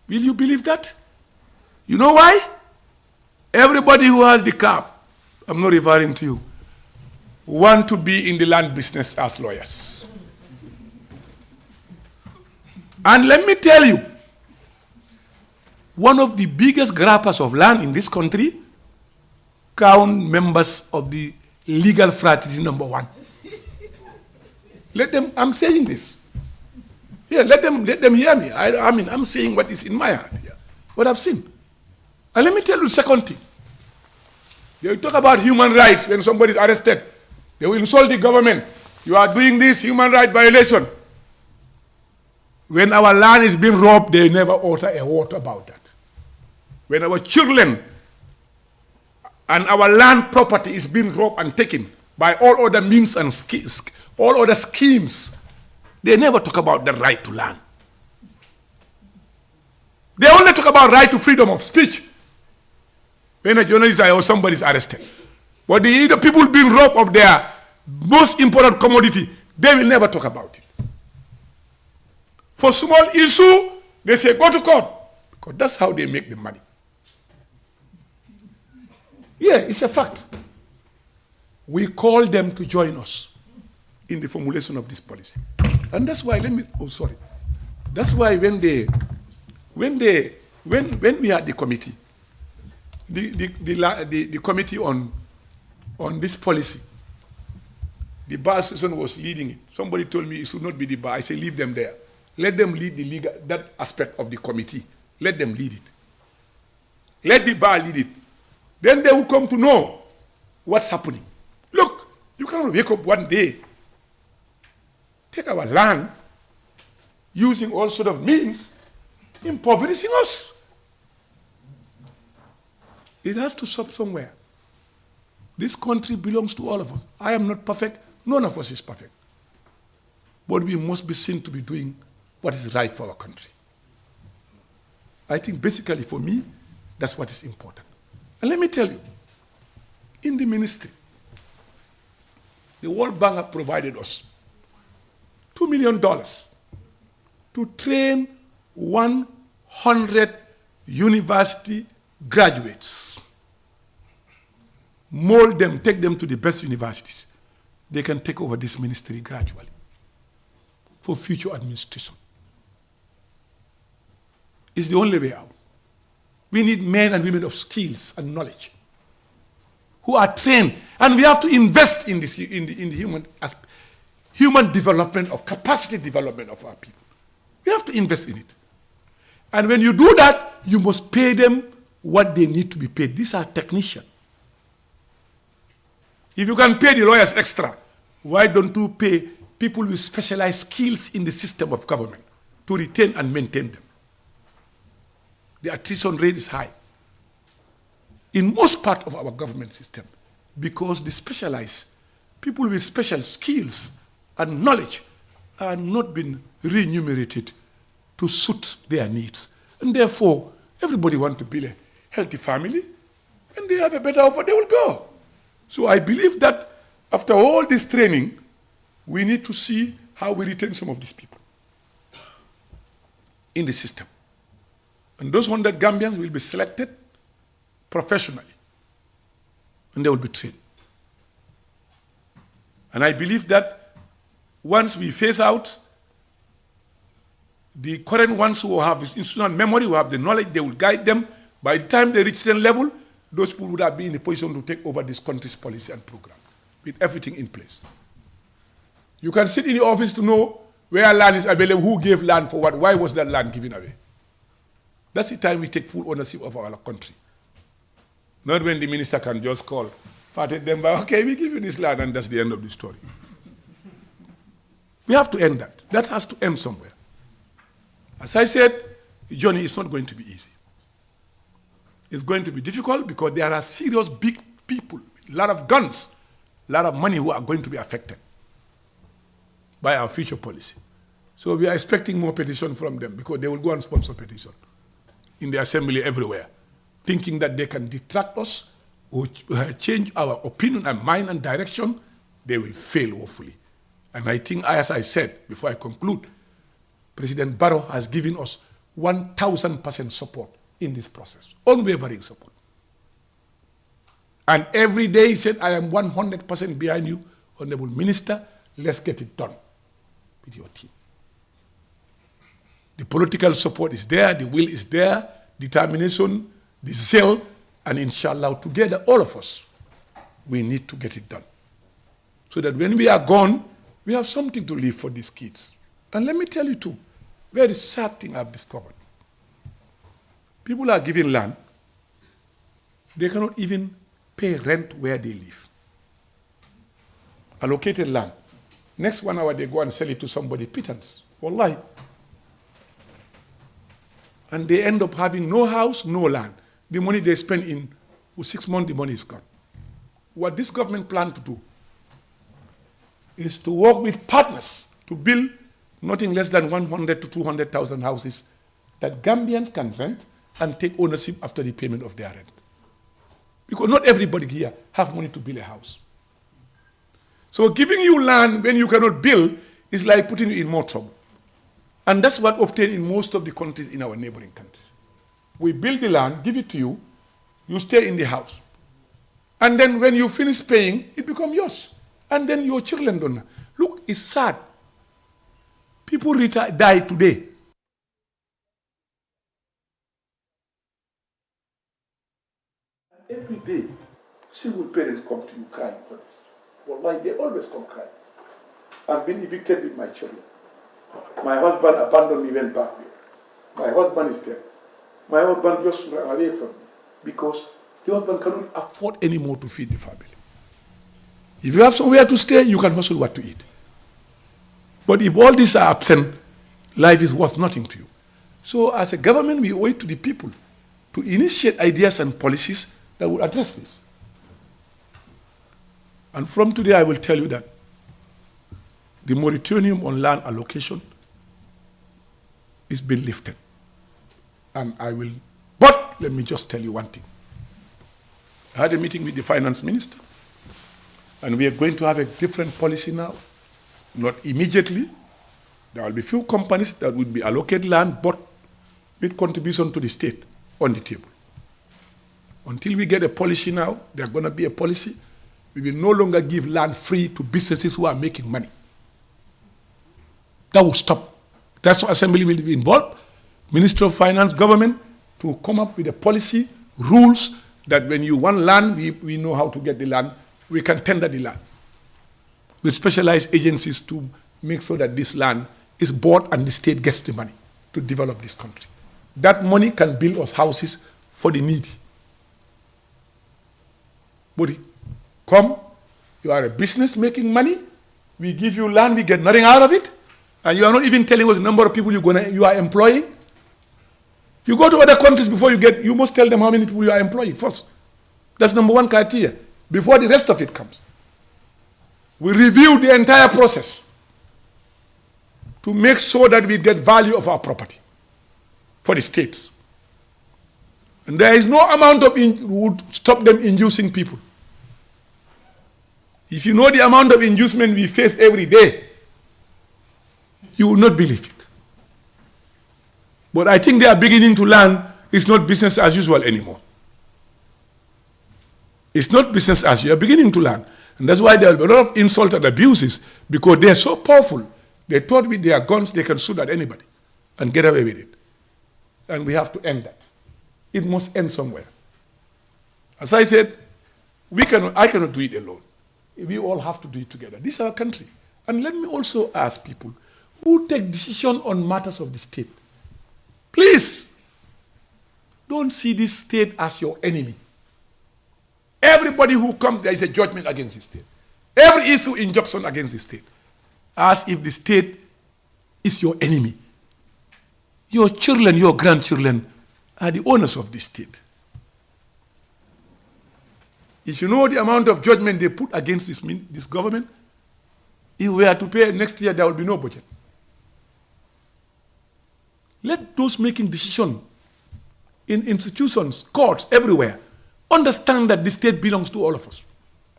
Will you believe that? You know why? Everybody who has the car, I'm not referring to you, want to be in the land business as lawyers. And let me tell you, one of the biggest grabbers of land in this country count members of the legal fraternity #1. Let them, I'm saying this. Yeah, let them hear me. I mean, I'm saying what is in my heart here, what I've seen. And let me tell you the second thing. They will talk about human rights when somebody is arrested. They will insult the government. You are doing this human right violation. When our land is being robbed, they never utter a word about that. When our children and our land property is being robbed and taken by all other means and all other schemes, they never talk about the right to land. They only talk about right to freedom of speech when a journalist or somebody is arrested. But the people being robbed of their most important commodity, they will never talk about it. For small issue, they say go to court, because that's how they make the money. Yeah, it's a fact. We call them to join us in the formulation of this policy. And that's why, that's why when we had the committee, the committee on this policy, the bar association was leading it. Somebody told me it should not be the bar. I say leave them there. Let them lead the legal, that aspect of the committee. Let them lead it. Let the bar lead it. Then they will come to know what's happening. Look, you cannot wake up one day, take our land, using all sort of means, impoverishing us. It has to stop somewhere. This country belongs to all of us. I am not perfect. None of us is perfect. But we must be seen to be doing what is right for our country. I think basically for me, that's what is important. And let me tell you, in the ministry, the World Bank have provided us $2 million to train 100 university graduates. Mold them, take them to the best universities. They can take over this ministry gradually for future administration. It's the only way out. We need men and women of skills and knowledge who are trained, and we have to invest in this, in the human development, of capacity development of our people. We have to invest in it. And when you do that, you must pay them what they need to be paid. These are technicians. If you can pay the lawyers extra, why don't you pay people with specialized skills in the system of government to retain and maintain them? The attrition rate is high in most part of our government system because the specialized people with special skills and knowledge are not being remunerated to suit their needs. And therefore, everybody wants to build a healthy family. When they have a better offer, they will go. So I believe that after all this training, we need to see how we retain some of these people in the system. And those 100 Gambians will be selected professionally, and they will be trained. And I believe that once we phase out the current ones who have institutional memory, who have the knowledge, they will guide them. By the time they reach 10 level, those people would have been in a position to take over this country's policy and program with everything in place. You can sit in the office to know where land is available, who gave land for what, why was that land given away. That's the time we take full ownership of our country. Not when the minister can just call, Demba, okay, we give you this land, and that's the end of the story. We have to end that. That has to end somewhere. As I said, the journey is not going to be easy. It's going to be difficult because there are serious big people, with a lot of guns, a lot of money who are going to be affected by our future policy. So we are expecting more petition from them because they will go and sponsor petition in the assembly everywhere, thinking that they can detract us or change our opinion and mind and direction. They will fail, hopefully. And I think, as I said before I conclude, President Barrow has given us 1,000% support in this process, unwavering support. And every day he said, I am 100% behind you, Honorable Minister, let's get it done with your team. The political support is there, the will is there, determination, the zeal, and inshallah, together, all of us, we need to get it done. So that when we are gone, we have something to leave for these kids. And let me tell you too, very sad thing I've discovered. People are given land, they cannot even pay rent where they live. Allocated land. Next 1 hour, they go and sell it to somebody, pittance. Wallahi. And they end up having no house, no land. The money they spend in 6 months, the money is gone. What this government plans to do is to work with partners to build nothing less than 100 to 200,000 houses that Gambians can rent and take ownership after the payment of their rent. Because not everybody here have money to build a house. So giving you land when you cannot build is like putting you in more trouble. And that's what obtained in most of the countries in our neighboring countries. We build the land, give it to you, you stay in the house. And then when you finish paying, it becomes yours. And then your children don't know. Look, it's sad. People die today. Every day, single parents come to you crying for this. Wallahi, they always come crying. I've been evicted with my children. My husband abandoned me, went back there. My husband is dead. My husband just ran away from me because the husband cannot afford anymore to feed the family. If you have somewhere to stay, you can hustle what to eat. But if all these are absent, life is worth nothing to you. So as a government, we owe it to the people to initiate ideas and policies that will address this. And from today, I will tell you that the moratorium on land allocation is being lifted. And I will, but let me just tell you one thing. I had a meeting with the finance minister, and we are going to have a different policy now. Not immediately. There will be few companies that will be allocated land, but with contribution to the state on the table. Until we get a policy now, there's going to be a policy. We will no longer give land free to businesses who are making money. That will stop. That's why Assembly will be involved, Minister of Finance, government, to come up with a policy, rules, that when you want land, we know how to get the land. We can tender the land with specialized agencies to make sure that this land is bought and the state gets the money to develop this country. That money can build us houses for the needy. But come, you are a business making money, we give you land, we get nothing out of it, and you are not even telling us the number of people you are employing. You go to other countries before you must tell them how many people you are employing first. That's number one criteria, before the rest of it comes. We review the entire process to make sure that we get value of our property for the states. And there is no amount of would stop them inducing people. If you know the amount of inducement we face every day, you will not believe it. But I think they are beginning to learn it's not business as usual anymore. It's not business as usual. They are beginning to learn. And that's why there will be a lot of insult and abuses, because they are so powerful. They thought with their guns they can shoot at anybody and get away with it. And we have to end that. It must end somewhere. As I said, I cannot do it alone. We all have to do it together. This is our country. And let me also ask people who take decision on matters of the state, please don't see this state as your enemy. Everybody who comes, there is a judgment against the state. Every issue, injunction against the state, as if the state is your enemy. Your children, your grandchildren are the owners of this state. If you know the amount of judgment they put against this government, if we are to pay next year, there will be no budget. Let those making decisions in institutions, courts, everywhere, understand that the state belongs to all of us.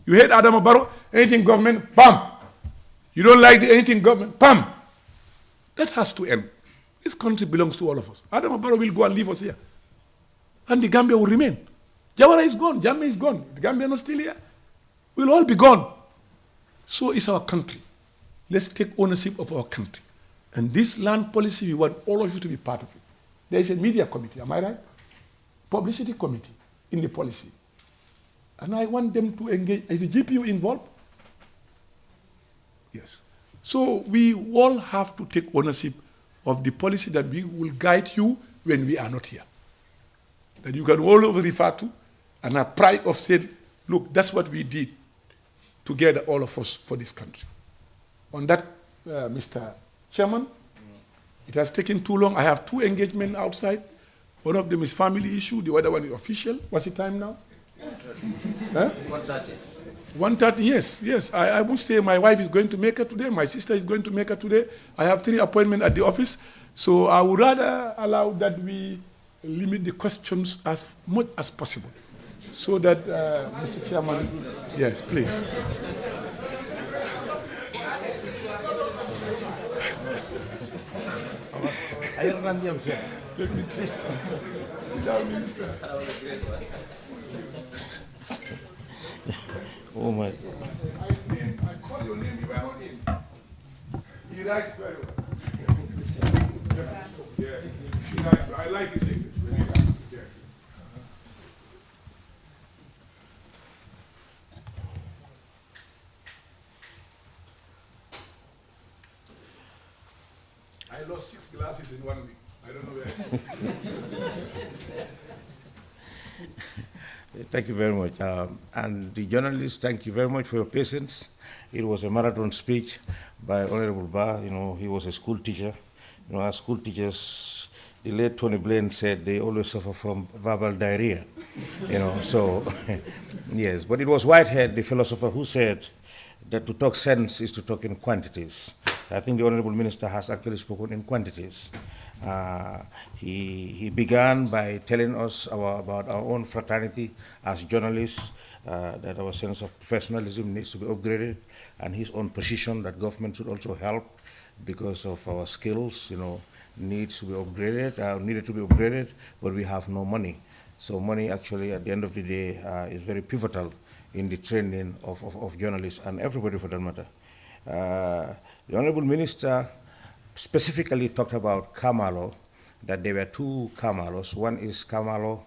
You hate Adam Barrow, anything government, bam. You don't like anything government, bam. That has to end. This country belongs to all of us. Adam Barrow will go and leave us here. And the Gambia will remain. Jawara is gone, Jammeh is gone. The Gambia is still here. We'll all be gone. So is our country. Let's take ownership of our country. And this land policy, we want all of you to be part of it. There is a media committee, am I right? Publicity committee in the policy. And I want them to engage. Is the GPU involved? Yes. So we all have to take ownership of the policy that we will guide you when we are not here. That you can all over refer to and have pride of saying, look, that's what we did together, all of us, for this country. On that, Mr. Chairman, it has taken too long. I have 2 engagements outside. One of them is family issue, the other one is official. What's the time now?
1:30.
1:30, yes. I must say my wife is going to make her today. My sister is going to make her today. I have 3 appointments at the office. So I would rather allow that we limit the questions as much as possible. So that, Mr. Chairman, yes, please.
Oh my.
I call your name, you are not in. He writes very well. Yes. He writes well. I like his English. Yes. I lost 6 glasses in 1 week. I don't know where.
Thank you very much. And the journalists, thank you very much for your patience. It was a marathon speech by Honorable Ba. You know, he was a school teacher. You know, our school teachers, the late Tony Blaine said they always suffer from verbal diarrhea. You know, so, yes. But it was Whitehead, the philosopher, who said that to talk sense is to talk in quantities. I think the Honorable Minister has actually spoken in quantities. He began by telling us about our own fraternity as journalists, that our sense of professionalism needs to be upgraded, and his own position that government should also help because of our skills, needs to be upgraded, needed to be upgraded, but we have no money. So money actually at the end of the day is very pivotal in the training of journalists and everybody for that matter. The Honorable Minister specifically talked about Kamalo, that there were two Kamalos. One is Kamalo,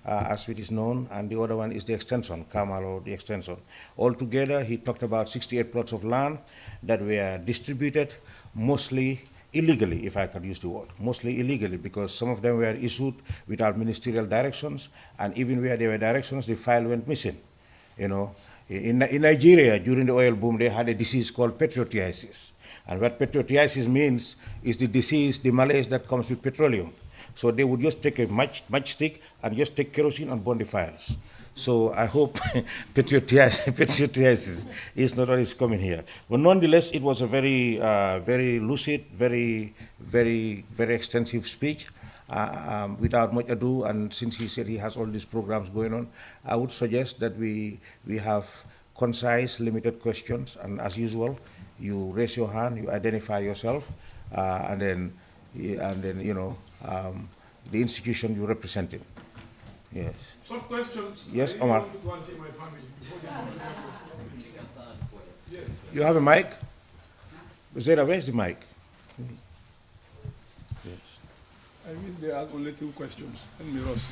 as it is known, and the other one is the extension, Kamalo, the extension. Altogether, he talked about 68 plots of land that were distributed, mostly illegally, if I could use the word, mostly illegally, because some of them were issued without ministerial directions, and even where there were directions, the file went missing. In Nigeria, during the oil boom, they had a disease called patriotiasis. And what patriotiasis means is the disease, the malaise that comes with petroleum. So they would just take a matchstick and just take kerosene and burn the files. So I hope patriotiasis is not what is coming here. But nonetheless, it was a very, very lucid, very, very, very extensive speech. Without much ado, and since he said he has all these programs going on, I would suggest that we have concise, limited questions, and as usual, you raise your hand, you identify yourself, and then the institution you represented. Yes.
Some questions.
Yes, Omar.
Yes.
You have a mic? Zera, where's the mic?
I mean, there are only two questions. And Miros.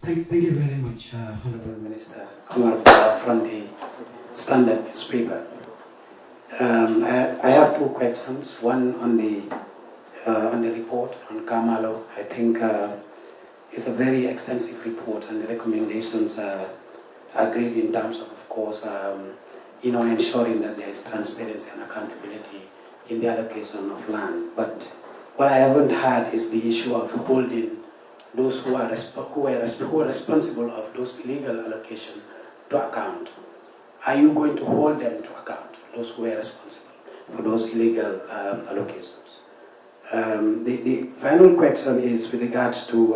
Thank you very much, Honorable Minister. Omar from the Standard newspaper. I have two questions. One on the report on Kamalo. I think it's a very extensive report, and the recommendations are great in terms of course, ensuring that there is transparency and accountability in the allocation of land. But what I haven't had is the issue of holding those who are responsible of those illegal allocation to account. Are you going to hold them to account, those who are responsible for those illegal allocations? The final question is with regards to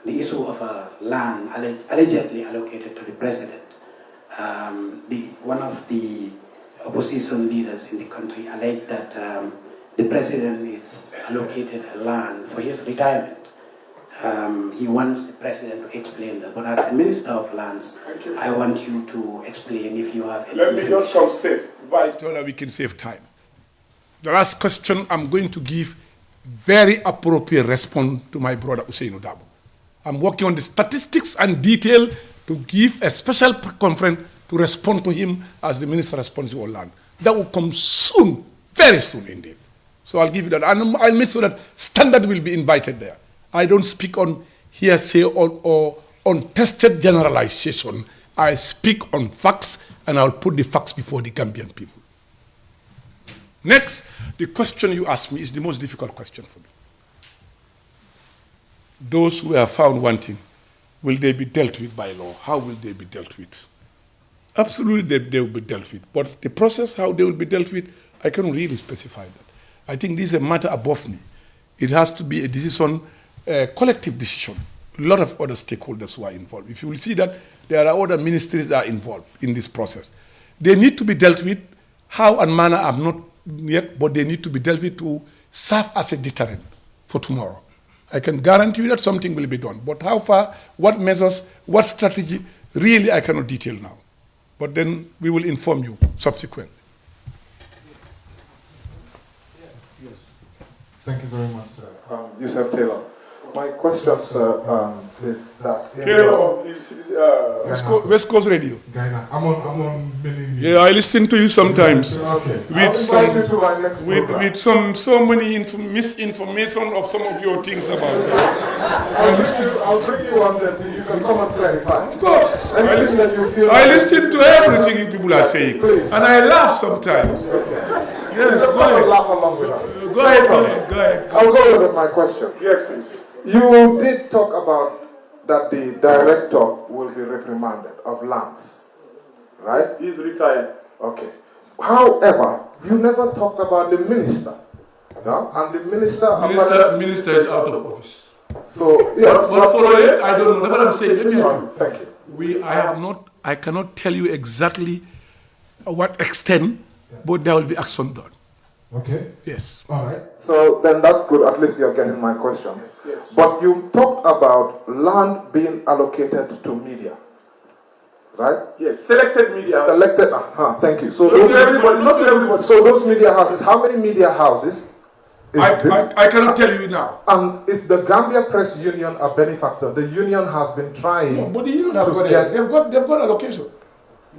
the issue of land allegedly allocated to the president. One of the opposition leaders in the country alleged that the president is allocated a land for his retirement. He wants the president to explain that. But as the Minister of Lands, I want you to explain if you have any.
Let me just come straight. So that we can save time. The last question, I'm going to give very appropriate response to my brother Usain Odabo. I'm working on the statistics and detail to give a special conference to respond to him as the Minister responsible for land. That will come soon, very soon indeed. So I'll give you that. And I'll make sure that Standard will be invited there. I don't speak on hearsay or untested generalization. I speak on facts, and I'll put the facts before the Gambian people. Next, the question you asked me is the most difficult question for me. Those who are found wanting, will they be dealt with by law? How will they be dealt with? Absolutely, they will be dealt with. But the process, how they will be dealt with, I cannot really specify that. I think this is a matter above me. It has to be a decision, a collective decision. A lot of other stakeholders who are involved. If you will see that there are other ministries that are involved in this process. They need to be dealt with. How and manner, I'm not yet, but they need to be dealt with to serve as a deterrent for tomorrow. I can guarantee you that something will be done. But how far, what measures, what strategy, really I cannot detail now. But then we will inform you subsequently.
Thank you very much, sir. Yusuf Taylor. My question, sir, is that...
Taylor, West Coast Radio.
Ghana. I'm on many...
Yeah, I listen to you sometimes.
Okay.
With so many misinformation of some of your things about it.
I'll bring you on that. You can come and clarify.
Of course. I listen to everything you people are saying.
Please.
And I laugh sometimes.
Okay.
Yes, go ahead.
Laugh along with us.
Go ahead.
I'll go with my question.
Yes, please.
You did talk about that the director will be reprimanded of lands right?
He's retired.
Okay. However, you never talked about the minister. No? And the
Minister is out of office.
So, yes.
But for it, I don't know. That's what I'm saying. Let me help you.
Thank you.
I cannot tell you exactly what extent, but there will be action done.
Okay.
Yes.
All right. So then that's good. At least you're getting my questions.
Yes.
But you talked about land being allocated to media, right?
Yes, selected media.
Selected. Thank you. So
Not everybody.
So those media houses. How many media houses?
I cannot tell you now.
And is the Gambia Press Union a benefactor? The union has been trying.
No, but the union have got it. They've got allocation.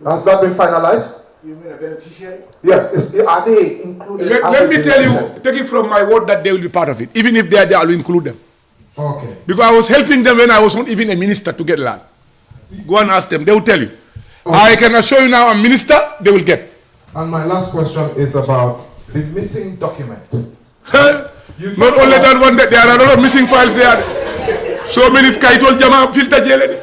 Has that been finalized?
You mean a beneficiary?
Yes. Are they included?
Let me tell you, take it from my word that they will be part of it. Even if they are there, I will include them.
Okay.
Because I was helping them when I was not even a minister to get land. Go and ask them. They will tell you. Okay. I can assure you now, I'm minister, they will get.
And my last question is about the missing document.
Not only that one, there are a lot of missing files there. So many Kaitol Jama filter jail.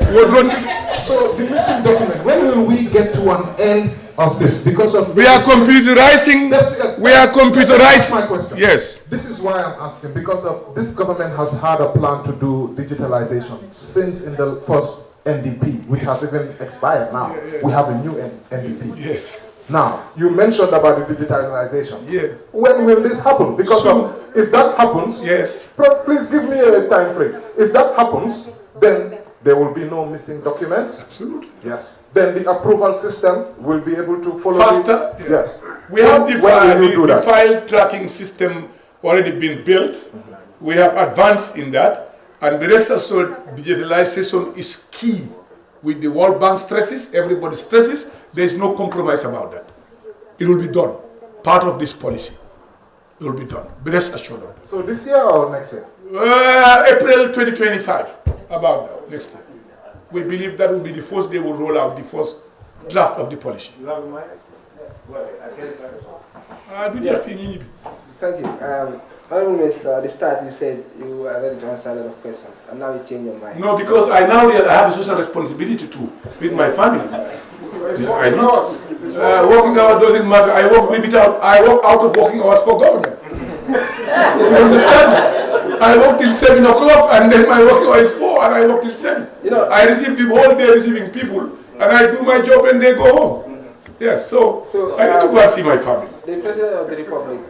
So the missing document, when will we get to an end of this? Because of
we are computerizing. We are computerizing.
My question.
Yes.
This is why I'm asking, because of this government has had a plan to do digitalization since in the first NDP, which has even expired now.
Yes.
We have a new NDP.
Yes.
Now, you mentioned about the digitalization.
Yes.
When will this happen? Because if that happens,
yes.
Please give me a time frame. If that happens, then there will be no missing documents.
Absolutely.
Yes. Then the approval system will be able to follow.
Faster.
Yes.
We have the file tracking system already been built. Mm-hmm. We have advanced in that. And the rest assured, digitalization is key. With the World Bank stresses, everybody stresses, there is no compromise about that. It will be done. Part of this policy. It will be done. Be rest assured of that.
So this year or next year?
April 2025. About that, next year. We believe that will be the first day we'll roll out the first draft of the policy.
You have a mic?
Thank
you. Honorable Minister, at the start you said you were ready to answer a lot of questions, and now you change your mind.
No, because I now realize I have a social responsibility too, with my family. I need working hours doesn't matter. I work out of working hours for government. You understand? I work till 7 o'clock and then my working hour is 4 and I work till 7. I receive the whole day receiving people and I do my job and they go home. Yes, so I need to go and see my family.
The President of the Republic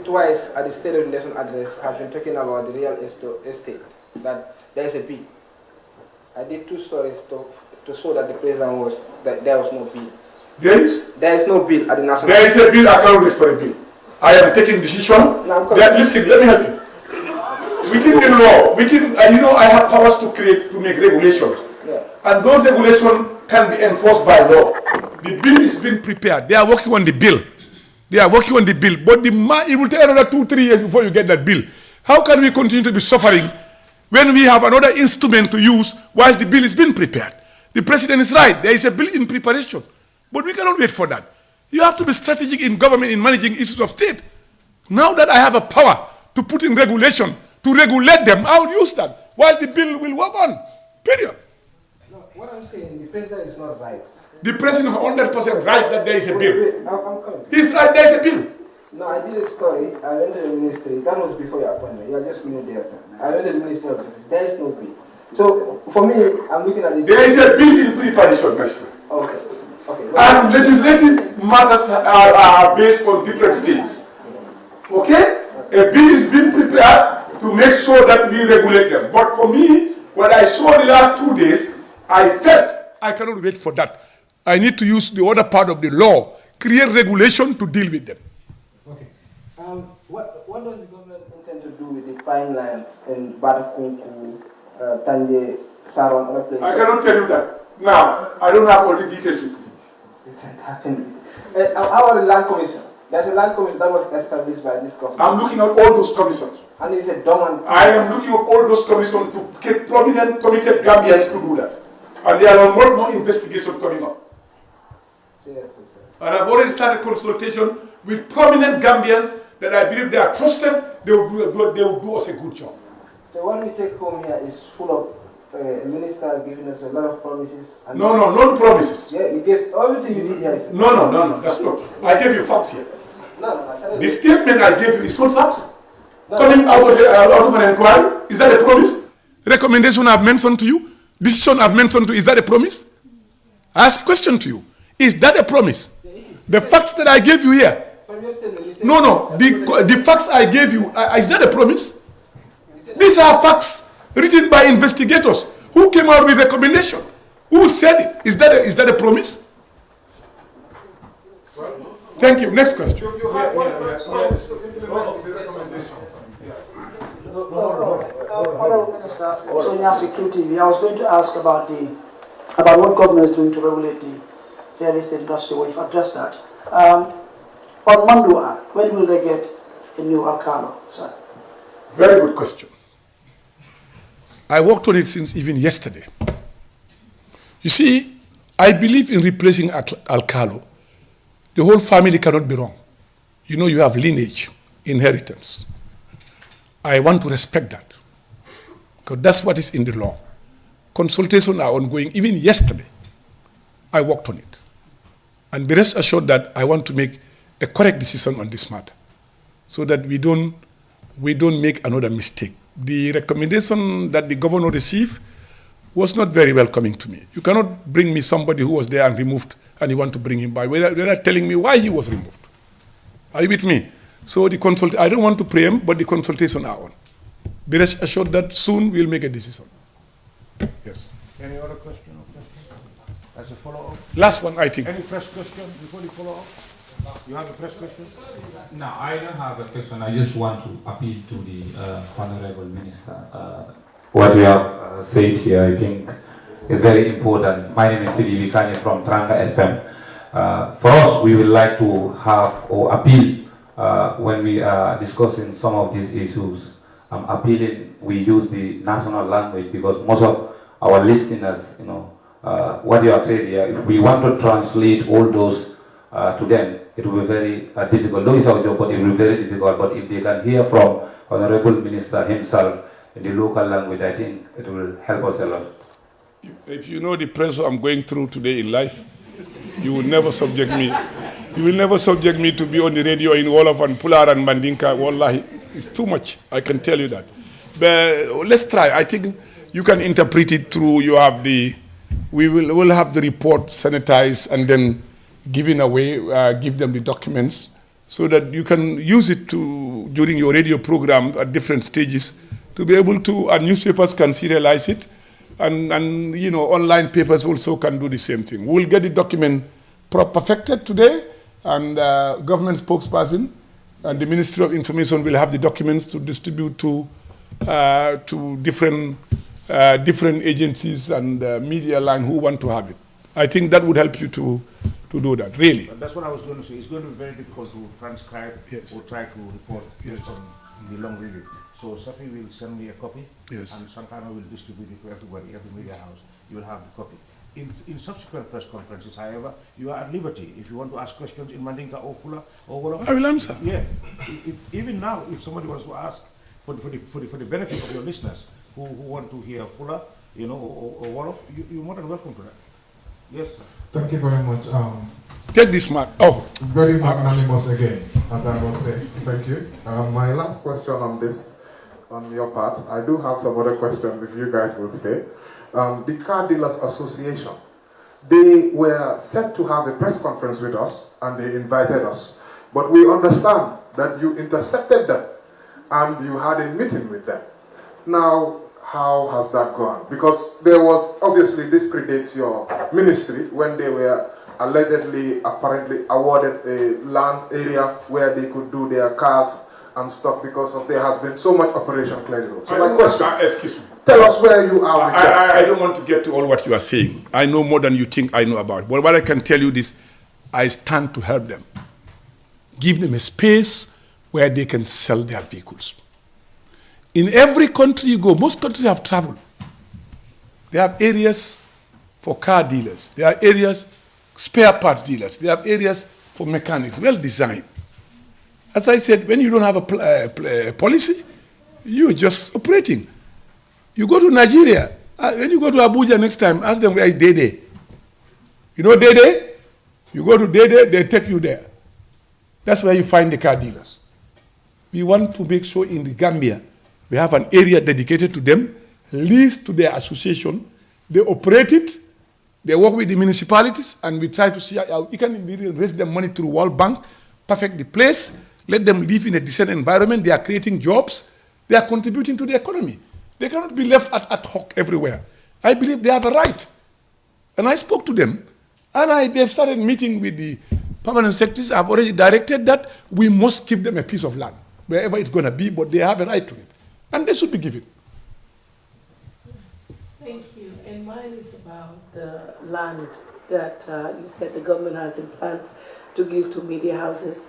twice at the State of the Nation address has been talking about the real estate, that there is a bill. I did 2 stories to show that the President that there was no bill.
There is
no bill at the national.
There is a bill. I cannot wait for a bill. I am taking decision. Listen, let me help you. Within the law, I have powers to make regulations, and those regulations can be enforced by law. The bill is being prepared. They are working on the bill. But it will take another 2-3 years before you get that bill. How can we continue to be suffering when we have another instrument to use while the bill is being prepared? The President is right. There is a bill in preparation. But we cannot wait for that. You have to be strategic in government in managing issues of state. Now that I have a power to put in regulation, to regulate them, I will use that while the bill will work on. Period.
No, what I'm saying, the President is not right.
The President is 100% right that there is a bill.
I'm coming.
He's right, there is a bill.
No, I did a story. I went to the ministry. That was before your appointment. You are just new there, sir. I went to the Ministry of Justice. There is no bill. So, for me, I'm looking at it.
There is a bill in preparation, Mr.
Okay.
And legislative matters are based on different stages. Okay? A bill is being prepared to make sure that we regulate them. But for me, what I saw the last 2 days, I felt I cannot wait for that. I need to use the other part of the law, create regulation to deal with them.
Okay. What does the government intend to do with the prime lands in Batakunku, Tanje, Saron, other places?
I cannot tell you that. Now, I don't have all the details.
It's happening. How about the land commission? There's a land commission that was established by this government.
I'm looking at all those commissions.
And it's a dormant.
I am looking at all those commissions to get prominent committed Gambians to do that. And there are more investigations coming up.
Seriously, sir.
And I've already started consultation with prominent Gambians that I believe they are trusted. They will do us a good job.
So what we take home here is full of a minister giving us a lot of promises. And
No promises.
Yeah, he gave everything you need here.
No, that's not. I gave you facts here.
No.
The statement I gave you is not facts. Coming out of an inquiry, is that a promise? Recommendation I've mentioned to you, decision I've mentioned to you, is that a promise? I ask a question to you. Is that a promise? The facts that I gave you here. No. The facts I gave you, is that a promise? These are facts written by investigators who came out with recommendation. Who said it? Is that a promise? Thank you. Next question.
Honorable Minister, also in your security, I was going to ask about what government is doing to regulate the real estate industry. Well, you've addressed that. On Mandua, when will they get a new alcalo, sir?
Very good question. I worked on it since even yesterday. You see, I believe in replacing alcalo. The whole family cannot be wrong. You know, you have lineage, inheritance. I want to respect that, because that's what is in the law. Consultations are ongoing. Even yesterday, I worked on it. And be rest assured that I want to make a correct decision on this matter, so that we don't make another mistake. The recommendation that the governor received was not very welcoming to me. You cannot bring me somebody who was there and removed, and you want to bring him back without telling me why he was removed. Are you with me? So I don't want to preempt, but the consultation are on. Be rest assured that soon we'll make a decision. Yes.
Any other question? As a follow-up?
Last one, I think.
Any fresh question before the follow-up? You have a fresh question?
No, I don't have a question. I just want to appeal to the Honorable Minister. What you have said here, I think, is very important. My name is Sidi Vikanye from Tranga FM. For us, we would like to have or appeal when we are discussing some of these issues. Appealing, we use the national language, because most of our listeners, what you have said here, if we want to translate all those to them, it will be very difficult. Though it's our job, but it will be very difficult. But if they can hear from Honorable Minister himself in the local language, I think it will help us a lot.
If you know the pressure I'm going through today in life, you will never subject me. You will never subject me to be on the radio in Wolof and Pular and Mandinka. Wallahi, it's too much. I can tell you that. But let's try. I think you can interpret it through. We'll have the report sanitized and then given away. Give them the documents so that you can use it during your radio program at different stages to be able to. And newspapers can serialize it, and online papers also can do the same thing. We'll get the document perfected today, and government spokesperson and the Ministry of Information will have the documents to distribute to different agencies and media line who want to have it. I think that would help you to do that, really.
That's what I was going to say. It's going to be very difficult to transcribe or try to report on the long reading. So Safi will send me a copy, and Sankano will distribute it to everybody, every media house. You will have the copy. In subsequent press conferences, however, you are at liberty. If you want to ask questions in Mandinka or Fula or whatever,
I will answer.
Yeah. Even now, if somebody wants to ask for the benefit of your listeners who want to hear Fula, or Wolof, you're more than welcome to that. Yes, sir.
Thank you very much.
Take this mark.
Very magnanimous again, and I must say thank you. My last question on this, on your part, I do have some other questions if you guys will stay. The Car Dealers Association, they were set to have a press conference with us, and they invited us. But we understand that you intercepted them, and you had a meeting with them. Now, how has that gone? Because there was, obviously this predates your ministry, when they were allegedly, apparently awarded a land area where they could do their cars and stuff, because there has been so much Operation Clear the Road. So my question,
excuse me.
Tell us where you are with that.
I don't want to get to all what you are saying. I know more than you think I know about it. But what I can tell you is, I stand to help them. Give them a space where they can sell their vehicles. In every country you go, most countries have traveled. They have areas for car dealers. There are areas, spare part dealers. They have areas for mechanics, well designed. As I said, when you don't have a policy, you're just operating. You go to Nigeria, When you go to Abuja next time, ask them where is Dede. You know Dede? You go to Dede, they take you there. That's where you find the car dealers. We want to make sure in the Gambia, we have an area dedicated to them, leased to their association. They operate it, they work with the municipalities, and we try to see how we can raise them money through World Bank, perfect the place, let them live in a decent environment. They are creating jobs, they are contributing to the economy. They cannot be left ad hoc everywhere. I believe they have a right. And I spoke to them, and they've started meeting with the permanent secretaries. I've already directed that we must give them a piece of land, wherever it's going to be, but they have a right to it. And they should be given.
Thank you. And mine is about the land that you said the government has in plans to give to media houses.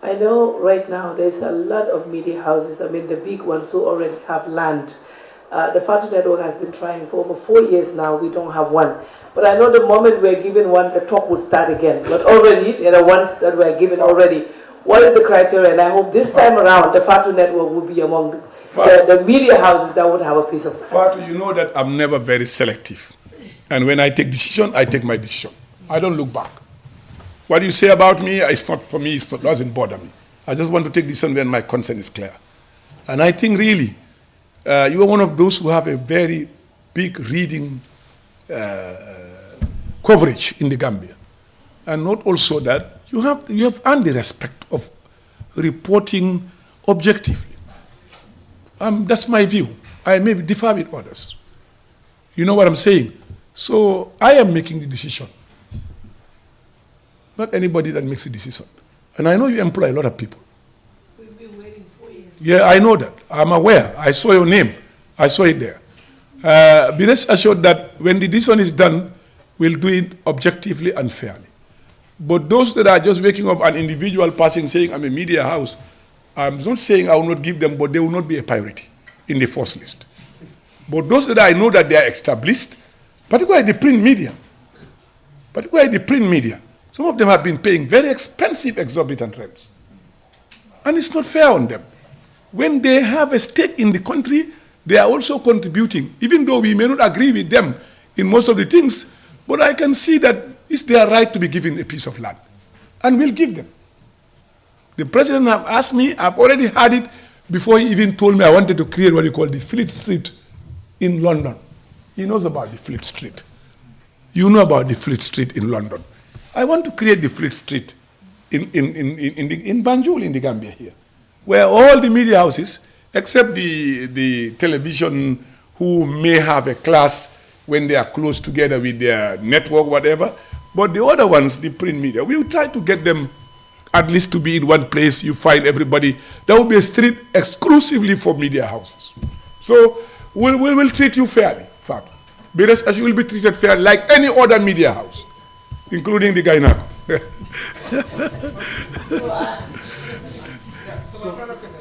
I know right now there's a lot of media houses, I mean the big ones who already have land. The Fatu Network has been trying for over 4 years now, we don't have one. But I know the moment we're given one, the talk will start again. But already, there are ones that we're given already. What is the criteria? And I hope this time around, the Fatu Network will be among the media houses that would have a piece of
Fatu, you know that I'm never very selective. And when I take decision, I take my decision. I don't look back. What you say about me, it's not for me, it doesn't bother me. I just want to take decision when my consent is clear. And I think really, you are one of those who have a very big reading coverage in the Gambia. And not also that, you have earned the respect of reporting objectively. That's my view. I may differ with others. You know what I'm saying? So I am making the decision. Not anybody that makes the decision. And I know you employ a lot of people.
We've been waiting 4 years.
Yeah, I know that. I'm aware. I saw your name. I saw it there. Be rest assured that when the decision is done, we'll do it objectively and fairly. But those that are just waking up an individual person saying, I'm a media house, I'm not saying I will not give them, but they will not be a priority in the first list. But those that I know that they are established, particularly the print media, some of them have been paying very expensive, exorbitant rents. And it's not fair on them. When they have a stake in the country, they are also contributing, even though we may not agree with them in most of the things, but I can see that it's their right to be given a piece of land. And we'll give them. The president have asked me, I've already had it before he even told me I wanted to create what he called the Fleet Street in London. He knows about the Fleet Street. You know about the Fleet Street in London. I want to create the Fleet Street in Banjul, in the Gambia here, where all the media houses, except the television who may have a class when they are close together with their network, whatever, but the other ones, the print media, we will try to get them at least to be in one place. You find everybody. There will be a street exclusively for media houses. So we'll treat you fairly, Fat. Because as you will be treated fairly like any other media house, including the Gainako.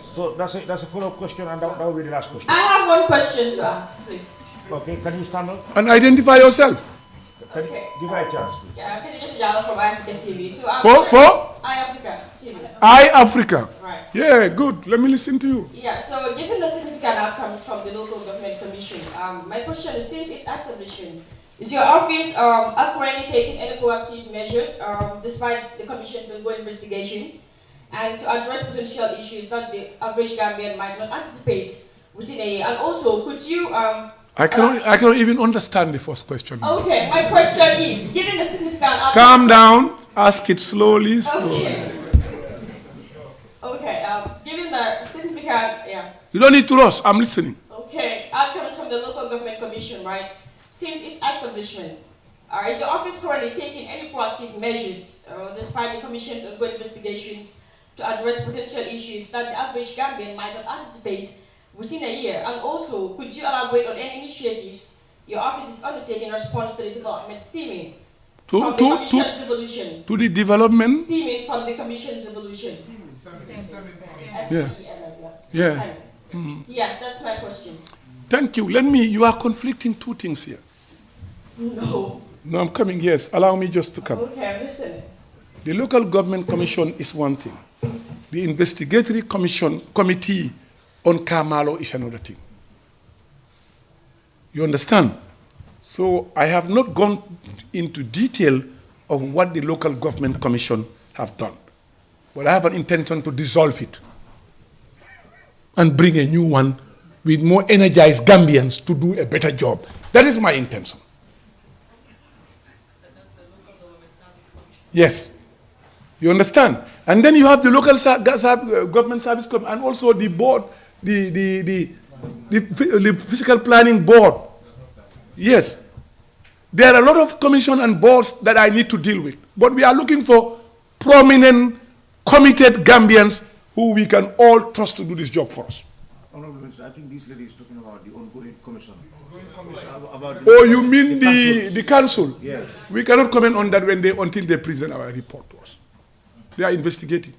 So that's a follow-up question, and that will be the last question.
I have one question to ask, please.
Okay, can you stand up?
And identify yourself.
Can you give her a chance, please?
Yeah, can you just yell from African TV? So
For?
iAfrica TV.
iAfrica.
Right.
Yeah, good. Let me listen to you.
Yeah, so given the significant outcomes from the local government commission, my question is, since its establishment, is your office currently taking any proactive measures despite the commission's ongoing investigations and to address potential issues that the average Gambian might not anticipate within a year? And also, could you...
I cannot even understand the first question.
Okay, my question is, given the significant outcomes...
Calm down. Ask it slowly.
Okay, given the significant... Yeah.
You don't need to rush. I'm listening.
Okay, outcomes from the local government commission, right? Since its establishment, is your office currently taking any proactive measures, despite the commission's ongoing investigations, to address potential issues that the average Gambian might not anticipate within a year? And also, could you elaborate on any initiatives your office is undertaking in response to the development stemming from the commission's evolution?
To the development?
Stemming from the commission's evolution.
Yeah. Yeah.
Yes, that's my question.
Thank you. You are conflicting two things here.
No.
No, I'm coming, yes. Allow me just to come.
Okay, I'm listening.
The local government commission is one thing. The investigatory committee on Kamalo is another thing. You understand? So I have not gone into detail of what the local government commission have done. But I have an intention to dissolve it and bring a new one with more energized Gambians to do a better job. That is my intention. Yes. You understand? And then you have the local government service club and also the board, the physical planning board. Yes. There are a lot of commission and boards that I need to deal with. But we are looking for prominent, committed Gambians who we can all trust to do this job for us.
Honorable Minister, I think this lady is talking about the ongoing commission.
Oh, you mean the council?
Yes.
We cannot comment on that until they present our report to us. They are investigating.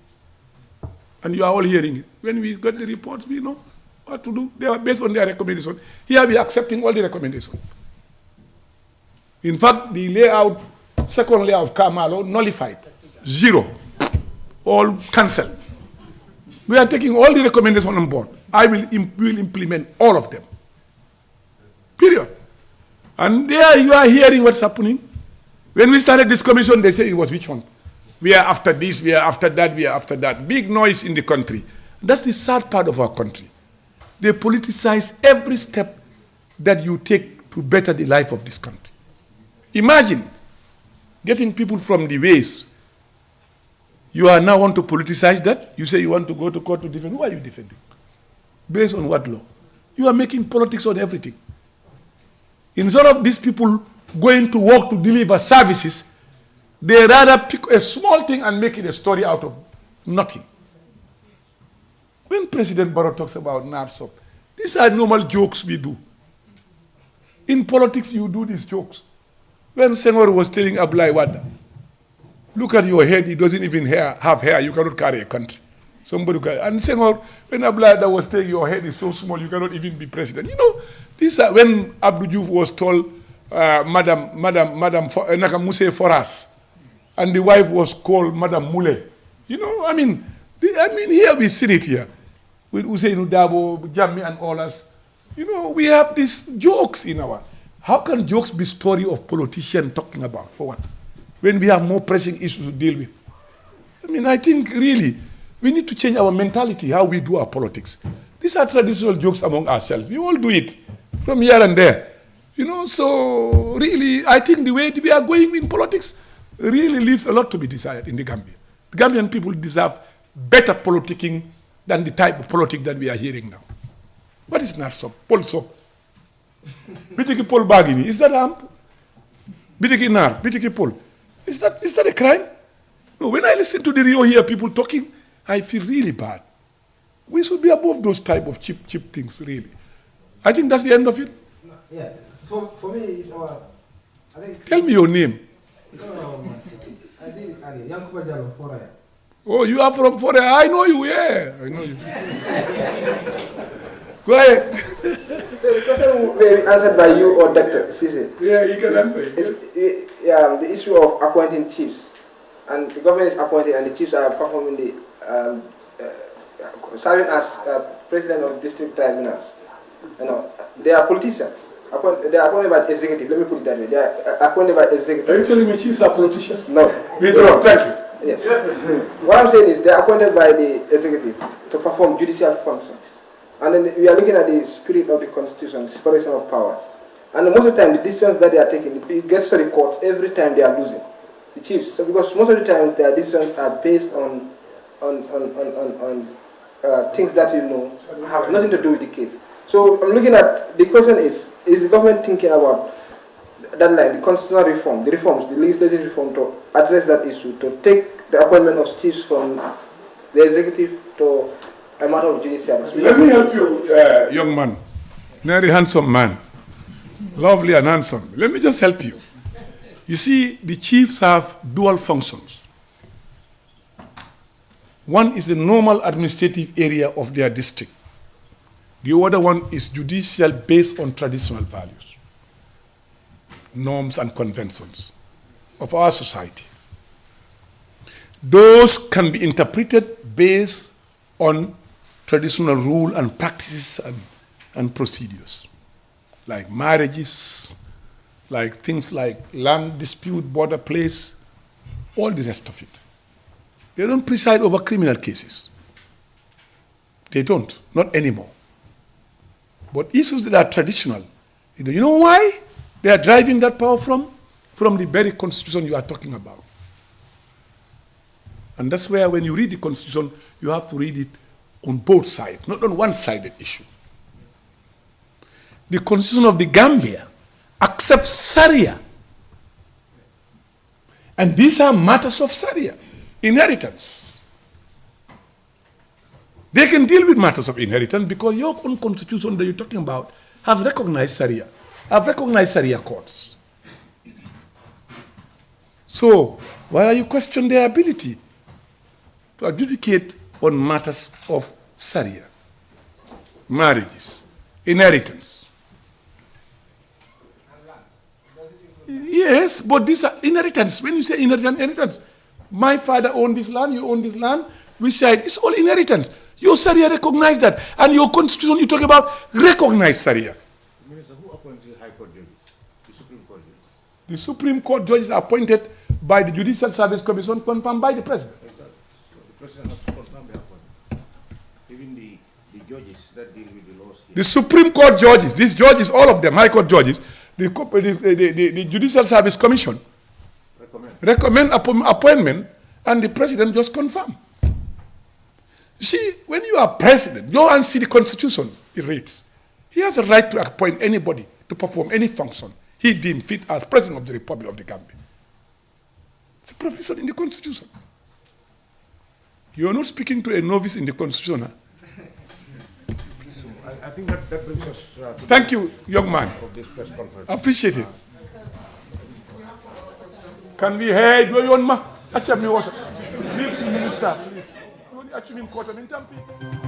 And you are all hearing it. When we got the reports, we know what to do. They are based on their recommendation. Here we are accepting all the recommendations. In fact, the layout, second layout of Kamalo, nullified. 0. All cancelled. We are taking all the recommendations on board. I will implement all of them. Period. And there you are hearing what's happening. When we started this commission, they said it was which one? We are after this, we are after that, we are after that. Big noise in the country. That's the sad part of our country. They politicize every step that you take to better the life of this country. Imagine getting people from the ways. You are now want to politicize that. You say you want to go to court to defend. Who are you defending? Based on what law? You are making politics on everything. Instead of these people going to work to deliver services, they rather pick a small thing and make it a story out of nothing. When President Barrow talks about NARSOP, these are normal jokes we do. In politics, you do these jokes. When Senghor was telling Ablai Wada, look at your head, it doesn't even have hair, you cannot carry a country. Somebody can, and Senghor, when Ablai Wada was telling your head is so small, you cannot even be president. You know, these are when Abdou Diouf was told, Madam Muse Foras, and the wife was called Madam Mule. You know, I mean, here we see it here. With Usain Udabo, Jammi and all us. You know, we have these jokes in our... How can jokes be story of politician talking about, for what? When we have more pressing issues to deal with. I mean, I think really, we need to change our mentality, how we do our politics. These are traditional jokes among ourselves. We all do it from here and there. You know, so really, I think the way we are going in politics really leaves a lot to be desired in the Gambia. The Gambian people deserve better politicking than the type of politics that we are hearing now. What is NARSOP? Polso. Bitiki Pol Bagini. Is that harm? Bitiki Nar, Bitiki Pol. Is that a crime? No, when I listen to the Rio here, people talking, I feel really bad. We should be above those type of cheap things, really. I think that's the end of it.
Yeah. For me, it's our... I think...
Tell me your name.
I think Yankuba Jallo, Foraya.
Oh, you are from Foraya. I know you, yeah. I know you. Go ahead.
So the question will be answered by you or Dr. Sise.
Yeah, you can answer it.
Yeah, the issue of appointing chiefs. And the government is appointed and the chiefs are performing the... serving as president of district tribunals. You know, they are politicians. They are appointed by the executive. Let me put it that way. They are appointed by the executive.
Are you telling me chiefs are politicians?
No.
No. Thank you.
Yes. What I'm saying is they are appointed by the executive to perform judicial functions. And then we are looking at the spirit of the constitution, separation of powers. And most of the time, the decisions that they are taking, it gets to the courts every time they are losing. The chiefs. So because most of the times their decisions are based on things that you know have nothing to do with the case. So I'm looking at, the question is the government thinking about that line, the constitutional reform, the reforms, the legislative reform to address that issue, to take the appointment of chiefs from the executive to a matter of judicial.
Let me help you, young man, very handsome man, lovely and handsome. Let me just help you. You see, the chiefs have dual functions. One is the normal administrative area of their district. The other one is judicial based on traditional values, norms and conventions of our society. Those can be interpreted based on traditional rule and practices and procedures, like marriages, like things like land dispute, border place, all the rest of it. They don't preside over criminal cases. They don't, not anymore. But issues that are traditional, you know why they are driving that power from? From the very constitution you are talking about. And that's where when you read the constitution, you have to read it on both sides, not on one-sided issue. The constitution of the Gambia accepts Sharia. And these are matters of Sharia, inheritance. They can deal with matters of inheritance because your own constitution that you're talking about has recognized Sharia, have recognized Sharia courts. So why are you questioning their ability to adjudicate on matters of Sharia, marriages, inheritance? Yes, but these are inheritance. When you say inheritance, my father owned this land, you own this land, we said it's all inheritance. Your Sharia recognize that, and your constitution you talk about recognize Sharia.
Minister, who appoints the High Court judges? The Supreme Court judges?
The Supreme Court judges are appointed by the Judicial Service Commission, confirmed by the President.
Exactly. So the President has to confirm the appointment. Even the judges that deal with the laws here.
The Supreme Court judges, these judges, all of them, High Court judges, the Judicial Service Commission recommend appointment, and the President just confirm. See, when you are President, go and see the Constitution, it reads. He has a right to appoint anybody to perform any function he deemed fit as President of the Republic of the Gambia. It's a provision in the Constitution. You are not speaking to a novice in the Constitution. Huh?
I think that brings us to
Thank you, young man.
of this press conference.
Appreciate it. Can we hear you on ma? Acha mi water. Minister, please. Acha mi water.